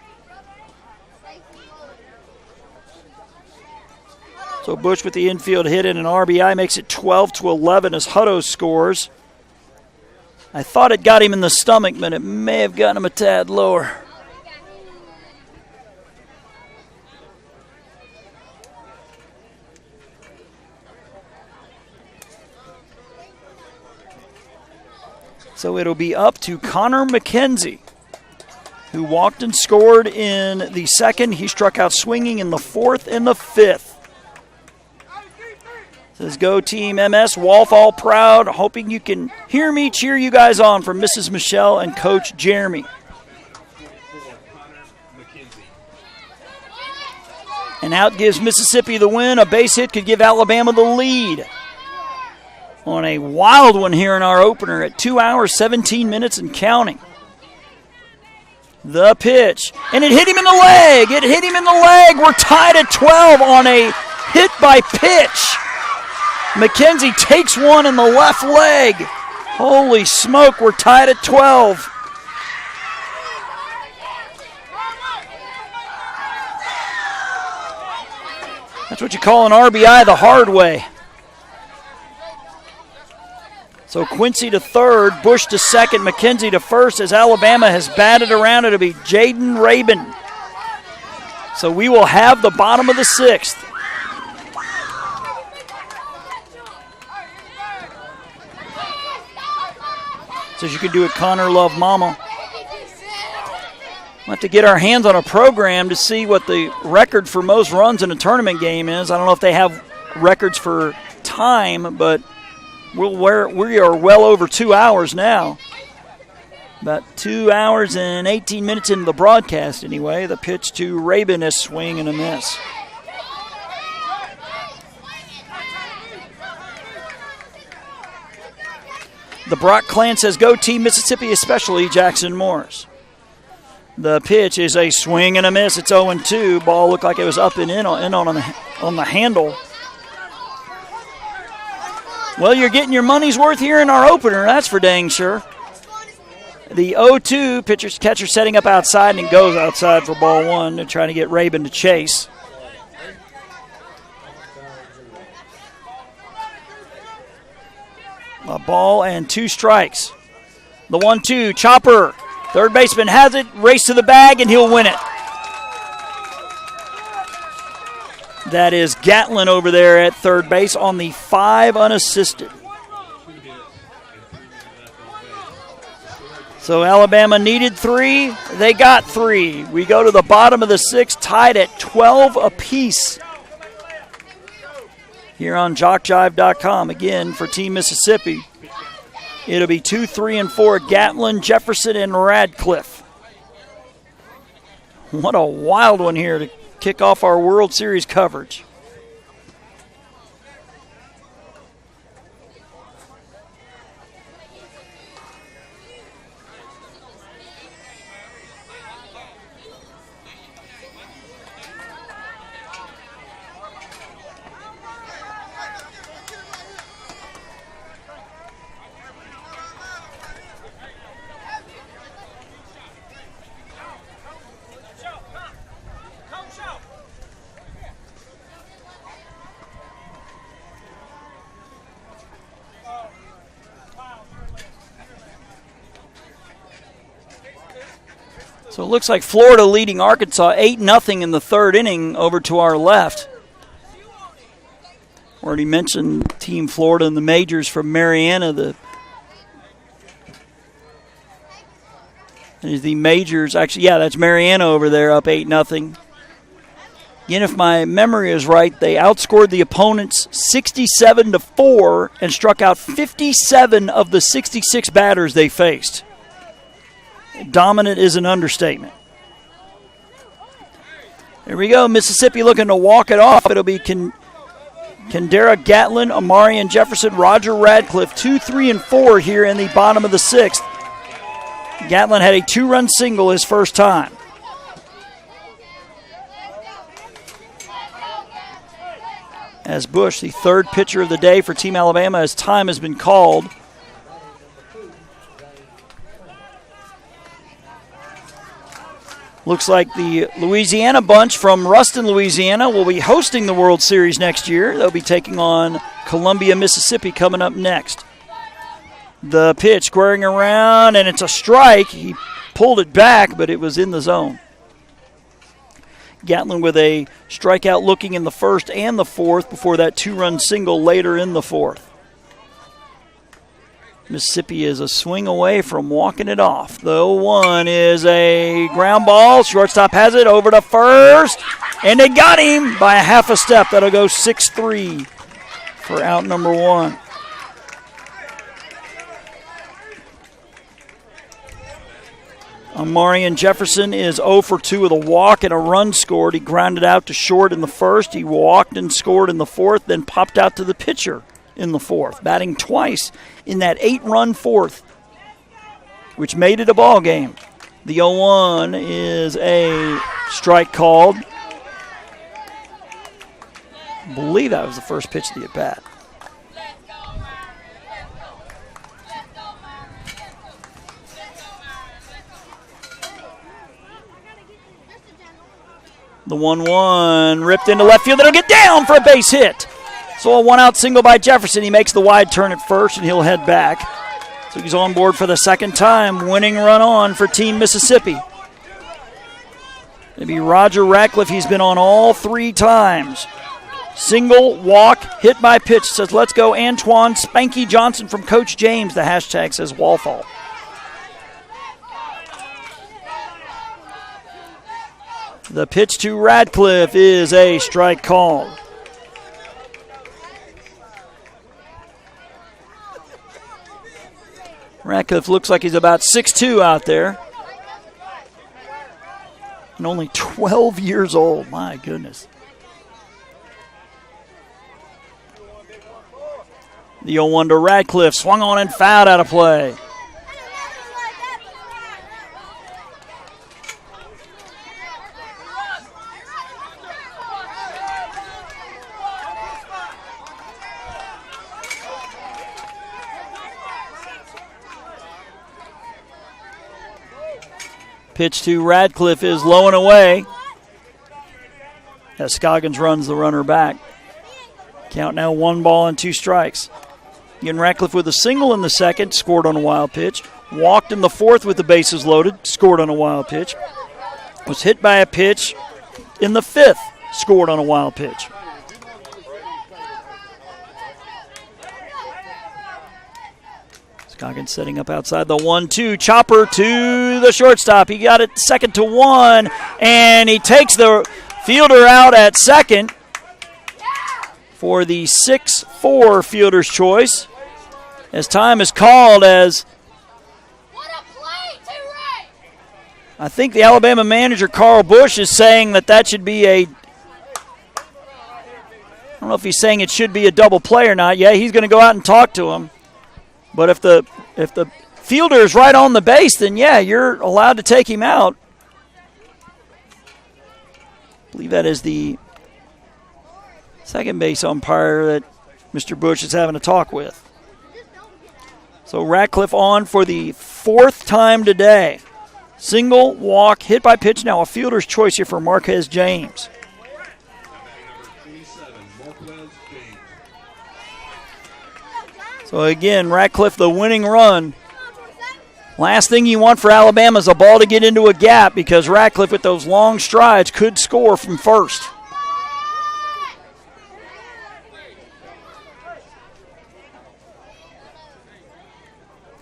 So Bush with the infield hit and an RBI makes it 12-11 as Hutto scores. I thought it got him in the stomach, but it may have gotten him a tad lower. So it'll be up to Connor McKenzie, who walked and scored in the second. He struck out swinging in the fourth and the fifth. Says, go Team MS, Walthall proud. Hoping you can hear me cheer you guys on from Mrs. Michelle and Coach Jeremy. And out gives Mississippi the win. A base hit could give Alabama the lead. On a wild one here in our opener at 2 hours, 17 minutes and counting. The pitch. And it hit him in the leg. It hit him in the leg. We're tied at 12 on a hit by pitch. McKenzie takes one in the left leg. Holy smoke, we're tied at 12. That's what you call an RBI the hard way. So Quincy to third, Bush to second, McKenzie to first as Alabama has batted around. It'll be Jaden Rabin. So we will have the bottom of the sixth. Says you can do it, Connor Love Mama. We'll have to get our hands on a program to see what the record for most runs in a tournament game is. I don't know if they have records for time, but we are well over 2 hours now. About 2 hours and 18 minutes into the broadcast anyway. The pitch to Rabin is swing and a miss. The Brock clan says, go Team Mississippi, especially Jackson Morris. The pitch is a swing and a miss. It's 0-2. Ball looked like it was up and in on the handle. Well, you're getting your money's worth here in our opener, that's for dang sure. The 0-2, catcher setting up outside, and it goes outside for ball one. They're trying to get Rabin to chase. A ball and 2 strikes. The 1-2, chopper. Third baseman has it, race to the bag, and he'll win it. That is Gatlin over there at third base on the 5 unassisted. So Alabama needed 3. They got 3. We go to the bottom of the 6th, tied at 12 apiece. Here on JockJive.com, again, for Team Mississippi. It'll be 2, 3, and 4, Gatlin, Jefferson, and Radcliffe. What a wild one here to kick off our World Series coverage. So it looks like Florida leading Arkansas 8-0 in the third inning over to our left. Already mentioned Team Florida in the majors from Mariana. The majors, actually, yeah, that's Mariana over there up 8-0. Again, if my memory is right, they outscored the opponents 67-4 and struck out 57 of the 66 batters they faced. Dominant is an understatement. There we go. Mississippi looking to walk it off. It'll be Kendara Gatlin, Amarian Jefferson, Roger Radcliffe, 2, 3, and 4 here in the bottom of the sixth. Gatlin had a 2-run single his first time. As Bush, the third pitcher of the day for Team Alabama, as time has been called. Looks like the Louisiana bunch from Ruston, Louisiana will be hosting the World Series next year. They'll be taking on Columbia, Mississippi coming up next. The pitch squaring around, and it's a strike. He pulled it back, but it was in the zone. Gatlin with a strikeout looking in the first and the fourth before that 2-run single later in the fourth. Mississippi is a swing away from walking it off. The 0-1 is a ground ball. Shortstop has it over to first, and they got him by a half a step. That'll go 6-3 for out number 1. Amarian Jefferson is 0 for 2 with a walk and a run scored. He grounded out to short in the first. He walked and scored in the fourth, then popped out to the pitcher in the fourth, batting twice in that 8-run fourth, which made it a ball game. The 0-1 is a strike called. I believe that was the first pitch of the at-bat. The 1-1 ripped into left field. It'll get down for a base hit. So a 1-out single by Jefferson. He makes the wide turn at first, and he'll head back. So he's on board for the second time. Winning run on for Team Mississippi. It'll be Roger Radcliffe. He's been on all 3 times. Single, walk, hit by pitch. Says, let's go Antoine Spanky Johnson from Coach James. The hashtag says Walfall. The pitch to Radcliffe is a strike call. Radcliffe looks like he's about 6'2" out there. And only 12 years old. My goodness. The 0-1 to Radcliffe. Swung on and fouled out of play. Pitch to Radcliffe is low and away. As Scoggins runs the runner back. Count now 1 ball and 2 strikes. Again, Radcliffe with a single in the second, scored on a wild pitch. Walked in the fourth with the bases loaded, scored on a wild pitch. Was hit by a pitch in the fifth, scored on a wild pitch. Scoggins setting up outside the 1-2. Chopper to the shortstop. He got it 2nd to 1, and he takes the fielder out at second for the 6-4 fielder's choice. As time is called as I think the Alabama manager, Carl Bush, is saying that should be I don't know if he's saying it should be a double play or not. Yeah, he's going to go out and talk to him. But if the fielder is right on the base, then yeah, you're allowed to take him out. I believe that is the second base umpire that Mr. Bush is having a talk with. So Ratcliffe on for the 4th time today. Single, walk, hit by pitch. Now a fielder's choice here for Marquez James. So again, Ratcliffe the winning run. Last thing you want for Alabama is a ball to get into a gap, because Ratcliffe with those long strides could score from first.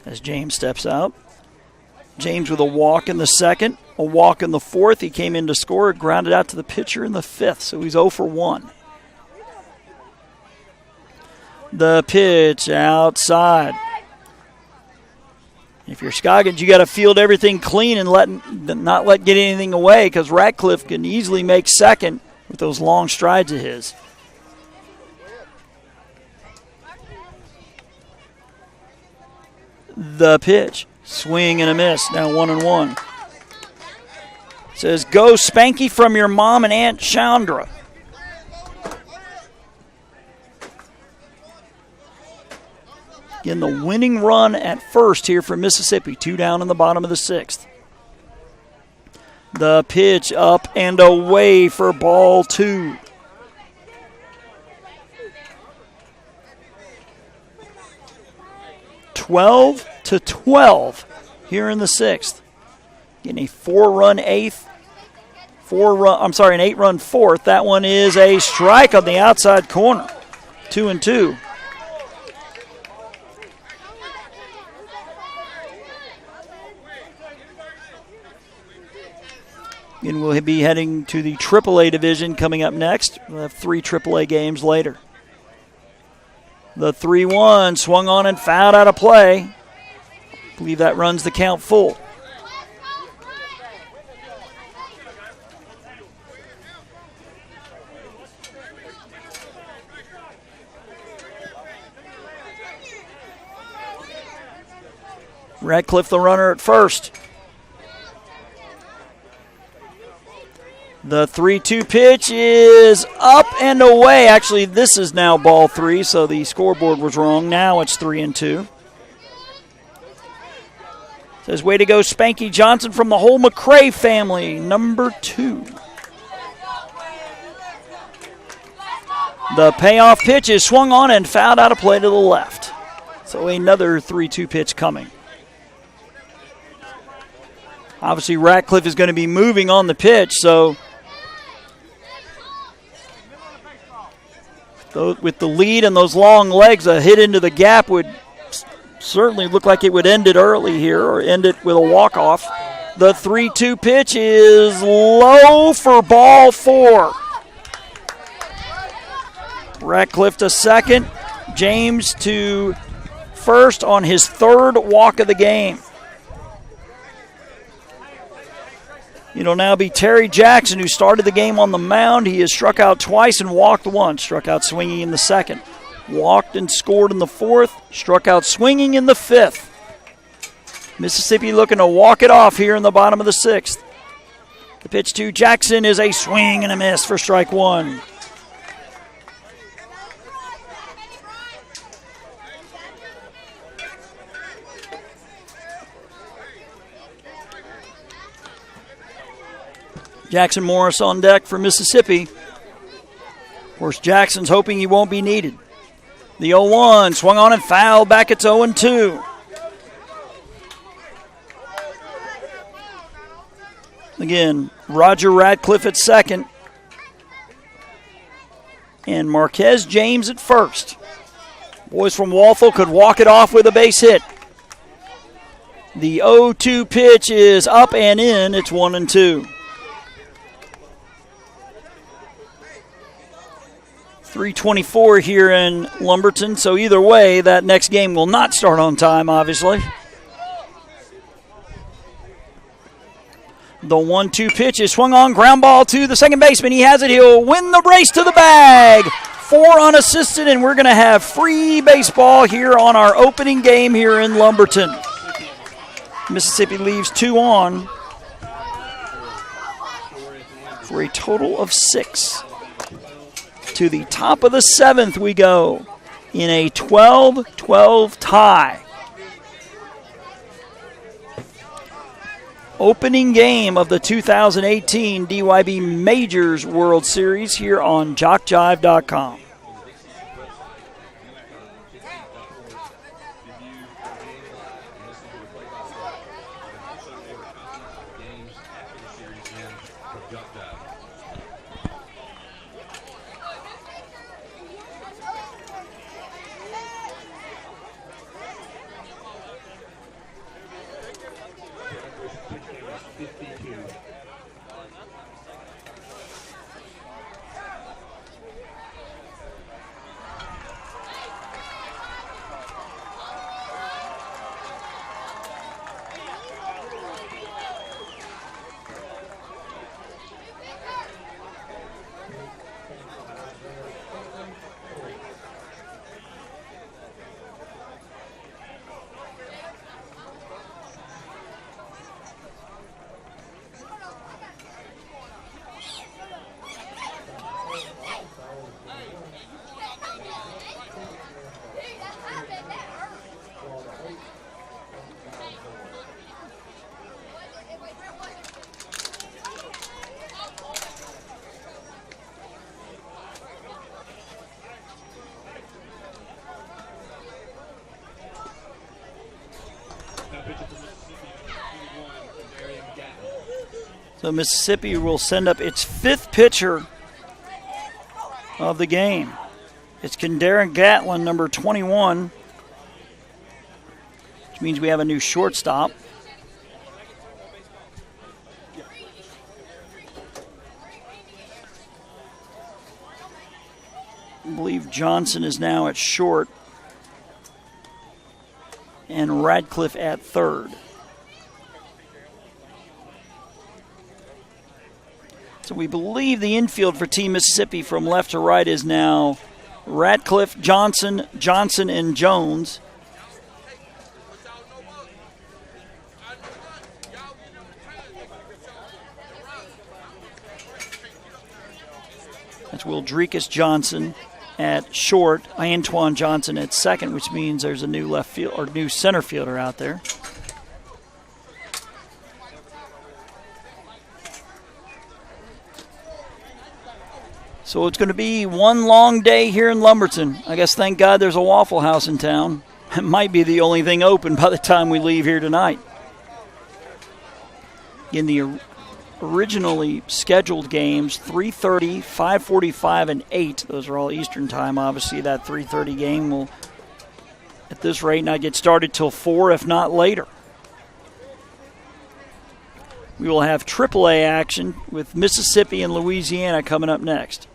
As James steps out. James with a walk in the 2nd, a walk in the 4th. He came in to score, grounded out to the pitcher in the 5th, so he's 0 for 1. The pitch outside. If you're Scoggins, you got to field everything clean and not let get anything away, because Ratcliffe can easily make second with those long strides of his. The pitch. Swing and a miss. Now 1-1. Says, go Spanky from your mom and Aunt Chandra. Again, the winning run at first here for Mississippi. 2 down in the bottom of the 6th. The pitch up and away for ball 2. (12 to 12) here in the 6th. Getting a 4-run 8th. An 8-run 4th. That one is a strike on the outside corner. 2-2. And we'll be heading to the AAA division coming up next. We'll have 3 AAA games later. The 3-1 swung on and fouled out of play. I believe that runs the count full. Ratcliffe the runner at first. The 3-2 pitch is up and away. Actually, this is now ball 3, so the scoreboard was wrong. Now it's 3-2. Says, way to go, Spanky Johnson from the whole McCray family, number 2. The payoff pitch is swung on and fouled out of play to the left. So another 3-2 pitch coming. Obviously, Ratcliffe is going to be moving on the pitch, so with the lead and those long legs, a hit into the gap would certainly look like it would end it early here, or end it with a walk-off. The 3-2 pitch is low for ball 4. Ratcliffe to second, James to first on his 3rd walk of the game. It'll now be Terry Jackson, who started the game on the mound. He has struck out twice and walked once. Struck out swinging in the 2nd. Walked and scored in the 4th. Struck out swinging in the 5th. Mississippi looking to walk it off here in the bottom of the 6th. The pitch to Jackson is a swing and a miss for strike 1. Jackson Morris on deck for Mississippi. Of course, Jackson's hoping he won't be needed. The 0-1 swung on and fouled back. It's 0-2. Again, Roger Ratcliffe at second. And Marquez James at first. Boys from Walthall could walk it off with a base hit. The 0-2 pitch is up and in. It's 1-2. 3:24 here in Lumberton, so either way, that next game will not start on time, obviously. The 1-2 pitch is swung on, ground ball to the second baseman. He has it. He'll win the race to the bag. 4 unassisted, and we're going to have free baseball here on our opening game here in Lumberton. Mississippi leaves 2 on for a total of 6. To the top of the 7th we go in a 12-12 tie. Opening game of the 2018 DYB Majors World Series here on JockJive.com. So Mississippi will send up its 5th pitcher of the game. It's Kendaren Gatlin, number 21, which means we have a new shortstop. I believe Johnson is now at short and Radcliffe at third. So we believe the infield for Team Mississippi from left to right is now Radcliffe, Johnson, Johnson, and Jones. That's Wildrekus Johnson at short, Antoine Johnson at second, which means there's a new left field or new center fielder out there. So it's going to be one long day here in Lumberton. I guess thank God there's a Waffle House in town. It might be the only thing open by the time we leave here tonight. In the originally scheduled games, 3:30, 5:45, and 8. Those are all Eastern time. Obviously, that 3:30 game will, at this rate, not get started till 4, if not later. We will have AAA action with Mississippi and Louisiana coming up next.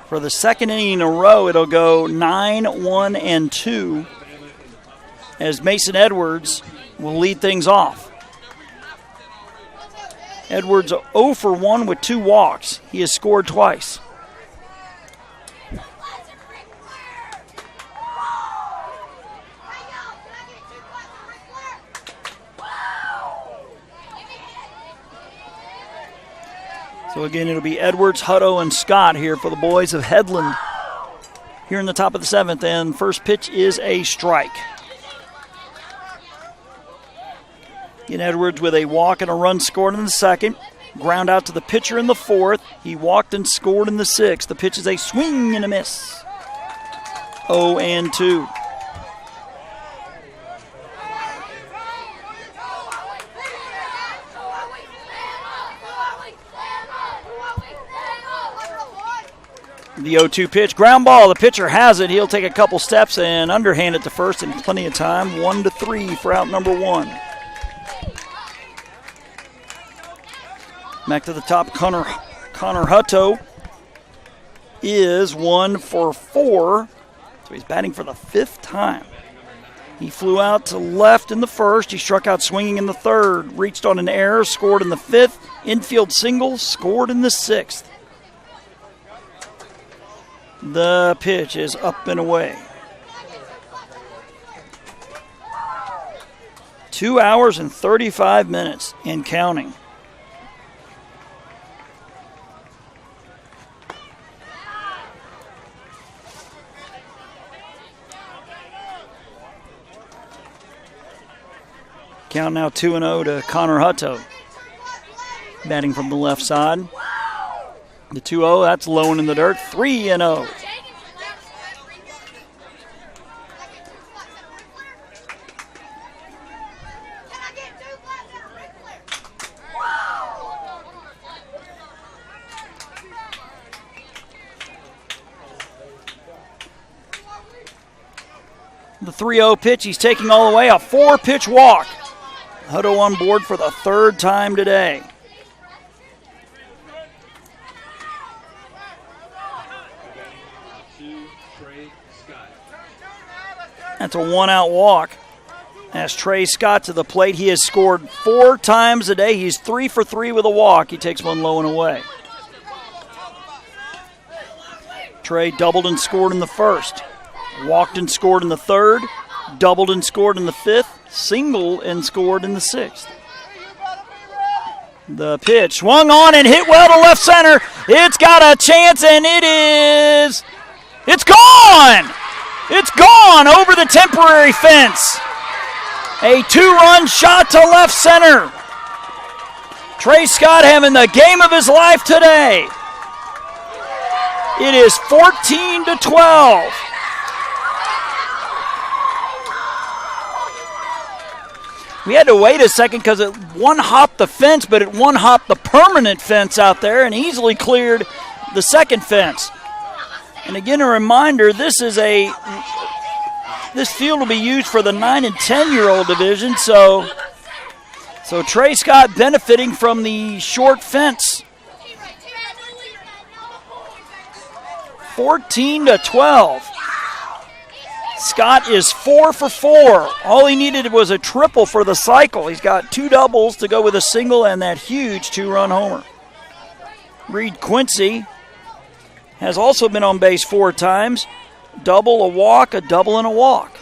For the second inning in a row, it'll go 9-1 and 2 as Mason Edwards will lead things off. Edwards 0 for 1 with 2 walks. He has scored twice. So again, it'll be Edwards, Hutto, and Scott here for the boys of Headland here in the top of the 7th. And first pitch is a strike. Again, Edwards with a walk and a run scored in the second. Ground out to the pitcher in the 4th. He walked and scored in the 6th. The pitch is a swing and a miss. 0 and 2. The 0-2 pitch, ground ball. The pitcher has it. He'll take a couple steps and underhand it to first in plenty of time. 1-3 for out number 1. Back to the top, Connor Hutto is 1 for 4. So he's batting for the 5th time. He flew out to left in the first. He struck out swinging in the third. Reached on an error, scored in the 5th. Infield single, scored in the 6th. The pitch is up and away. 2 hours and 35 minutes and counting. Count now 2-0 to Connor Hutto. Batting from the left side. The 2-0, that's low and in the dirt. 3-0. The 3-0 pitch, he's taking all the way, a 4-pitch walk. Hutto on board for the 3rd time today. That's a 1-out walk. As Trey Scott to the plate, he has scored 4 times today. He's 3 for 3 with a walk. He takes one low and away. Trey doubled and scored in the 1st. Walked and scored in the 3rd. Doubled and scored in the 5th. Single and scored in the 6th. The pitch swung on and hit well to left center. It's got a chance and it's gone! It's gone over the temporary fence. A 2-run shot to left center. Trey Scott having the game of his life today. It is 14-12. We had to wait a second because it one-hopped the fence, but it one-hopped the permanent fence out there and easily cleared the second fence. And again, a reminder, this field will be used for the 9 and 10-year-old division, so Trey Scott benefiting from the short fence. 14-12. Scott is 4 for 4. All he needed was a triple for the cycle. He's got 2 doubles to go with a single and that huge 2-run homer. Reed Quincy has also been on base 4 times. Double, a walk, a double, and a walk.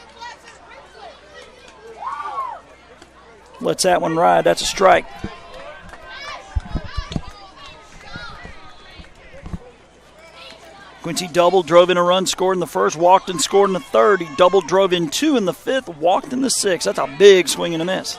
Lets that one ride. That's a strike. Quincy doubled, drove in a run, scored in the 1st, walked and scored in the 3rd. He doubled, drove in 2 in the 5th, walked in the 6th. That's a big swing and a miss.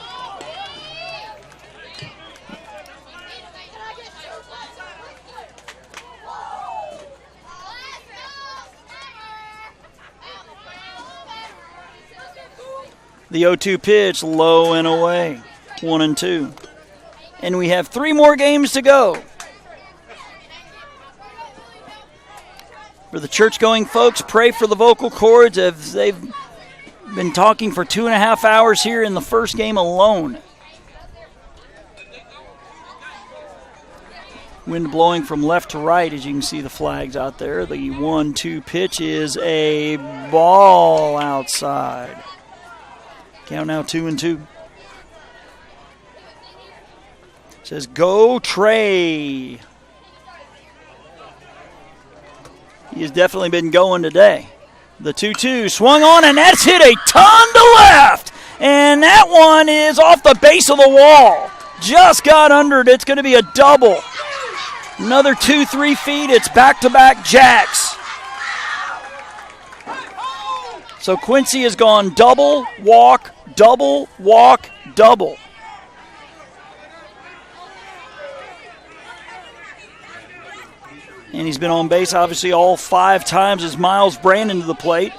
The 0-2 pitch, low and away, 1-2. And we have 3 more games to go. For the church-going folks, pray for the vocal cords as they've been talking for 2.5 hours here in the first game alone. Wind blowing from left to right as you can see the flags out there. The 1-2 pitch is a ball outside. Count now 2-2. Says go Trey. He has definitely been going today. The 2-2 swung on, and that's hit a ton to left. And that one is off the base of the wall. Just got under it. It's going to be a double. Another 2-3 feet. It's back-to-back jacks. So Quincy has gone double, walk, double, walk, double. And he's been on base, obviously, all 5 times as Miles Brandon to the plate,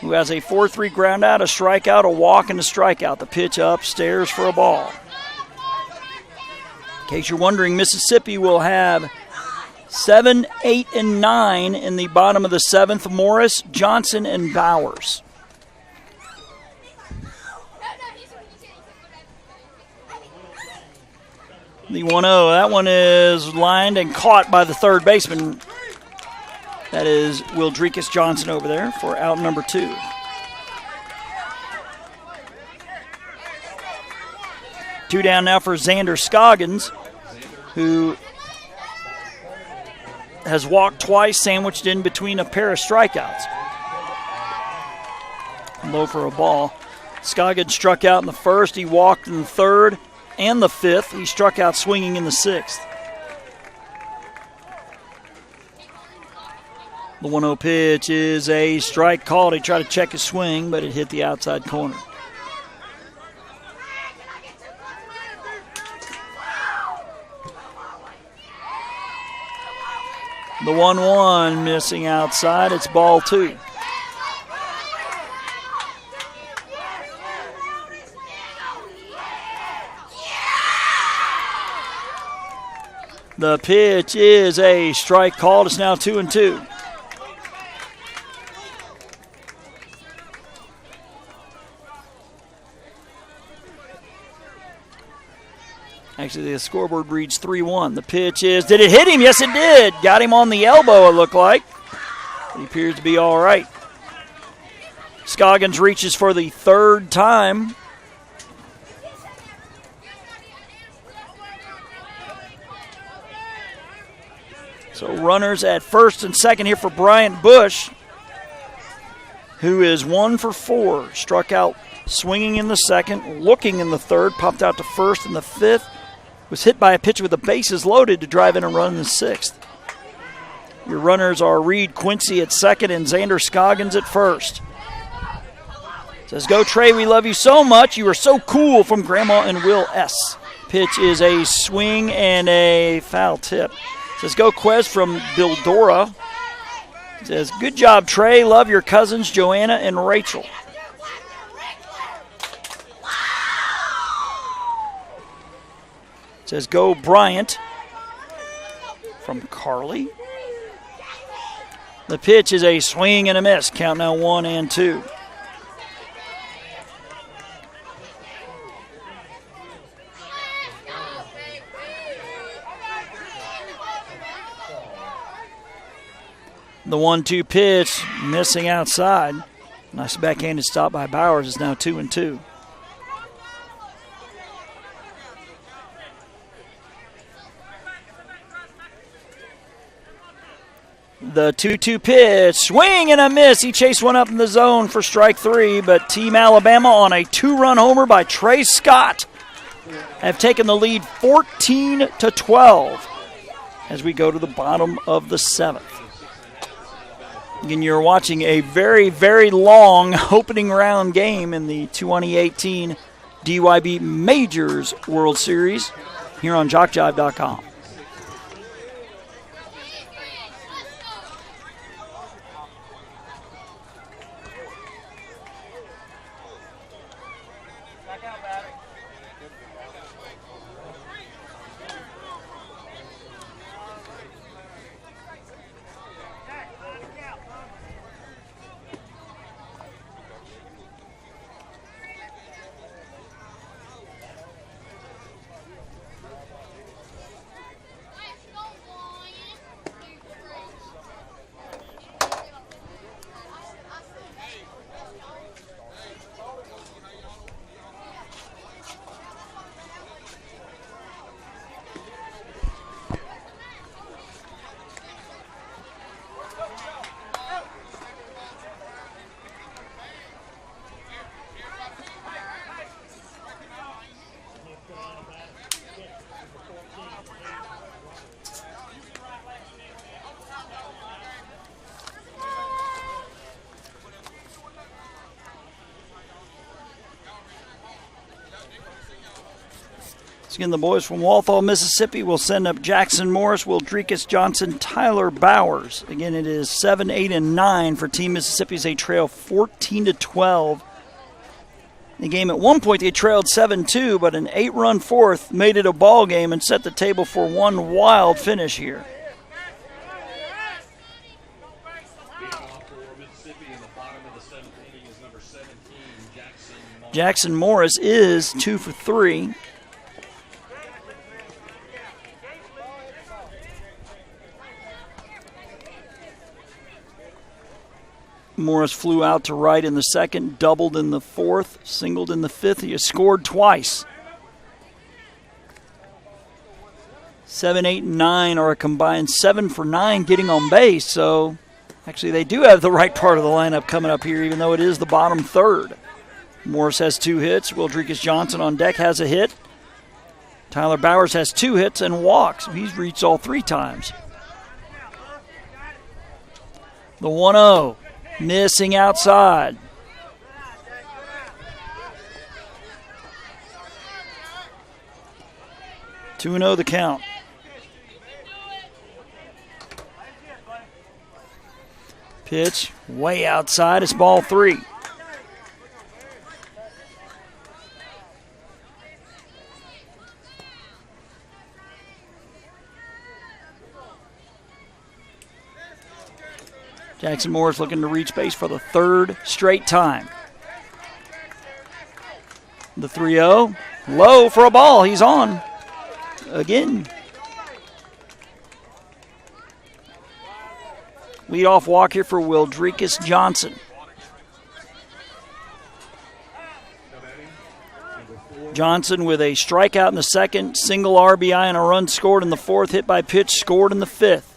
who has a 4-3 ground out, a strikeout, a walk, and a strikeout. The pitch upstairs for a ball. In case you're wondering, Mississippi will have 7, 8, and 9 in the bottom of the 7th. Morris, Johnson, and Bowers. The 1-0, that one is lined and caught by the third baseman. That is Wildrekus Johnson over there for out number 2. Two down now for Xander Scoggins, who has walked twice, sandwiched in between a pair of strikeouts. Low for a ball. Scoggins struck out in the first. He walked in the third and the fifth. He struck out swinging in the sixth. The 1-0 pitch is a strike called. He tried to check his swing, but it hit the outside corner. The 1-1 missing outside. It's ball 2. The pitch is a strike called. It's now 2-2. Actually, the scoreboard reads 3-1. The pitch is, did it hit him? Yes, it did. Got him on the elbow, it looked like. But he appears to be all right. Scoggins reaches for the third time. So runners at first and second here for Bryant Bush, who is 1 for 4. Struck out swinging in the second, looking in the third, popped out to first in the fifth. Was hit by a pitch with the bases loaded to drive in a run in the sixth. Your runners are Reed Quincy at second and Xander Scoggins at first. Says, go Trey, we love you so much. You are so cool, from Grandma and Will S. Pitch is a swing and a foul tip. Says, go Quez from Bildora. Says, good job, Trey. Love your cousins, Joanna and Rachel. Says, go Bryant from Carly. The pitch is a swing and a miss. Count now 1-2. The 1-2 pitch missing outside. Nice backhanded stop by Bowers. Is now 2-2. The 2-2 pitch, swing and a miss. He chased one up in the zone for strike 3, but Team Alabama on a 2-run homer by Trey Scott have taken the lead 14-12 as we go to the bottom of the 7th. Again, you're watching a very, very long opening round game in the 2018 DYB Majors World Series here on JockJive.com. Again, the boys from Walthall, Mississippi will send up Jackson Morris, Wildrekus Johnson, Tyler Bowers. Again, it is 7, 8, and 9 for Team Mississippi as they trail 14-12. The game at one point they trailed 7-2, but an 8-run fourth made it a ball game and set the table for one wild finish here. Jackson Morris is 2 for 3. Morris flew out to right in the second, doubled in the fourth, singled in the fifth. He has scored twice. 7, 8, and 9 are a combined 7 for 9 getting on base. So actually they do have the right part of the lineup coming up here, even though it is the bottom third. Morris has 2 hits. Wildrecus Johnson on deck has a hit. Tyler Bowers has 2 hits and walks. He's reached all 3 times. The 1-0. Missing outside. Two 2-0 the count. Pitch way outside. It's ball 3. Jackson Morris looking to reach base for the 3rd straight time. The 3-0. Low for a ball. He's on again. Leadoff walk here for Wildrecus Johnson. Johnson with a strikeout in the second, single RBI and a run scored in the fourth, hit by pitch, scored in the fifth.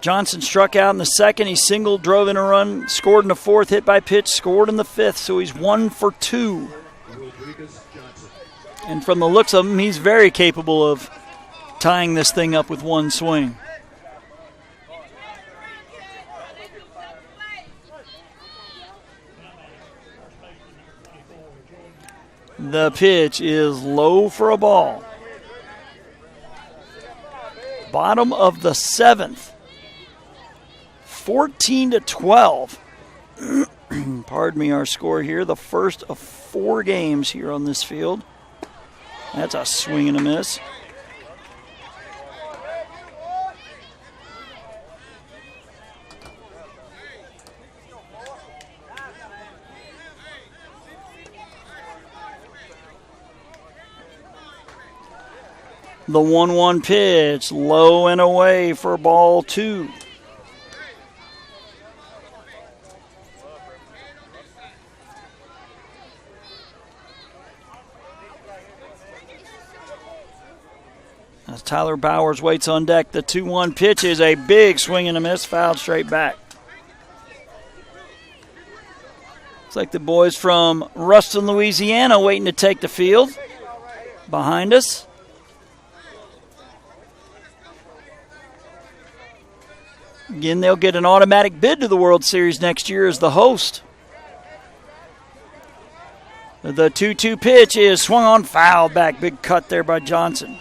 Johnson struck out in the second. He singled, drove in a run, scored in the fourth, hit by pitch, scored in the fifth. So he's 1 for 2. And from the looks of him, he's very capable of tying this thing up with one swing. The pitch is low for a ball. Bottom of the 7th. 14-12. Pardon me, our score here. The first of 4 games here on this field. That's a swing and a miss. The 1-1 pitch, low and away for ball 2. As Tyler Bowers waits on deck, the 2-1 pitch is a big swing and a miss, fouled straight back. Looks like the boys from Ruston, Louisiana waiting to take the field. Behind us. Again, they'll get an automatic bid to the World Series next year as the host. The 2-2 pitch is swung on, foul back. Big cut there by Johnson.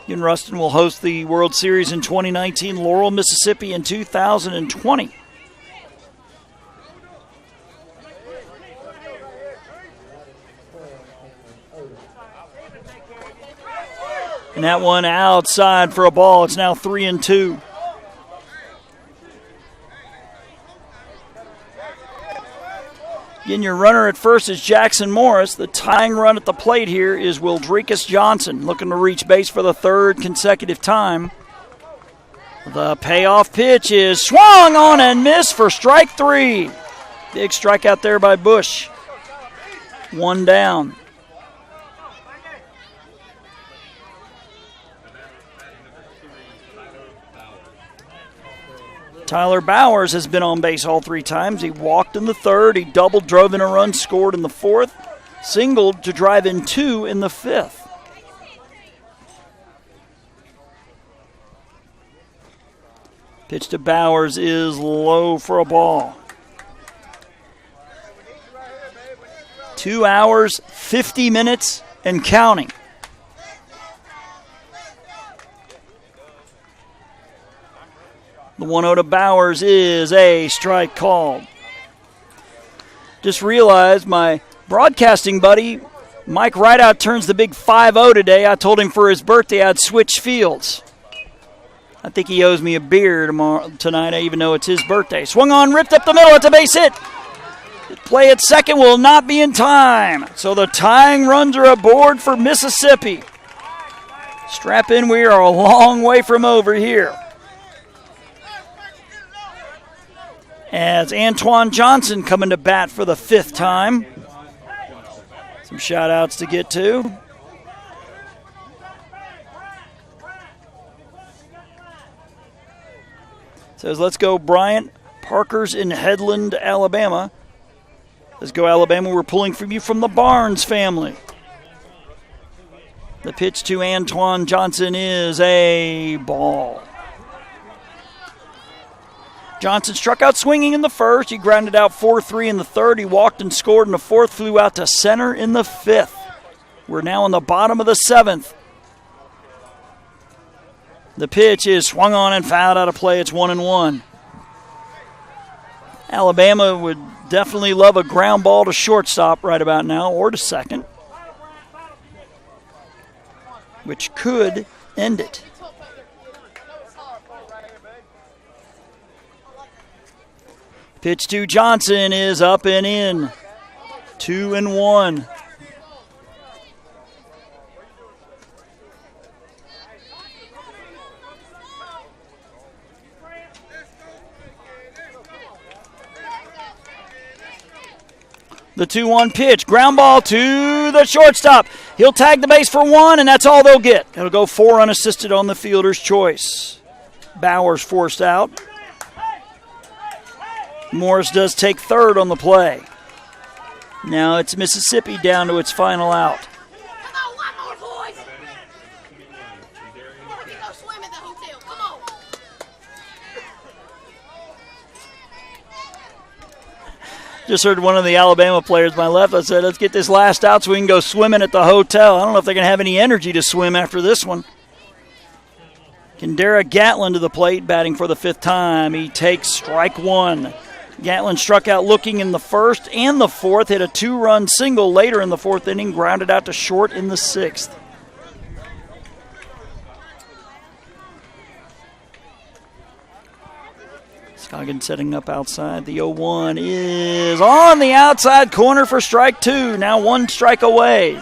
Again, Ruston will host the World Series in 2019, Laurel, Mississippi in 2020. And that one outside for a ball. It's now 3-2. Again, your runner at first is Jackson Morris. The tying run at the plate here is Wildrecus Johnson, looking to reach base for the 3rd consecutive time. The payoff pitch is swung on and missed for strike 3. Big strikeout there by Bush. 1 down. Tyler Bowers has been on base all 3 times. He walked in the 3rd. He doubled, drove in a run, scored in the 4th. Singled to drive in 2 in the 5th. Pitch to Bowers is low for a ball. 2 hours, 50 minutes, and counting. The 1-0 to Bowers is a strike called. Just realized my broadcasting buddy, Mike Rideout, turns the big 5-0 today. I told him for his birthday I'd switch fields. I think he owes me a beer tonight, even though it's his birthday. Swung on, ripped up the middle. It's a base hit. Play at second will not be in time. So the tying runs are aboard for Mississippi. Strap in, we are a long way from over here. As Antoine Johnson coming to bat for the 5th time. Some shout-outs to get to. Says, let's go Bryant. Parker's in Headland, Alabama. Let's go Alabama. We're pulling from you from the Barnes family. The pitch to Antoine Johnson is a ball. Johnson struck out swinging in the first. He grounded out 4-3 in the third. He walked and scored in the fourth, flew out to center in the 5th. We're now in the bottom of the 7th. The pitch is swung on and fouled out of play. It's 1-1. Alabama would definitely love a ground ball to shortstop right about now, or to second, which could end it. Pitch to Johnson is up and in. 2-1. The 2-1 pitch. Ground ball to the shortstop. He'll tag the base for 1, and that's all they'll get. It'll go 4 unassisted on the fielder's choice. Bowers forced out. Morris does take 3rd on the play. Now it's Mississippi down to its final out. Come on, one more, boys. We can go swim at the hotel. Come on. Just heard one of the Alabama players to my left. I said, let's get this last out so we can go swimming at the hotel. I don't know if they're going to have any energy to swim after this one. Kendara Gatlin to the plate, batting for the 5th time. He takes strike 1. Gatlin struck out looking in the first and the 4th, hit a 2-run single later in the 4th inning, grounded out to short in the 6th. Scoggins setting up outside. The 0-1 is on the outside corner for strike 2. Now 1 strike away.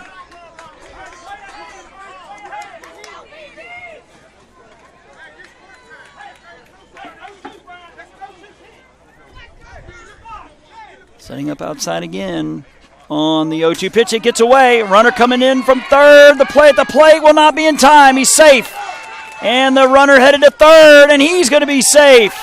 Setting up outside again on the 0-2 pitch. It gets away. Runner coming in from 3rd. The play at the plate will not be in time. He's safe. And the runner headed to 3rd, and he's going to be safe.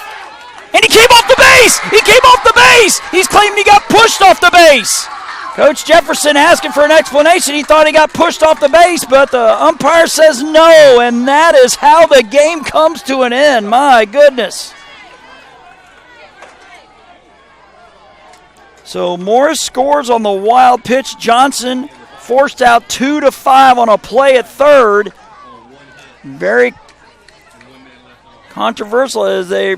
And he came off the base. He came off the base. He's claiming he got pushed off the base. Coach Jefferson asking for an explanation. He thought he got pushed off the base, but the umpire says no, and that is how the game comes to an end. My goodness. So Morris scores on the wild pitch. Johnson forced out 2-5 on a play at 3rd. Very controversial as they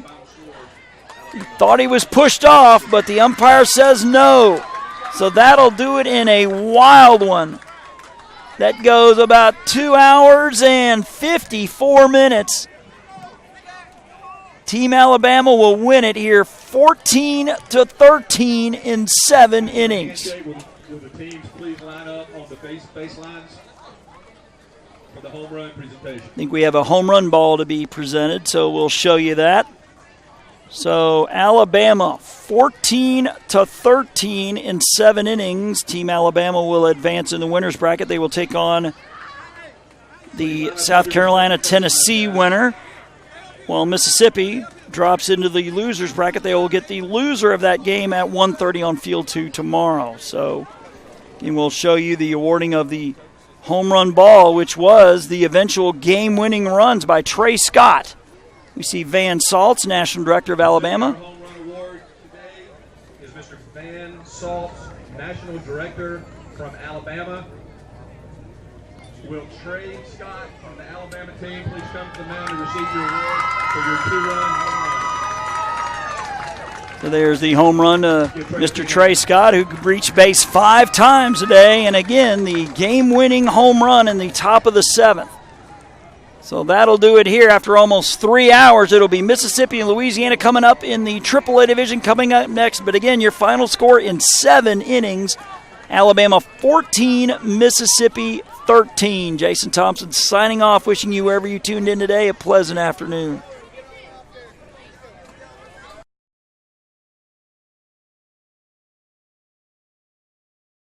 thought he was pushed off, but the umpire says no. So that'll do it in a wild one. That goes about 2 hours and 54 minutes. Team Alabama will win it here 14-13 in 7 innings. Will the teams please line up on the baselines for the home run presentation? I think we have a home run ball to be presented, so we'll show you that. So Alabama 14-13 in 7 innings. Team Alabama will advance in the winner's bracket. They will take on the South Carolina-Tennessee winner. While Mississippi drops into the loser's bracket, they will get the loser of that game at 1:30 on Field 2 tomorrow. So, and we'll show you the awarding of the home run ball, which was the eventual game-winning runs by Trey Scott. We see Van Saltz, National Director of Alabama. Our home run award today is Mr. Van Saltz, National Director from Alabama. Will Trey Scott from the Alabama team please come to the mound and receive your award for your 2-run home run? So there's the home run to Mr. Trey Scott, who reached base 5 times today, and again, the game-winning home run in the top of the 7th. So that'll do it here after almost 3 hours. It'll be Mississippi and Louisiana coming up in the AAA division coming up next. But again, your final score in 7 innings, Alabama 14, Mississippi 13. Jason Thompson signing off, wishing you wherever you tuned in today a pleasant afternoon.